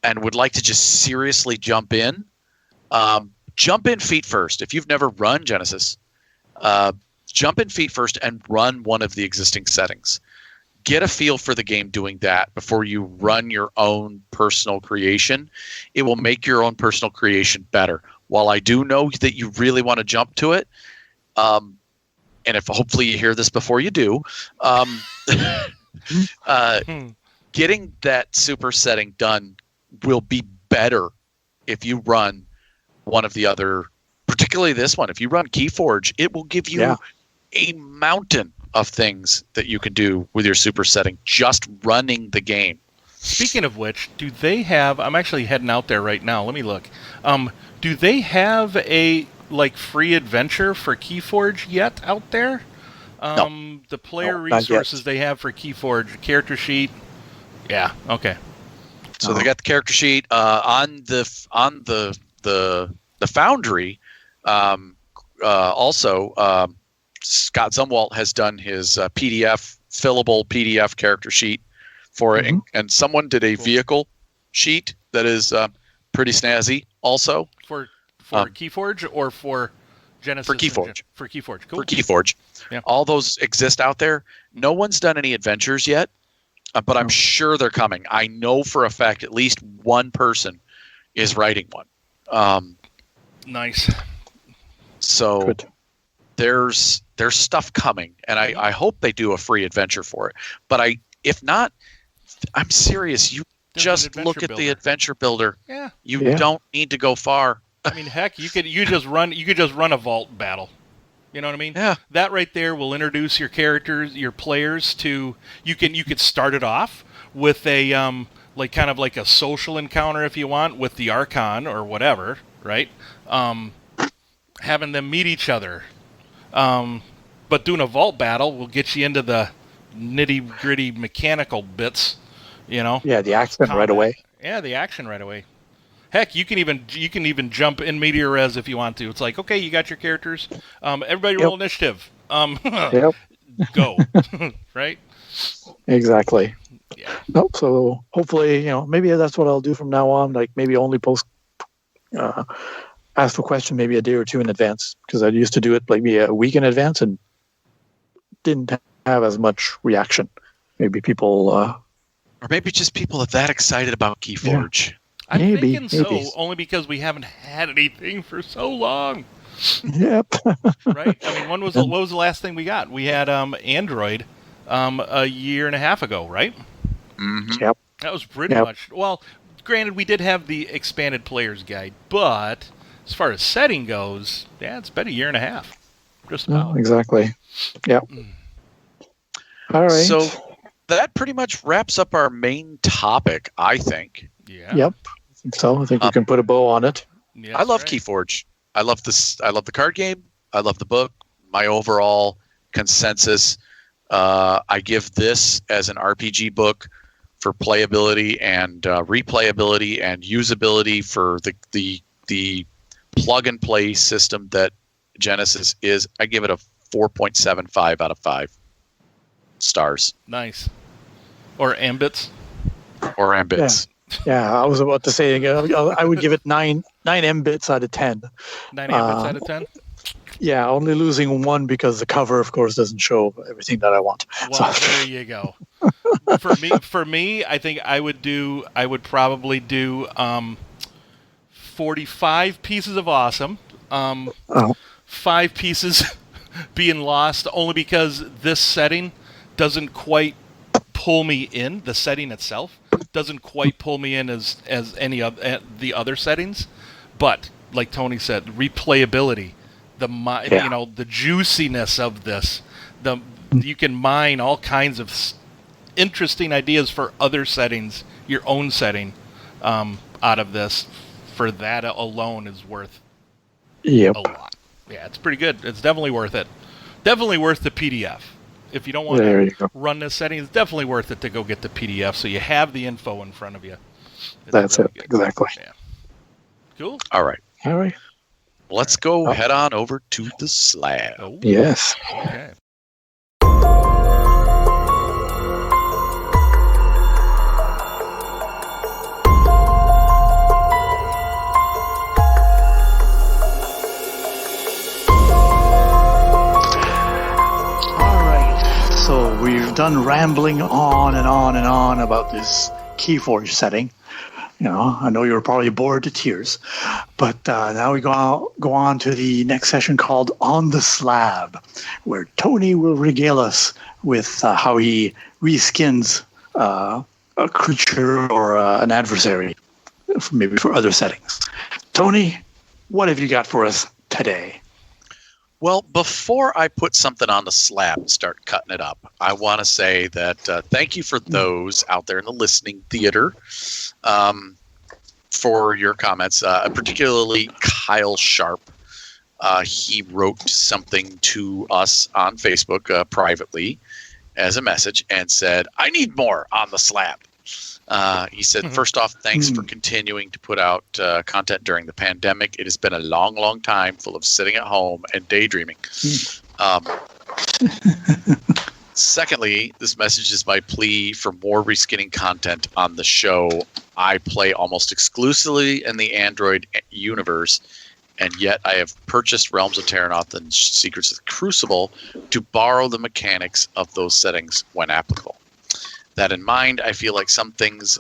and would like to just seriously jump in. Jump in feet first. If you've never run Genesys, jump in feet first and run one of the existing settings. Get a feel for the game doing that before you run your own personal creation. It will make your own personal creation better. While I do know that you really want to jump to it, and if hopefully you hear this before you do, getting that super setting done will be better if you run one of the other, particularly this one. If you run Keyforge, it will give you a mountain of things that you can do with your super setting just running the game. Speaking of which, do they have, I'm actually heading out there right now, let me look. Do they have a free adventure for Keyforge yet out there? No. The player No, not resources yet. they have for Keyforge, character sheet. Yeah, okay. So they got the character sheet on the Foundry. Also, Scott Zumwalt has done his fillable PDF character sheet for it, and someone did a vehicle sheet that is pretty snazzy. Also For Keyforge or for Genesys? For Keyforge. For Keyforge, cool. for Keyforge, all those exist out there. No one's done any adventures yet, but I'm sure they're coming. I know for a fact at least one person is writing one. Nice. So Good. there's stuff coming, and I hope they do a free adventure for it. But if not, I'm serious. You There's just an look adventure at the builder. adventure builder. Yeah. You Yeah. don't need to go far. I mean, heck, you could just run a vault battle. You know what I mean? Yeah. That right there will introduce your characters, your players to. You could start it off with a kind of like a social encounter if you want with the Archon or whatever, right? Having them meet each other. But doing a vault battle will get you into the nitty gritty mechanical bits. You know? Yeah, the accent right away. Yeah, the action right away. Heck, you can even jump in media res if you want to. It's like, okay, you got your characters. Everybody roll initiative. Yep, Go. Right? exactly. Yeah. Nope. So hopefully, maybe that's what I'll do from now on. Like maybe only ask the question maybe a day or two in advance, because I used to do it maybe a week in advance and didn't have as much reaction. Maybe people. Or maybe just people are that excited about Keyforge. I'm Maybe, thinking so, maybe. only because we haven't had anything for so long. Yep. Right? I mean, what was the last thing we got? We had Android a year and a half ago, right? Mm-hmm. Yep. That was pretty Yep. much. Well, granted, we did have the expanded player's guide, but as far as setting goes, yeah, it's been a year and a half. Just No, about. exactly. Yep. All right. So that pretty much wraps up our main topic, I think. Yeah. Yep. I think so. I think we can put a bow on it. Yes, I love right. Keyforge. I love this. I love the card game. I love the book. My overall consensus, I give this as an RPG book for playability and replayability and usability for the plug and play system that Genesys is. I give it a 4.75 out of 5 stars Nice. Or Ambits. or Ambits. Yeah, I was about to say I would give it 9 Mbits out of 10. 9 Ambits out of 10? Yeah, only losing 1 because the cover, of course, doesn't show everything that I want. Well, there you go. For me, I think I would probably do 45 pieces of awesome. 5 pieces being lost only because this setting doesn't quite pull me in. The setting itself doesn't quite pull me in as any of the other settings. But like Tony said, replayability, the juiciness of this, you can mine all kinds of interesting ideas for other settings, your own setting, out of this. For that alone is worth a lot. Yeah, it's pretty good. It's definitely worth it. Definitely worth the PDF. If you don't want There you to go. run this setting, it's definitely worth it to go get the PDF so you have the info in front of you. It's That's really it. Exactly. Yeah. Cool. All right. All right. Let's go head on over to the slab. Oh, Yes. okay. So we've done rambling on and on and on about this Keyforge setting. I know you're probably bored to tears, but now we go on to the next session called On The Slab, where Tony will regale us with how he reskins a creature or an adversary, maybe for other settings. Tony, what have you got for us today? Well, before I put something on the slab and start cutting it up, I want to say that thank you for those out there in the listening theater for your comments, particularly Kyle Sharp. He wrote something to us on Facebook privately as a message and said, I need more on the slab. He said, first off, thanks for continuing to put out content during the pandemic. It has been a long, long time full of sitting at home and daydreaming. Secondly, this message is my plea for more reskinning content on the show. I play almost exclusively in the Android universe, and yet I have purchased Realms of Terranoth and Secrets of the Crucible to borrow the mechanics of those settings when applicable. That in mind, I feel like some things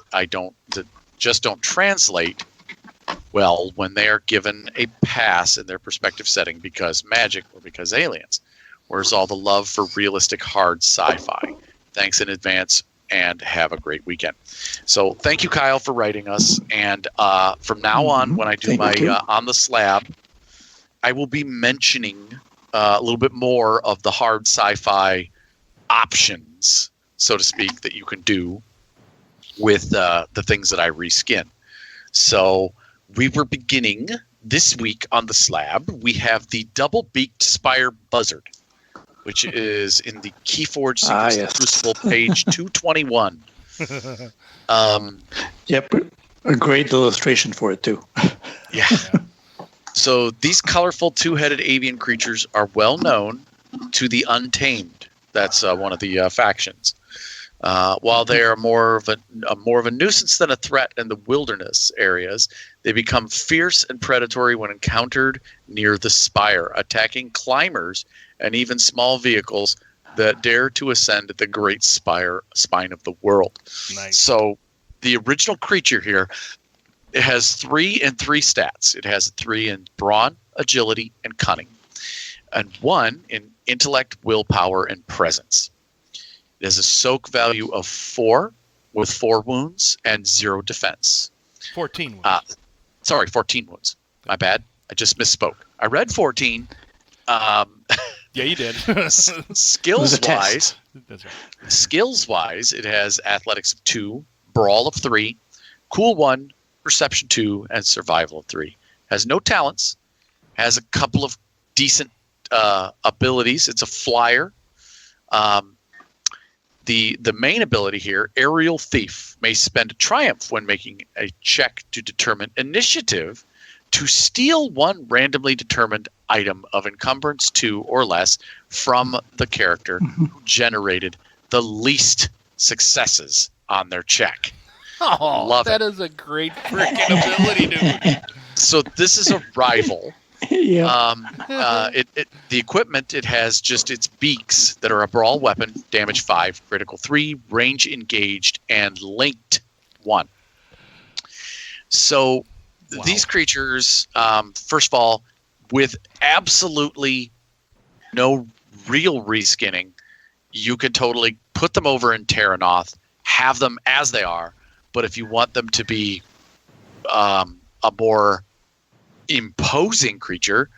just don't translate well when they are given a pass in their respective setting because magic or because aliens. Where's all the love for realistic hard sci-fi? Thanks in advance and have a great weekend. So thank you, Kyle, for writing us. And from now on, when I do my On the Slab, I will be mentioning a little bit more of the hard sci-fi options, so to speak, that you can do with the things that I reskin. So we were beginning this week on the slab. We have the double-beaked spire buzzard, which is in the Keyforge Secrets of the Crucible page 221. Yep, a great illustration for it too. Yeah. So these colorful two-headed avian creatures are well known to the Untamed. That's one of the factions. While they are more of a nuisance than a threat in the wilderness areas, they become fierce and predatory when encountered near the spire, attacking climbers and even small vehicles that dare to ascend the great spine of the world. Nice. So the original creature here, it has 3 and 3 stats. It has 3 in brawn, agility, and cunning, and 1 in intellect, willpower, and presence. It has a soak value of 4 with 4 wounds and 0 defense. 14 wounds. 14 wounds. My bad. I just misspoke. I read 14. Yeah, you did. Skills-wise, That's right. Skills-wise, it has athletics of 2, brawl of 3, cool 1, perception 2, and survival of 3. Has no talents. Has a couple of decent abilities. It's a flyer. The main ability here, Aerial Thief, may spend a triumph when making a check to determine initiative to steal 1 randomly determined item of encumbrance 2 or less from the character who generated the least successes on their check. Oh, Love that it. is a great freaking ability, dude. So this is a rival. Yeah. The equipment, it has just its beaks that are a brawl weapon, damage 5, critical 3, range engaged, and linked 1. So these creatures, first of all, with absolutely no real reskinning, you could totally put them over in Terranoth, have them as they are, but if you want them to be a more imposing creature,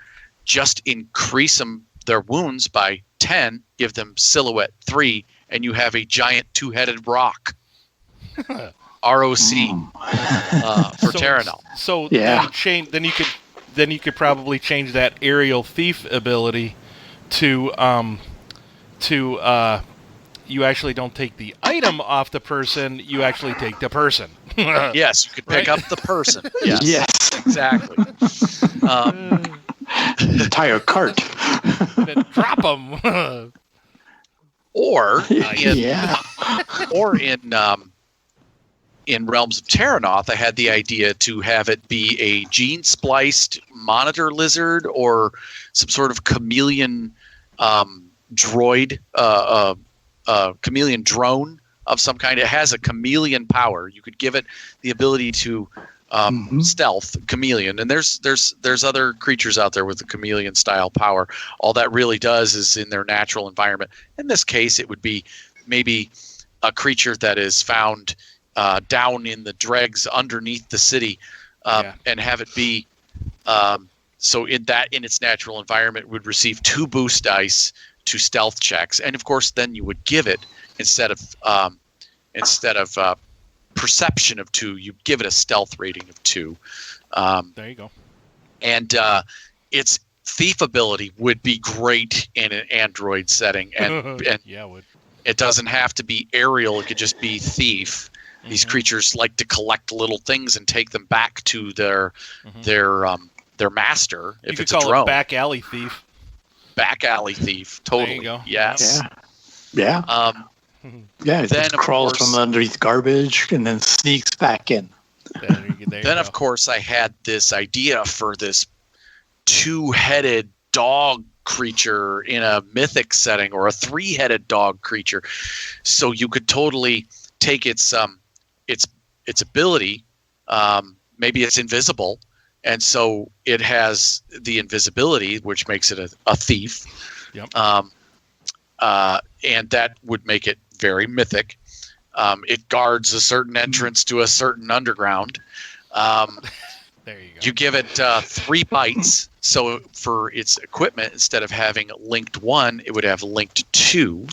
just increase their wounds by 10, give them silhouette 3, and you have a giant 2-headed rock. ROC for Terranol. So Yeah. then you could probably change that Aerial Thief ability to you actually don't take the item off the person, you actually take the person. Yes, you could pick Right. up the person. Yes. Yes. Exactly. Entire cart. Then drop them. Or Yeah. in Realms of Terranoth, I had the idea to have it be a gene-spliced monitor lizard or some sort of chameleon droid, chameleon drone of some kind. It has a chameleon power. You could give it the ability to stealth, chameleon, and there's other creatures out there with the chameleon style power. All that really does is in their natural environment. In this case, it would be maybe a creature that is found down in the dregs underneath the city, and have it be so in its natural environment would receive 2 boost dice to stealth checks, and of course then you would give it instead of perception of 2, you give it a stealth rating of 2. There you go. And its thief ability would be great in an android setting, and yeah, it would. It doesn't have to be aerial; it could just be thief. These creatures like to collect little things and take them back to their master. You If could it's call a drone, it back alley thief. back alley thief. Totally. There you go. Yes. Yeah. Yeah, it Then, just of crawls course- from underneath garbage and then sneaks back in. There you Then, go. of course, I had this idea for this 2-headed dog creature in a mythic setting, or a 3-headed dog creature. So you could totally take its ability. Maybe it's invisible, and so it has the invisibility, which makes it a thief. Yep. And that would make it very mythic. It guards a certain entrance to a certain underground. There you go. You give it 3 bites. So for its equipment, instead of having linked 1, it would have linked 2.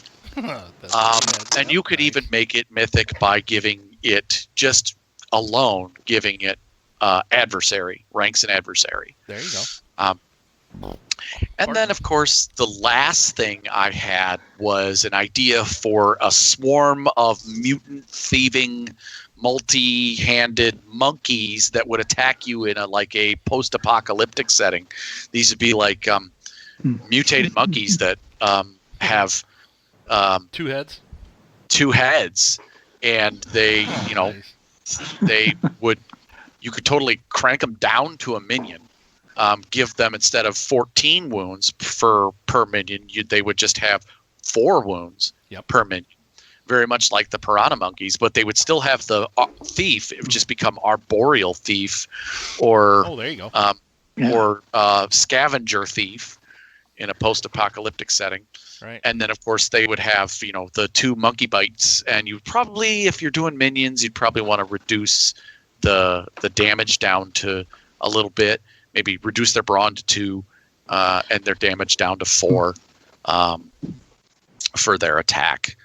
And you could even make it mythic by giving it just alone, giving it adversary, ranks and adversary. There you go. And then, of course, the last thing I had was an idea for a swarm of mutant thieving, multi-handed monkeys that would attack you in a post-apocalyptic setting. These would be like mutated monkeys that have 2 heads. 2 heads, and they, you could totally crank them down to a minion. Give them, instead of 14 wounds per minion, they would just have 4 wounds per minion. Very much like the Piranha Monkeys, but they would still have the thief. It would just become Arboreal Thief, or there you go. or Scavenger Thief in a post-apocalyptic setting. Right. And then, of course, they would have the 2 monkey bites, and you probably, if you're doing minions, you'd probably want to reduce the damage down to a little bit. Maybe reduce their brawn to 2, and their damage down to 4 for their attack.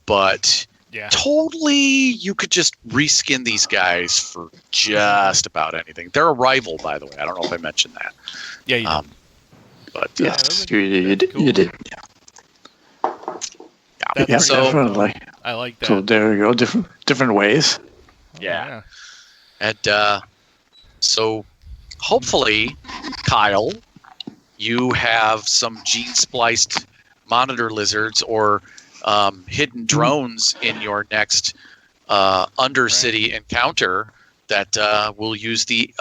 But totally, you could just reskin these guys for just about anything. They're a rival, by the way. I don't know if I mentioned that. Yeah, you did. But Yes, you did. cool. You did. Yeah. Yeah, So, definitely. I like that. So there you go. Different ways. yeah. And so hopefully, Kyle, you have some gene-spliced monitor lizards or hidden drones in your next Undercity encounter that will use the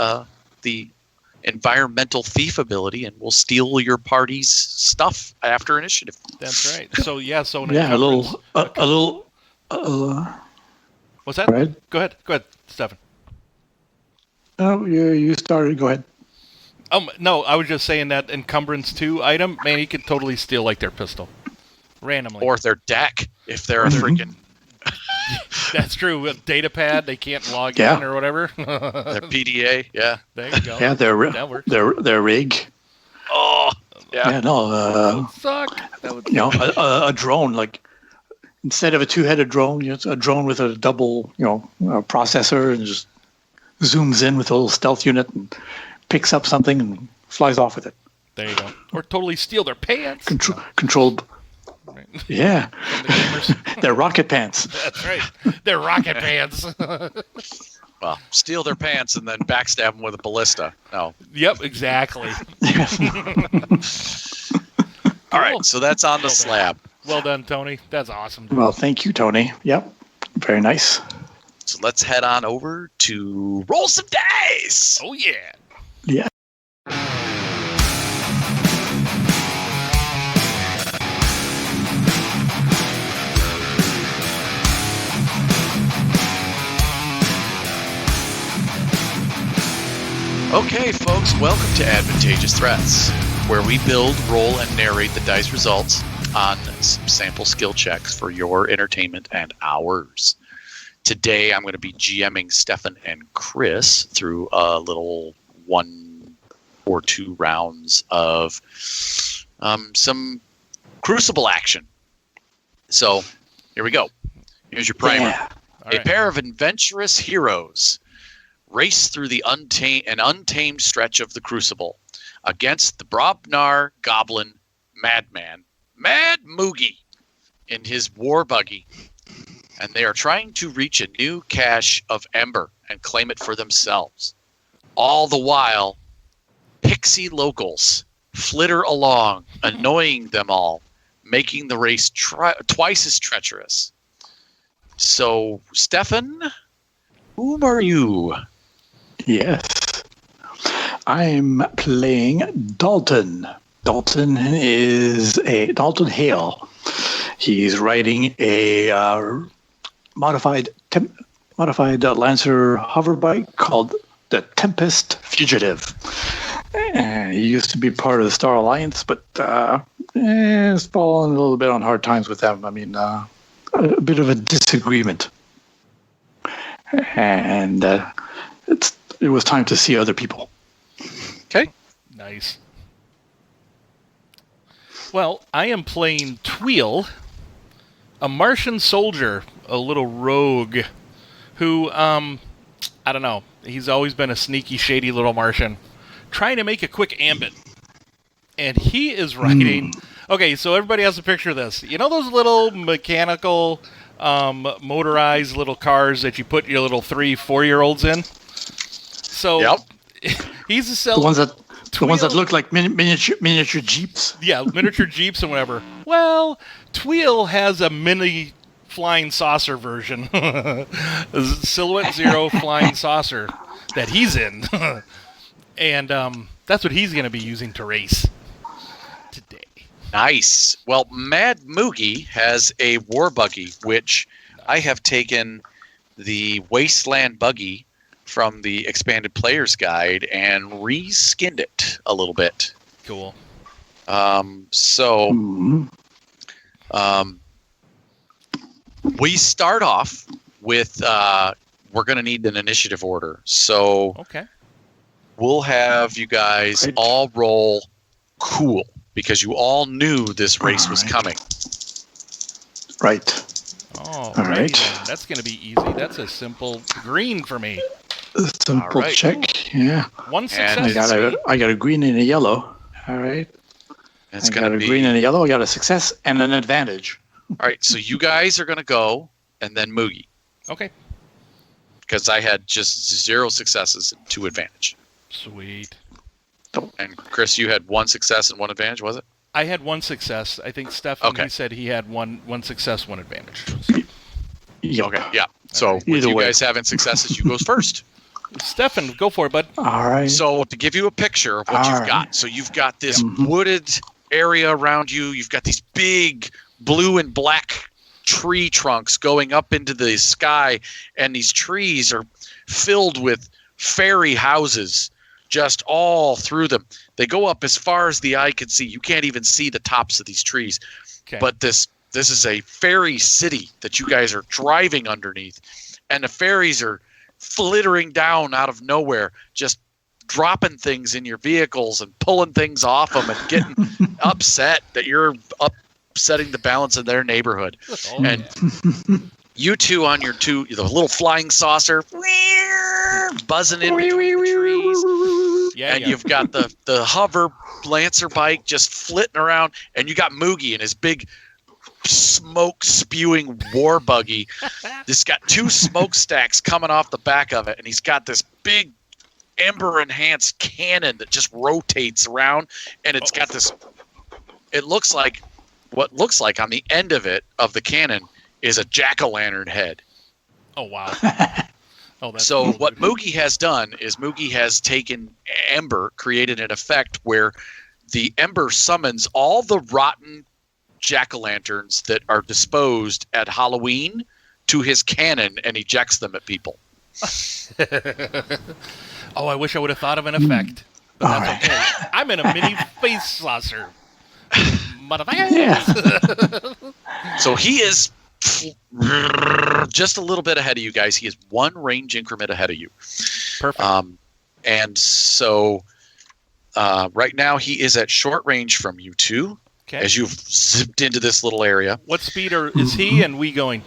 environmental thief ability and will steal your party's stuff after initiative. That's right. So so Yeah, a little. What's that? Go ahead. Go ahead, Stefan. No, you started. Go ahead. No, I was just saying that encumbrance 2 item, man, you could totally steal their pistol randomly. Or their deck, if they're a freaking That's true. With data pad, they can't log Yeah. in or whatever. their PDA. Yeah. There you go. Yeah, that works. their rig. Oh, yeah. Yeah, no. That would suck. That would A drone, like instead of a 2-headed drone, it's a drone with a double, processor, and just zooms in with a little stealth unit and picks up something and flies off with it. There you go. Or totally steal their pants. Controlled. Right. Yeah. From the gamers. They're rocket pants. That's right. They're rocket pants. Well, steal their pants and then backstab them with a ballista. No. Yep, exactly. All right, so that's On The Slab. Well done, Tony. That's awesome. Dude. Well, thank you, Tony. Yep. Very nice. So let's head on over to roll some dice. Oh, yeah. Yeah. Okay, folks, welcome to Advantageous Threats, where we build, roll, and narrate the dice results on some sample skill checks for your entertainment and ours. Today, I'm going to be GMing Stefan and Chris through a little 1 or 2 rounds of some Crucible action. So, here we go. Here's your primer. Yeah. All right. Pair of adventurous heroes race through the untamed stretch of the Crucible against the Brobnar Goblin Madman, Mad Moogie, in his war buggy. And they are trying to reach a new cache of Ember and claim it for themselves. All the while, pixie locals flitter along, annoying them all, making the race twice as treacherous. So, Stefan, whom are you? Yes. I'm playing Dalton. Dalton Hale. He's riding a modified Lancer hoverbike called the Tempest Fugitive. He used to be part of the Star Alliance, but it's fallen a little bit on hard times with them. I mean, a bit of a disagreement. And it was time to see other people. Okay. Nice. Well, I am playing Tweel, a Martian soldier, a little rogue, who, I don't know, he's always been a sneaky, shady little Martian, trying to make a quick ambit. And he is riding... Okay, so everybody has a picture of this. You know those little mechanical, motorized little cars that you put your little 3-4-year-olds in? So Yep. he's a The ones that look like miniature Jeeps. Yeah, miniature Jeeps and whatever. Well, Tweel has a mini flying saucer version. Silhouette Zero flying saucer that he's in. And that's what he's going to be using to race today. Nice. Well, Mad Moogie has a war buggy, which I have taken the Wasteland buggy from the expanded player's guide and reskinned it a little bit. Cool. We start off with we're going to need an initiative order. So Okay. we'll have you guys all roll cool because you all knew this race was coming. Right. Oh, All right. then. That's going to be easy. That's a simple green for me. Simple All right. check. Yeah. One success. I got a green and a yellow. All right. It's I going got to a be green and a yellow. I got a success and an advantage. all right. So you guys are going to go, and then Moogie, Okay. because I had just 0 successes and 2 advantage. Sweet. And Chris, you had 1 success and 1 advantage, was it? I had 1 success. I think Stefan, Okay. he said he had one success, 1 advantage. Yep. Okay, yeah. So with Either you way. guys having successes, you goes first. Stefan, go for it, bud. All right. So to give you a picture of what All you've right. got, so you've got this wooded area around you. You've got these big blue and black tree trunks going up into the sky, and these trees are filled with fairy houses just all through them. They go up as far as the eye can see. You can't even see the tops of these trees. Okay. But this is a fairy city that you guys are driving underneath, and the fairies are flittering down out of nowhere, just dropping things in your vehicles and pulling things off them and getting upset that you're upsetting the balance of their neighborhood. Oh, And you two on your the little flying saucer buzzing in between the trees. yeah, And yeah. you've got the hover Lancer bike just flitting around, and you got Moogie in his big smoke spewing war buggy. It's got 2 smokestacks coming off the back of it, and he's got this big ember enhanced cannon that just rotates around, and it's got this. It looks like what looks like on the end of it of the cannon is a jack-o'-lantern head. Oh wow! So what Moogie has done is Moogie has taken Ember, created an effect where the Ember summons all the rotten jack-o'-lanterns that are disposed at Halloween to his cannon and ejects them at people. Oh, I wish I would have thought of an effect. But that's okay. I'm in a mini face saucer. Motherfucker. Yeah. So he is just a little bit ahead of you guys. He is 1 range increment ahead of you. Perfect. And so right now he is at short range from you two. Okay. As you've zipped into this little area. What speed is he and we going?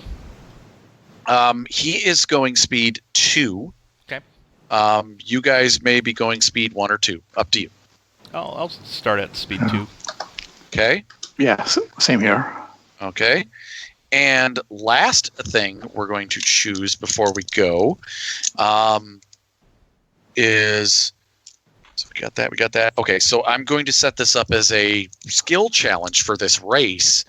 He is going speed 2. Okay. You guys may be going speed 1 or 2. Up to you. I'll start at speed 2. Okay. Yeah, same here. Okay. And last thing we're going to choose before we go is... So we got that. Okay, so I'm going to set this up as a skill challenge for this race,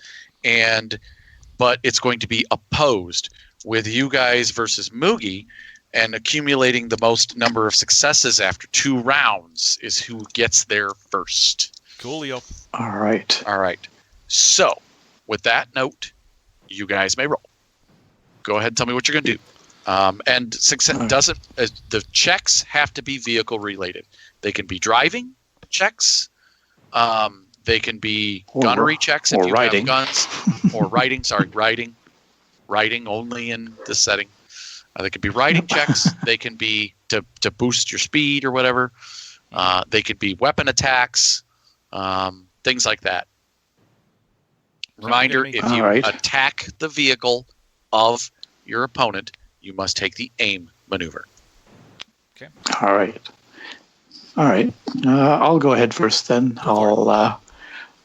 but it's going to be opposed with you guys versus Moogie, and accumulating the most number of successes after 2 rounds is who gets there first. Coolio. All right. So, with that note, you guys may roll. Go ahead and tell me what you're going to do. And success doesn't. The checks have to be vehicle related. They can be driving checks. They can be gunnery checks if you have guns, or riding. Sorry, riding only in this setting. They can be riding checks. They can be to boost your speed or whatever. They could be weapon attacks, things like that. Reminder: if you attack the vehicle of your opponent, you must take the aim maneuver. Okay. All right. I'll go ahead first then.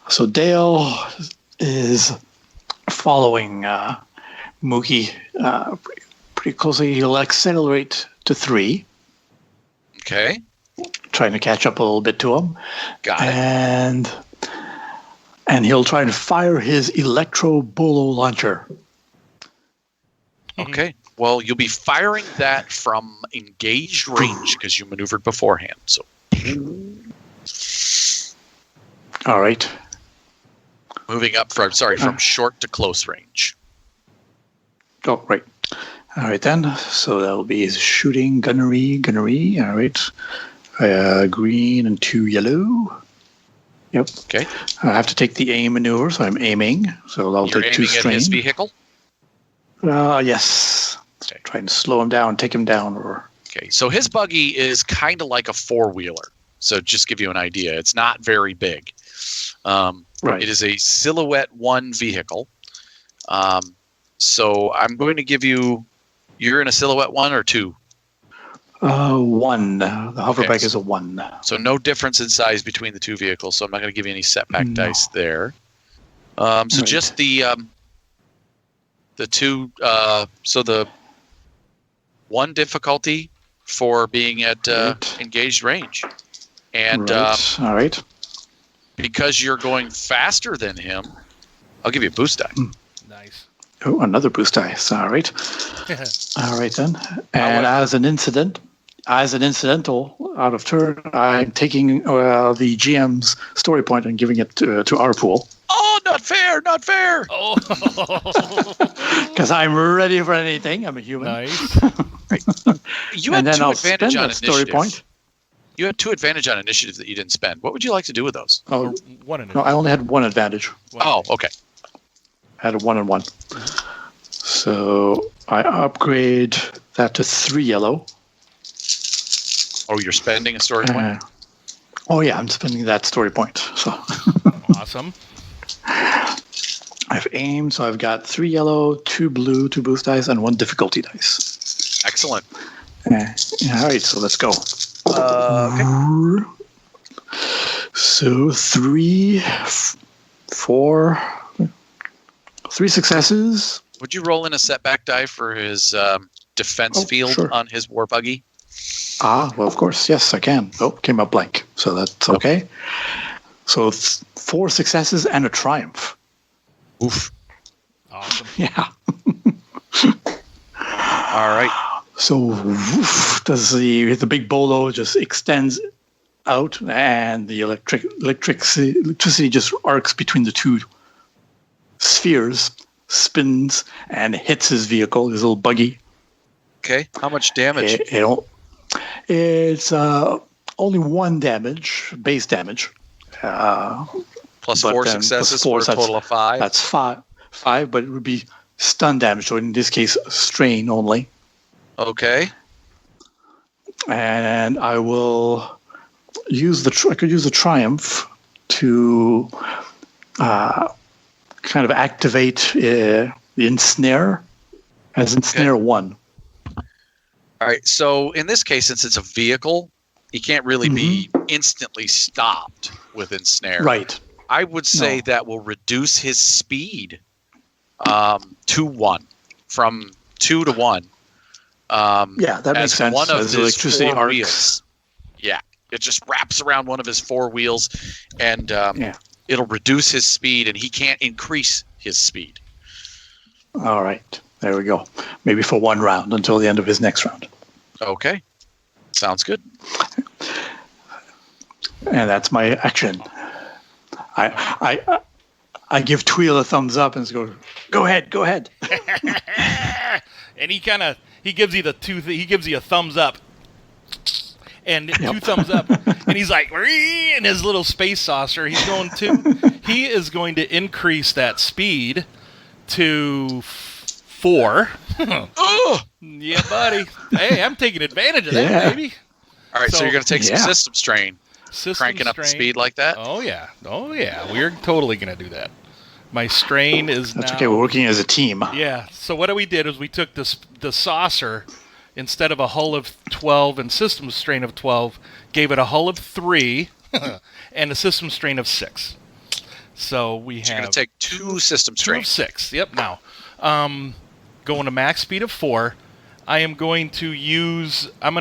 So Dale is following Mookie pretty closely. He'll accelerate to 3. Okay. Trying to catch up a little bit to him. Got it. And he'll try to fire his electro bolo launcher. Okay. Well, you'll be firing that from engaged range because you maneuvered beforehand. So. All right. Moving up from short to close range. Oh, right. All right then. So that'll be shooting, gunnery. All right. Green and 2 yellow. Yep. Okay. I have to take the aim maneuver, so I'm aiming. So I'll take 2 strain. At his vehicle? Yes. Okay. Trying to slow him down, take him down. Okay. So his buggy is kind of like a 4-wheeler. So just give you an idea. It's not very big. Right. It is a Silhouette 1 vehicle. So I'm going to give you... You're in a Silhouette 1 or 2? 1. The hoverbike is a 1. So no difference in size between the 2 vehicles. So I'm not going to give you any setback dice there. Just the 2. So the 1 difficulty for being at engaged range, and all right. Because you're going faster than him, I'll give you a boost die. Nice. Oh, another boost dice. All right. All right then. And as an incidental out of turn, I'm taking the GM's story point and giving it to our pool. Oh, not fair! Oh. Because I'm ready for anything. I'm a human. Nice. You had 2 advantage on initiative. Story point. You had 2 advantage on initiative that you didn't spend. What would you like to do with those? Oh, 1 initiative. No, I only had 1 advantage. Okay. I had a 1 and 1. So I upgrade that to 3 yellow. Oh, you're spending a story point? Oh, yeah, I'm spending that story point. So Awesome. I've aimed, so I've got 3 yellow, 2 blue, 2 boost dice, and 1 difficulty dice. Excellent. All right, so let's go. Okay. So 3, 4, 3 successes. Would you roll in a setback die for his defense field on his war buggy? Well, of course. Yes, I can. Oh, came up blank. So that's okay. So 4 successes and a triumph. Oof. Awesome. Yeah. All right. So does the big bolo just extends out, and the electricity just arcs between the 2 spheres, spins, and hits his vehicle, his little buggy. Okay. How much damage? It's only 1 damage, base damage. Plus 4 successes for a total of 5. That's 5, but it would be stun damage. So in this case, strain only. Okay. And I will use I could use the triumph to kind of activate the ensnare as ensnare 1. All right. So in this case, since it's a vehicle, he can't really be instantly stopped with ensnare. Right. I would say that will reduce his speed to 1, from 2 to 1. That makes sense. One of as his electricity 4 arcs. wheels. Yeah. It just wraps around one of his 4 wheels, and it'll reduce his speed, and he can't increase his speed. All right. There we go. Maybe for 1 round until the end of his next round. Okay. Sounds good. And that's my action. I give Tweel a thumbs up and go ahead. And he gives you he gives you a thumbs up. And 2 thumbs up, and he's like, in his little space saucer, he is going to increase that speed to 4. Yeah, buddy. Hey, I'm taking advantage of that, baby. All right, so you're going to take some system strain. Cranking up the strain. speed like that? Oh, yeah. We're totally going to do that. My strain is That's now... okay, we're working as a team. Yeah, so what we did is we took the saucer, instead of a hull of 12 and system strain of 12, gave it a hull of 3 and a system strain of 6. So we have... You're going to take 2 system strain. 2 of 6, yep. Now, going to max speed of 4, I am going to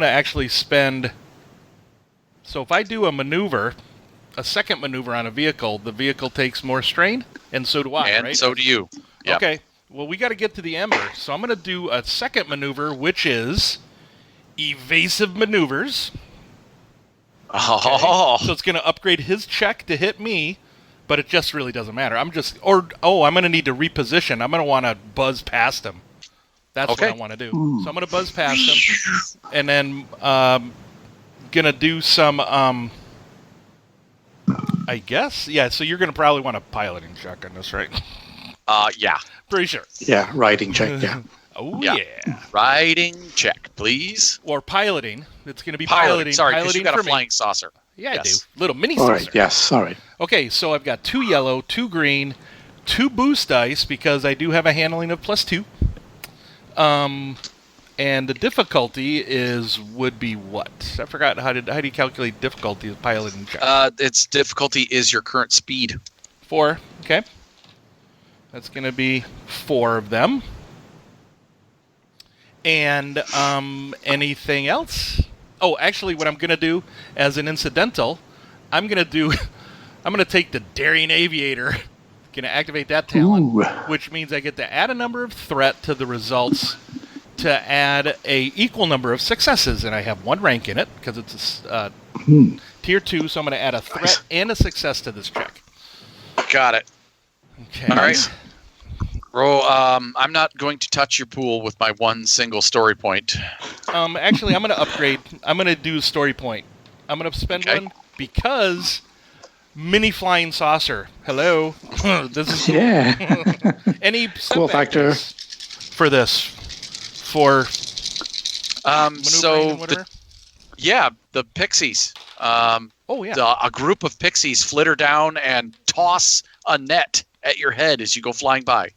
actually spend... So if I do a second maneuver on a vehicle, the vehicle takes more strain, and so do I, and right? so do you. Yep. Okay. Well, we got to get to the Ember, so I'm going to do a second maneuver, which is evasive maneuvers. Oh. Okay. So it's going to upgrade his check to hit me, but it just really doesn't matter. I'm going to need to reposition. I'm going to want to buzz past him. That's what I want to do. So I'm going to buzz past him, and then going to do some, I guess. Yeah, so you're going to probably want a piloting check on this, right? Yeah. Pretty sure. Yeah, riding check, yeah. Oh, yeah. Riding check, please. Or piloting. It's going to be piloting. Sorry, because piloting you got a for flying saucer. Yeah, yes. I do. Little mini saucer. All right, yes, all right. Okay, so I've got 2 yellow, 2 green, 2 boost dice, because I do have a handling of +2. And the difficulty would be what? I forgot how do you calculate difficulty of piloting check? Its difficulty is your current speed. 4. Okay. That's going to be 4 of them. And anything else? Oh, actually, what I'm going to do as an incidental, I'm going to take the Daring Aviator. Going to activate that talent, which means I get to add a number of threat to the results to add a equal number of successes, and I have 1 rank in it because it's a tier 2, so I'm going to add a threat and a success to this check. Got it. Okay. All right. Roll. I'm not going to touch your pool with my 1 single story point. Actually, I'm going to upgrade. I'm going to do story point. I'm going to spend 1 because mini flying saucer. Hello. This is cool. Any cool factor for this. For the pixies. A group of pixies flitter down and toss a net at your head as you go flying by.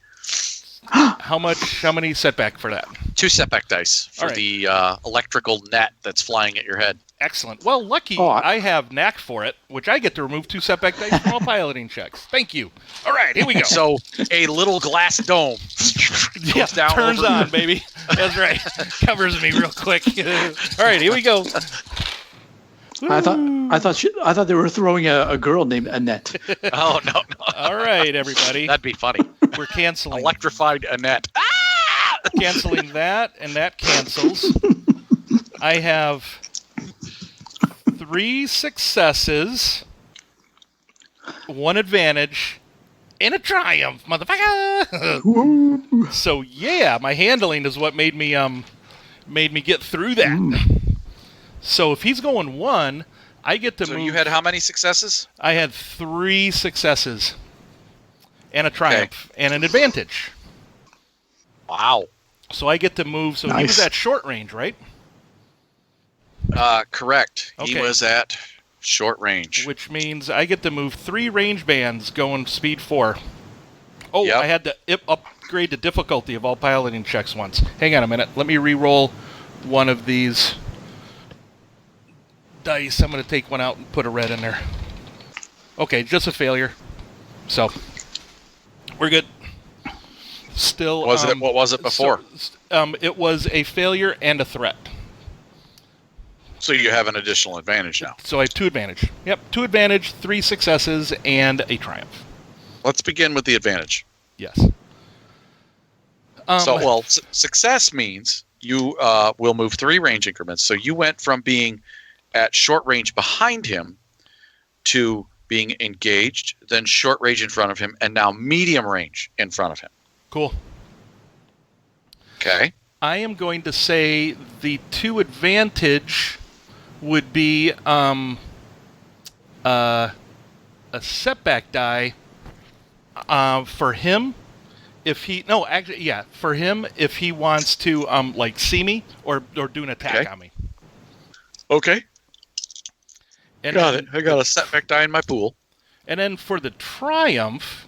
How many setback for that? 2 setback dice for the electrical net that's flying at your head. Excellent. Well, lucky I have knack for it, which I get to remove 2 setback dice from all piloting checks. Thank you. All right, here we go. So a little glass dome goes down turns over. on, baby. That's right. Covers me real quick. All right, here we go. I thought they were throwing a girl named Annette. Oh, no. All right, everybody. That'd be funny. We're canceling. Electrified Annette. Canceling that, and that cancels. I have 3 successes, 1 advantage, and a triumph, motherfucker. So yeah, my handling is what made me get through that. So if he's going 1, I get to move. So you had how many successes? I had 3 successes, and a triumph, and an advantage. Wow. So I get to move. So he was at short range, right? Correct. Okay. He was at short range. Which means I get to move 3 range bands going speed 4. Oh, yep. I had to upgrade the difficulty of all piloting checks once. Hang on a minute. Let me re-roll one of these dice. I'm going to take one out and put a red in there. Okay, just a failure. So, we're good. Still, what was it before? It was a failure and a threat. So you have an additional advantage now. So I have 2 advantage. Yep, 2 advantage, 3 successes, and a triumph. Let's begin with the advantage. Yes. Success means you will move 3 range increments. So you went from being at short range behind him to being engaged, then short range in front of him, and now medium range in front of him. Cool. Okay. I am going to say the 2 advantage would be a setback die for him if he for him if he wants to see me or do an attack on me. Okay. And got it. I got a setback die in my pool. And then for the triumph,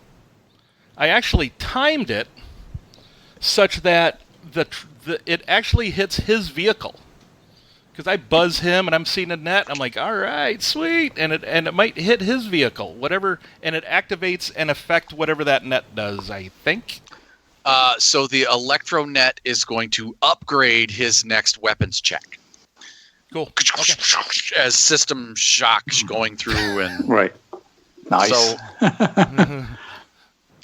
I actually timed it such that it actually hits his vehicle. Because I buzz him and I'm seeing a net. I'm like, all right, sweet, and it might hit his vehicle, whatever, and it activates and affect whatever that net does. I think. So the electro net is going to upgrade his next weapons check. Cool. Okay. As system shocks going through and right. Nice. So, Awesome.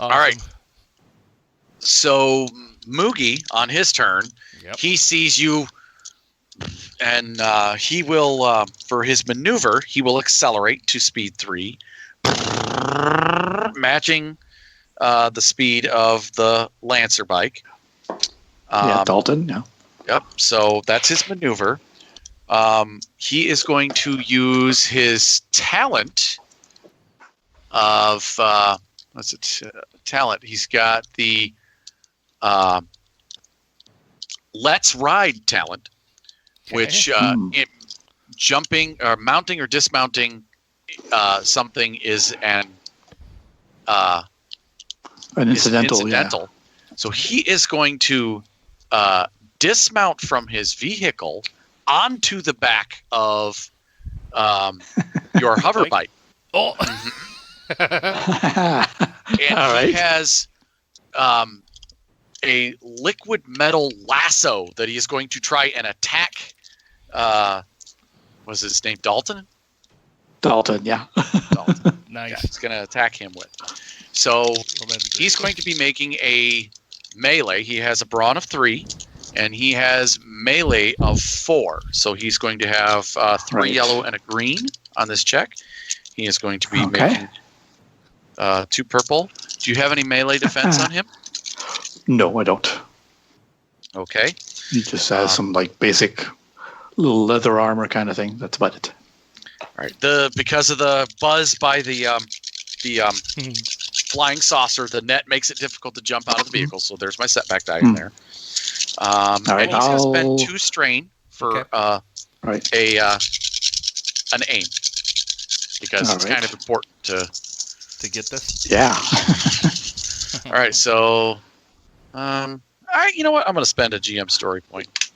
All right. So Moogie on his turn, he sees you. And he will, for his maneuver, he will accelerate to speed 3, matching the speed of the Lancer bike. Dalton, yeah. Yep, so that's his maneuver. He is going to use his talent of, talent? He's got the Let's Ride talent. Which jumping or mounting or dismounting something is an incidental. Yeah. So he is going to dismount from his vehicle onto the back of your hover bike. Oh. And he has a liquid metal lasso that he is going to try and attack. Was his name Dalton? Dalton, yeah. Dalton. Nice. Yeah, he's going to attack him with. So he's going to be making a melee. He has a brawn of 3, and he has melee of 4. So he's going to have 3 yellow and a green on this check. He is going to be making 2 purple. Do you have any melee defense on him? No, I don't. Okay. He just has some basic little leather armor kind of thing. That's about it. All right. Because of the buzz by the flying saucer, the net makes it difficult to jump out of the vehicle. So there's my setback die in there. All right. And he's going to spend 2 strain for an aim because it's kind of important to get this. Yeah. All right. So. You know what? I'm going to spend a GM story point.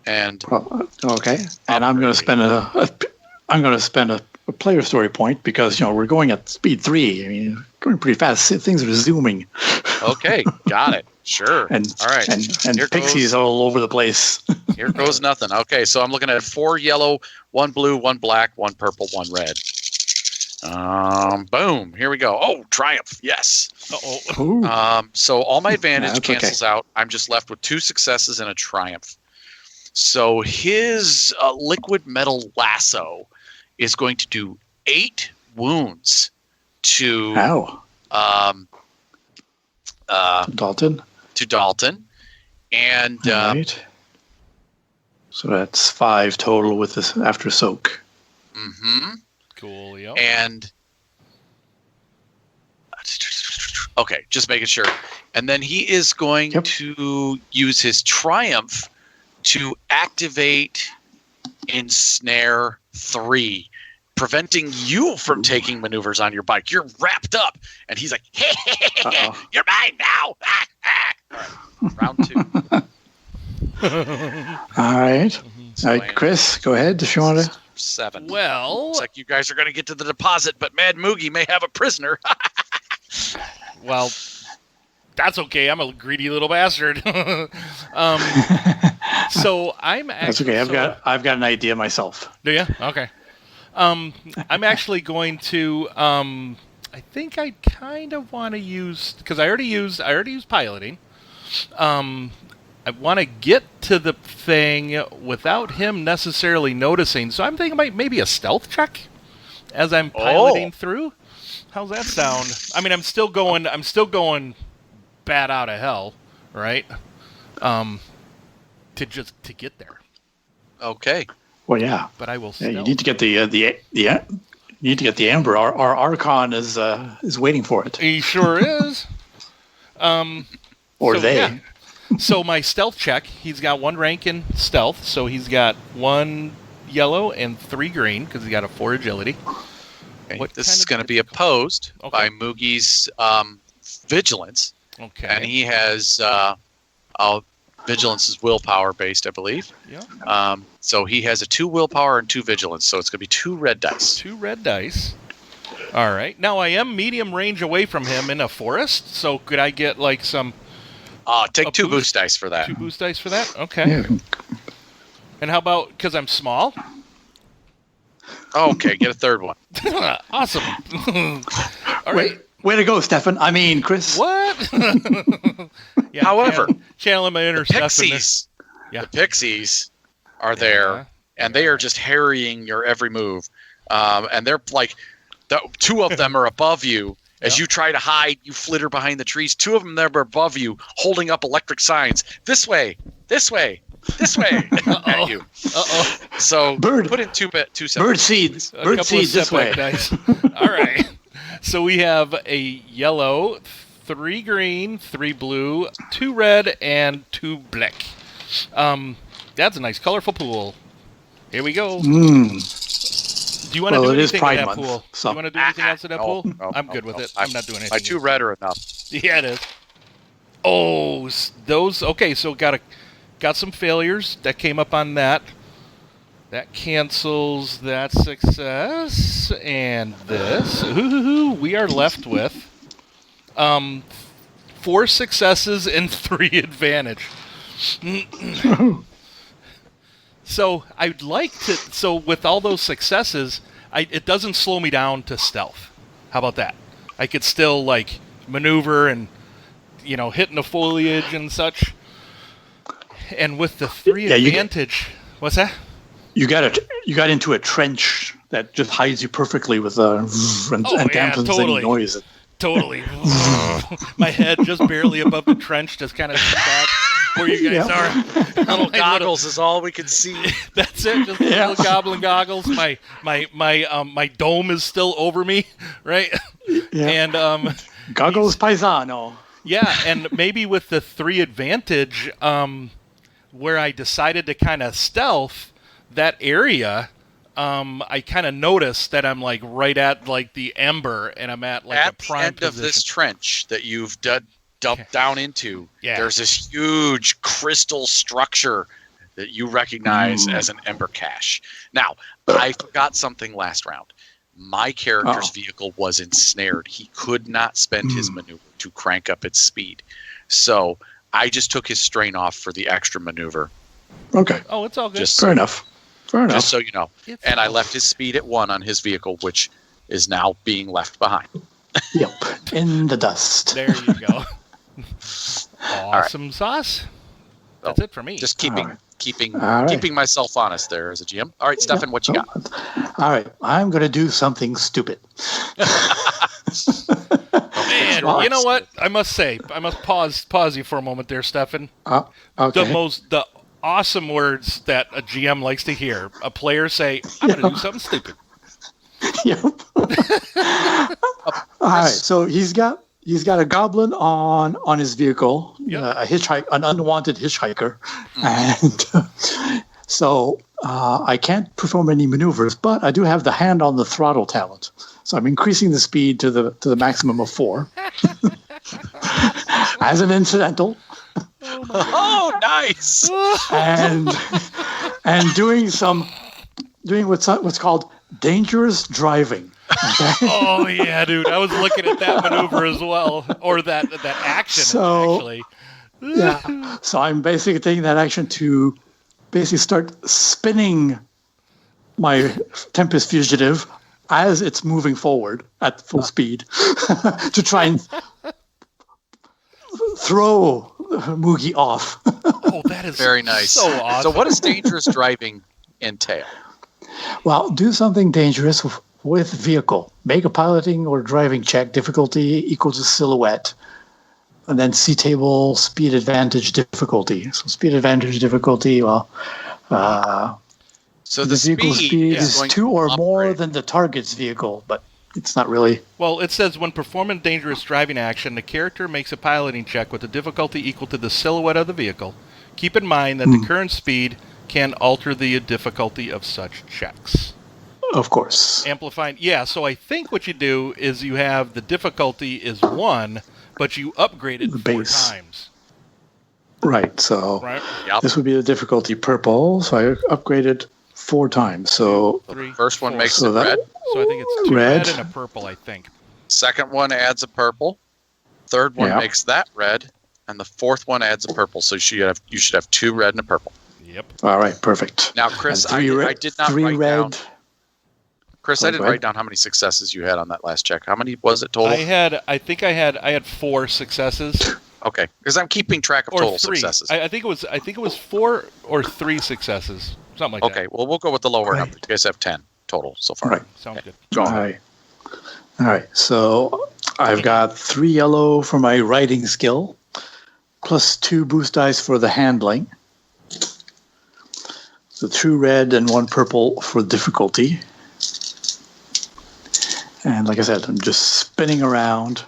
And okay, and I'm going to spend a player story point because we're going at speed 3. I mean, going pretty fast. Things are zooming. Okay, got it. Sure. And all right. And pixies all over the place. Here goes nothing. Okay, so I'm looking at 4 yellow, 1 blue, 1 black, 1 purple, 1 red. Boom. Here we go. Oh, triumph. Yes. Uh-oh. So all my advantage cancels out. I'm just left with 2 successes and a triumph. So his liquid metal lasso is going to do 8 wounds to Dalton. To Dalton, and right. So that's 5 total with this after soak. Mm-hmm. Cool. Yep. And okay, just making sure. And then he is going to use his triumph to activate Ensnare 3, preventing you from taking maneuvers on your bike. You're wrapped up, and he's like, "Hey, you're mine now!" All right, round 2. All right. All right, Chris, go ahead if you want to. 7. Well, looks like you guys are going to get to the deposit, but Mad Moogie may have a prisoner. Well, that's okay. I'm a greedy little bastard. So I'm actually. That's okay. I've got an idea myself. Do you? Okay. I'm actually going to. I think I kind of want to use because I already used piloting. I want to get to the thing without him necessarily noticing. So I'm thinking maybe a stealth check as I'm piloting through. How's that sound? I mean, I'm still going bat out of hell, right? To get there. Okay. Well, yeah. But I will. Yeah, you need to get the you need to get the amber. Our Archon is waiting for it. He sure is. Or so, they. Yeah. So my stealth check, he's got 1 rank in stealth, so he's got 1 yellow and 3 green because he's got a 4 agility. Okay. This is going to be opposed by Moogie's vigilance. Okay. And he has vigilance is willpower based, I believe. Yeah. So he has a 2 willpower and 2 vigilance, so it's going to be 2 red dice. 2 red dice. All right. Now I am medium range away from him in a forest, so could I get like some? Take 2 boost dice for that. 2 boost dice for that. Okay. Yeah. And how about because I'm small? Okay, get a 3rd one. Awesome. All right. Way to go, Stefan. I mean, Chris. What? Yeah, however, channeling my inner stuff. The pixies are there, and they are just harrying your every move. And they're like, 2 of them are above you. As you try to hide, you flitter behind the trees. 2 of them there are above you, holding up electric signs. This way, this way, this way at you. Uh-oh. So put in 2 seconds. Bird seeds. Bird seeds this way. Dice. All right. So we have a yellow, 3 green, 3 blue, 2 red, and 2 black. That's a nice, colorful pool. Here we go. Do you want to do anything in that pool? So. Do you want to do anything else in that pool? No, I'm good with it. I'm not doing anything. My 2 red are enough. Yeah, it is. Oh, those. Okay, so got some failures that came up on that. That cancels that success and this. Ooh, we are left with 4 successes and 3 advantage. So I'd like to. So with all those successes, it doesn't slow me down to stealth. How about that? I could still like maneuver and hitting the foliage and such. And with the 3 advantage, what's that? You got into a trench that just hides you perfectly with and dampens any noise. Totally. My head just barely above the trench, just kind of back where you guys are. Little goggles is all we can see. That's it. Just little goblin goggles. My dome is still over me, right? Yeah. And goggles paisano. Yeah, and maybe with the 3 advantage, where I decided to kind of stealth that area. I kind of noticed that I'm like right at like the ember, and I'm at like a prime end position. Of this trench that you've dug dump down into, there's this huge crystal structure that you recognize as an ember cache. Now, I forgot something last round. My character's vehicle was ensnared. He could not spend his maneuver to crank up its speed. So I just took his strain off for the extra maneuver. Okay. Oh, it's all good. Fair enough. Just so you know. And I left his speed at 1 on his vehicle, which is now being left behind. Yep. In the dust. There you go. Awesome sauce. That's it for me. Just keeping myself honest there as a GM. All right, Stefan, what you got? All right, I'm going to do something stupid. Man, you know what? I must pause you for a moment there, Stefan. Okay. The awesome words that a GM likes to hear. A player say, I'm going to do something stupid. Yep. All right, so he's got a goblin on his vehicle, an unwanted hitchhiker, and so I can't perform any maneuvers, but I do have the hand on the throttle talent, so I'm increasing the speed to the maximum of 4 as an incidental. Oh, nice! and doing what's called dangerous driving. Okay. Oh yeah, dude! I was looking at that maneuver as well, or that action actually. Yeah. So I'm basically taking that action to basically start spinning my Tempest Fugitive as it's moving forward at full speed to try and throw Moogie off. Oh, that is very nice. So awesome. So what does dangerous driving entail? Well, do something dangerous with vehicle. Make a piloting or driving check, difficulty equal to silhouette, and then see table speed advantage difficulty. So speed advantage difficulty, so the vehicle speed is 2 or more than the target's vehicle, but it's not really. Well, it says when performing dangerous driving action, the character makes a piloting check with a difficulty equal to the silhouette of the vehicle. Keep in mind that the current speed can alter the difficulty of such checks. Of course. Amplifying. Yeah, so I think what you do is you have the difficulty is 1, but you upgrade it 4 times. Right, so this would be the difficulty purple, so I upgraded 4 times. So the first one makes it red. So I think it's 2 red and a purple, I think. Second one adds a purple. Third one makes that red. And the fourth one adds a purple. So you should have 2 red and a purple. Yep. All right, perfect. Now, Chris, I did not write down. Chris, I didn't write down how many successes you had on that last check. How many was it total? I think I had 4 successes. Okay, because I'm keeping track of total successes. I think it was 4 or 3 successes, something like that. Okay, well, we'll go with the lower number. You guys have 10 total so far. Right. Sounds good. All right. So I've got 3 yellow for my writing skill, plus 2 boost dice for the handling. So 2 red and 1 purple for difficulty. And like I said, I'm just spinning around.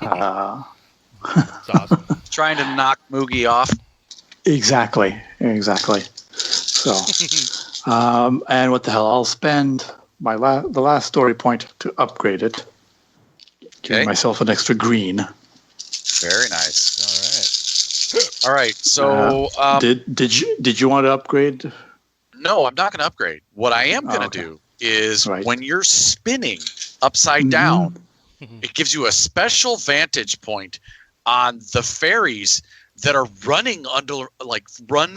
That's awesome. Trying to knock Moogie off. Exactly. So, and what the hell? I'll spend the last story point to upgrade it. Giving myself an extra green. Very nice. All right. So, did you want to upgrade? No, I'm not going to upgrade. What I am going to do is when you're spinning upside down, it gives you a special vantage point on the fairies that are running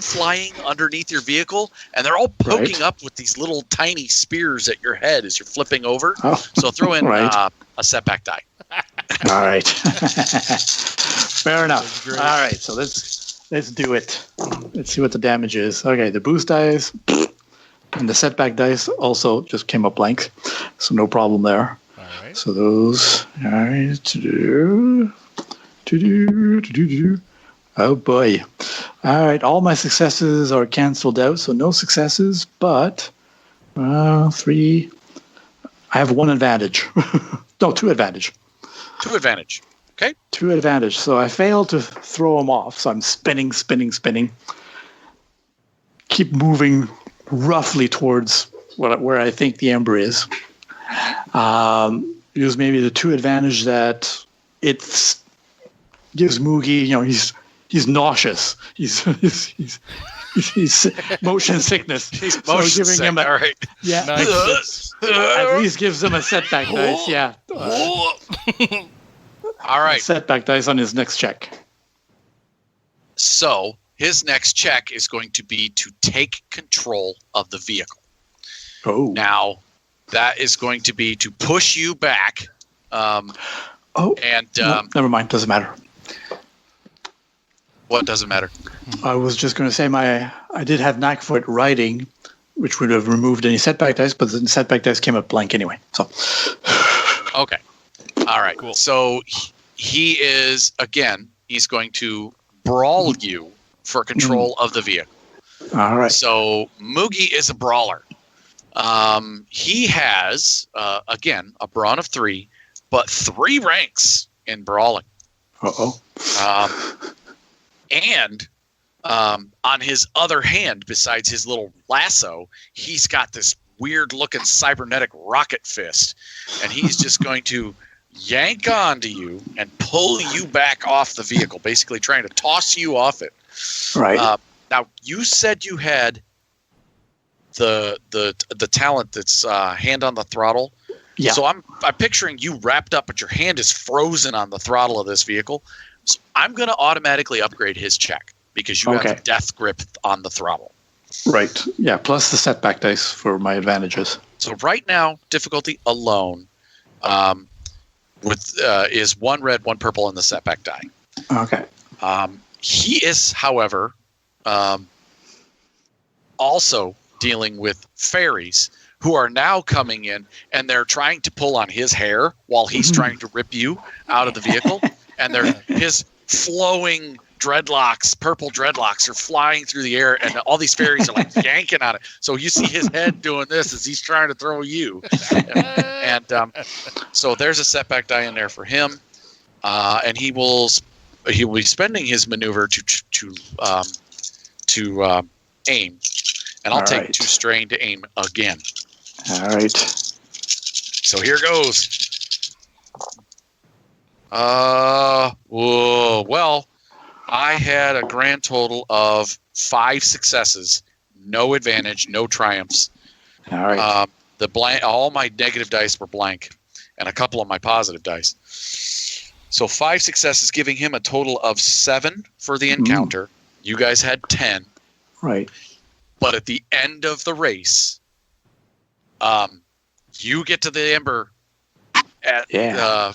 flying underneath your vehicle, and they're all poking up with these little tiny spears at your head as you're flipping over. So throw in a setback die. All right. Fair enough. All right, so let's do it. Let's see what the damage is. Okay, the boost dice and the setback dice also just came up blank, so no problem there. All right. So those, all right, oh boy. All right, all my successes are canceled out, so no successes, but 3. I have 1 advantage. No, 2 advantage. 2 advantage. Okay. 2 advantage. So I failed to throw them off. So I'm spinning. Keep moving roughly towards where I think the ember is. Use maybe the 2 advantage that it's gives Moogie, he's nauseous. He's motion sickness. He's motion sick. All right. Yeah. Nice. At least gives him a setback dice. Yeah. All right. Setback dice on his next check. So his next check is going to be to take control of the vehicle. Oh. Now, that is going to be to push you back. No, never mind. Doesn't matter. What doesn't matter? I was just going to say I did have knack for it riding, which would have removed any setback dice, but the setback dice came up blank anyway. So. Okay. All right. Cool. So he is, again, he's going to brawl you for control of the vehicle. All right. So Moogie is a brawler. He has, again, a brawn of 3, but 3 ranks in brawling. Uh-oh. And on his other hand, besides his little lasso, he's got this weird-looking cybernetic rocket fist, and he's just going to yank onto you and pull you back off the vehicle, basically trying to toss you off it. Right. Now, you said you had the talent that's hand on the throttle. Yeah. So I'm picturing you wrapped up, but your hand is frozen on the throttle of this vehicle. So I'm going to automatically upgrade his check because you have the death grip on the throttle. Right. Yeah. Plus the setback dice for my advantages. So right now, difficulty alone is 1 red, 1 purple, and the setback die. Okay. He is, however, also dealing with fairies who are now coming in, and they're trying to pull on his hair while he's trying to rip you out of the vehicle. And his flowing dreadlocks, purple dreadlocks, are flying through the air, and all these fairies are like yanking on it. So you see his head doing this as he's trying to throw you. And so there's a setback die in there for him, and he will be spending his maneuver to aim, and I'll take 2 strain to aim again. All right. So here goes. Well, I had a grand total of 5 successes, no advantage, no triumphs. All right. All my negative dice were blank, and a couple of my positive dice. So 5 successes, giving him a total of 7 for the encounter. You guys had 10. Right. But at the end of the race, you get to the ember at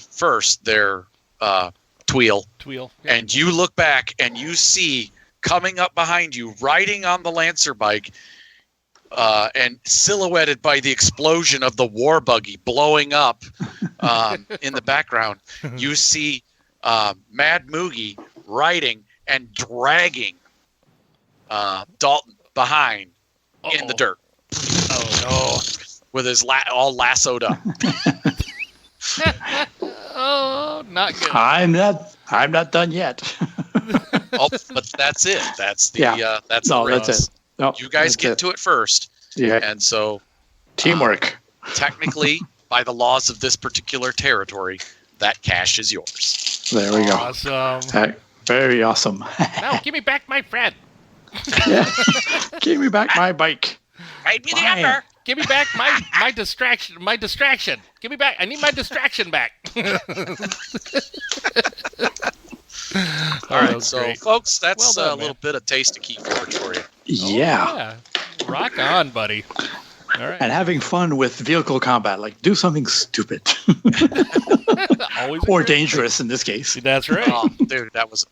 first, their Tweel. Yeah. And you look back and you see coming up behind you, riding on the Lancer bike, and silhouetted by the explosion of the war buggy blowing up in the background, you see Mad Moogie riding and dragging Dalton behind in the dirt. Oh, no. With his all lassoed up. Oh, not good. I'm not done yet. But that's it. That's the that's it. No, you guys get to it first. Yeah. And so teamwork. Technically, by the laws of this particular territory, that cash is yours. There we go. Awesome. Very awesome. Now, give me back my friend. Yeah. Give me back my bike. Ride me the ember. Give me back my distraction. My distraction. Give me back. I need my distraction back. All right, so great. Folks, that's a little bit of taste of Keyforge for you. Yeah. Rock on, buddy. All right. And having fun with vehicle combat, like do something stupid. Always or dangerous in this case. That's right. Oh, dude, that was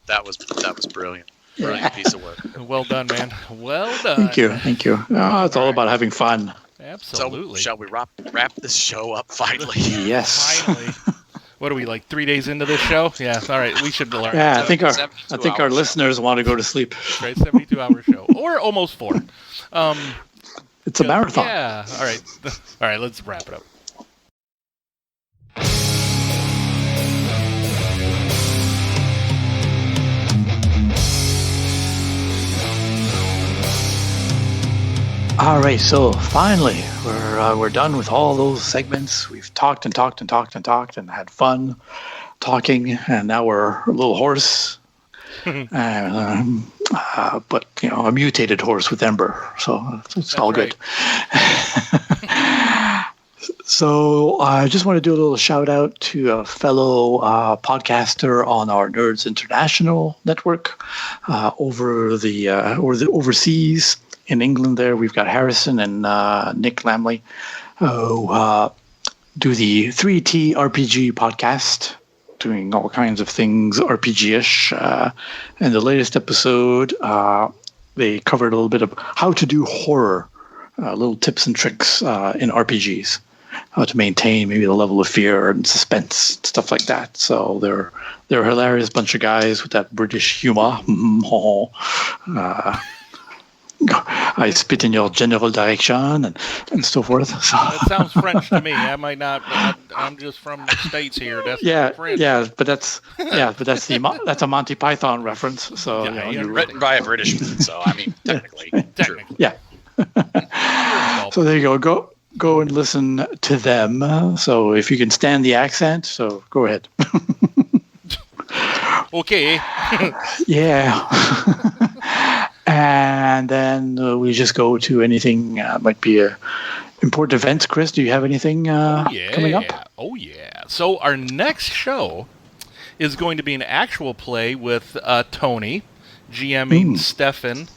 brilliant. Brilliant piece of work. Well done, man. Well done. Thank you. Oh, it's all about having fun. Absolutely. So, shall we wrap this show up finally? Yes. Finally. What are we, like 3 days into this show? Yeah. All right. We should learn. Yeah, I think our listeners want to go to sleep. Right, 72-hour show, or almost 4. It's a marathon. Yeah. All right. All right. Let's wrap it up. All right, so finally we're done with all those segments. We've talked and had fun. talking, and now we're a little hoarse. But a mutated horse with Ember, so it's all good. So I just want to do a little shout out to a fellow podcaster on our Nerds International network over the overseas in England. There we've got Harrison and Nick Lamley who do the 3T RPG podcast, doing all kinds of things RPG-ish. And the latest episode, they covered a little bit of how to do horror, little tips and tricks in RPGs, how to maintain maybe the level of fear and suspense, stuff like that. So they're a hilarious bunch of guys with that British humor. I spit in your general direction and so forth. So. That sounds French to me. I might not. I'm just from the States here. That's French. But that's a Monty Python reference. So written by a British man. So I mean, technically. True. Yeah. So there you go. Go and listen to them. So if you can stand the accent, so go ahead. Okay. Yeah. And then we just go to anything might be important events. Chris, do you have anything coming up? Oh, yeah. So our next show is going to be an actual play with Tony, GMing Stefan,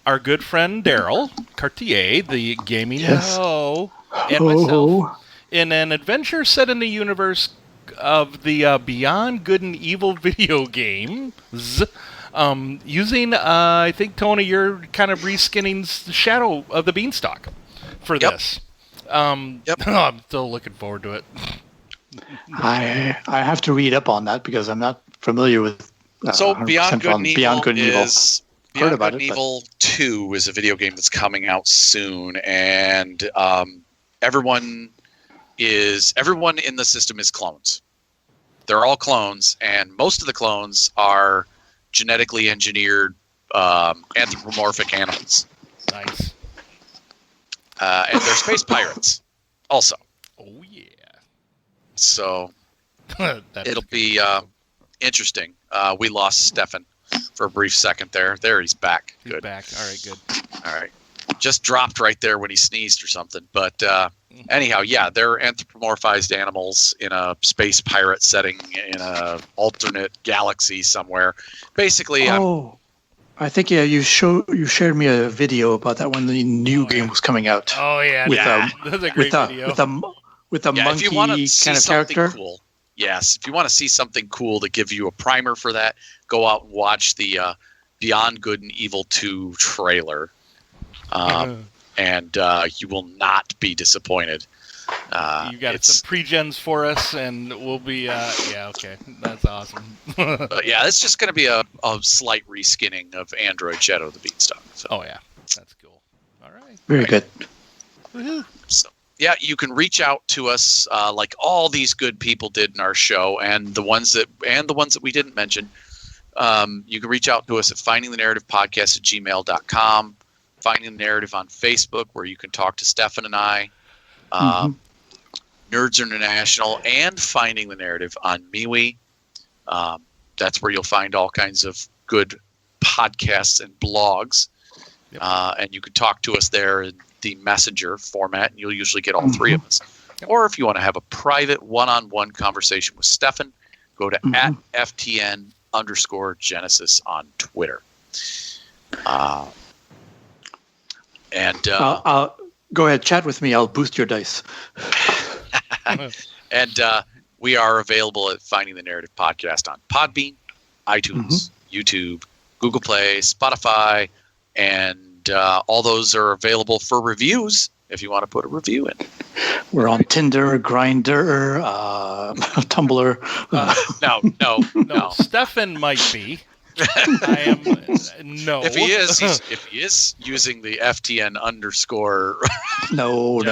our good friend Daryl Cartier, the gaming and myself, in an adventure set in the universe of the Beyond Good and Evil video games. Using, I think, Tony, you're kind of reskinning the Shadow of the Beanstalk for this. I'm still looking forward to it. I have to read up on that because I'm not familiar with. So Beyond Good and Evil Beyond Good and it, Evil 2 is a video game that's coming out soon, and everyone in the system is clones. They're all clones, and most of the clones are genetically engineered anthropomorphic animals. Nice. And they're space pirates also. Oh, yeah. So it'll be interesting. We lost Stefan for a brief second there. There, he's back. Good. He's back. All right, good. All right. Just dropped right there when he sneezed or something. But anyhow, yeah, they're anthropomorphized animals in a space pirate setting in a alternate galaxy somewhere. Basically, I think you shared me a video about that when the new game was coming out. Oh yeah, that's a great video. With a monkey kind of character. Cool. Yes, if you want to see something cool to give you a primer for that, go out and watch the Beyond Good and Evil 2 trailer. And you will not be disappointed. You got some pre-gens for us, and we'll be, okay. That's awesome. But yeah, it's just going to be a slight reskinning of Android Shadow of the Beanstalk. So. Oh, yeah. That's cool. All right. Very good. Woohoo. So, yeah, you can reach out to us like all these good people did in our show, and the ones that we didn't mention. You can reach out to us at findingthenarrativepodcast@gmail.com. Finding the Narrative on Facebook, where you can talk to Stefan and I, Nerds International, and Finding the Narrative on MeWe. That's where you'll find all kinds of good podcasts and blogs. Yep. And you can talk to us there in the messenger format, and you'll usually get all three of us. Yep. Or if you want to have a private one-on-one conversation with Stefan, go to @FTN_Genesys on Twitter. Go ahead, chat with me. I'll boost your dice. And we are available at Finding the Narrative Podcast on Podbean, iTunes, YouTube, Google Play, Spotify, and all those are available for reviews if you want to put a review in. We're on Tinder, Grindr, Tumblr. No. Stefan might be. I am no. If he is using the FTN underscore. No.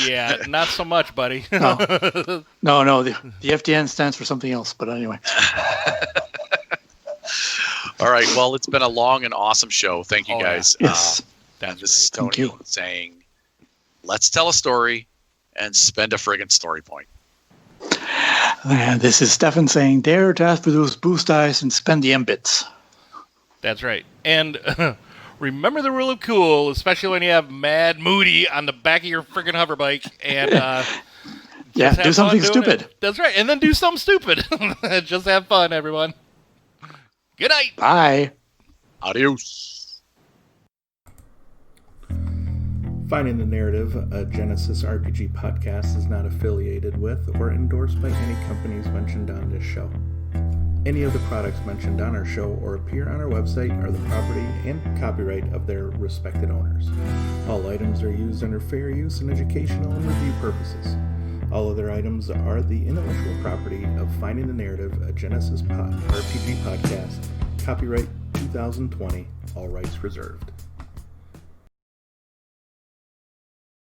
Yeah, not so much, buddy. No. The FTN stands for something else. But anyway. All right. Well, it's been a long and awesome show. Thank you, guys. Yeah. Yes. And this is Tony saying, "Let's tell a story and spend a friggin' story point." This is Stefan saying, dare to ask for those boost dice and spend the Ambits. That's right. And remember the rule of cool, especially when you have Mad Moody on the back of your freaking hover bike. And do something stupid. That's right. And then do something stupid. Just have fun, everyone. Good night. Bye. Adios. Finding the Narrative, a Genesys RPG podcast, is not affiliated with or endorsed by any companies mentioned on this show. Any of the products mentioned on our show or appear on our website are the property and copyright of their respected owners. All items are used under fair use and educational and review purposes. All other items are the intellectual property of Finding the Narrative, a Genesys RPG podcast. Copyright 2020, all rights reserved.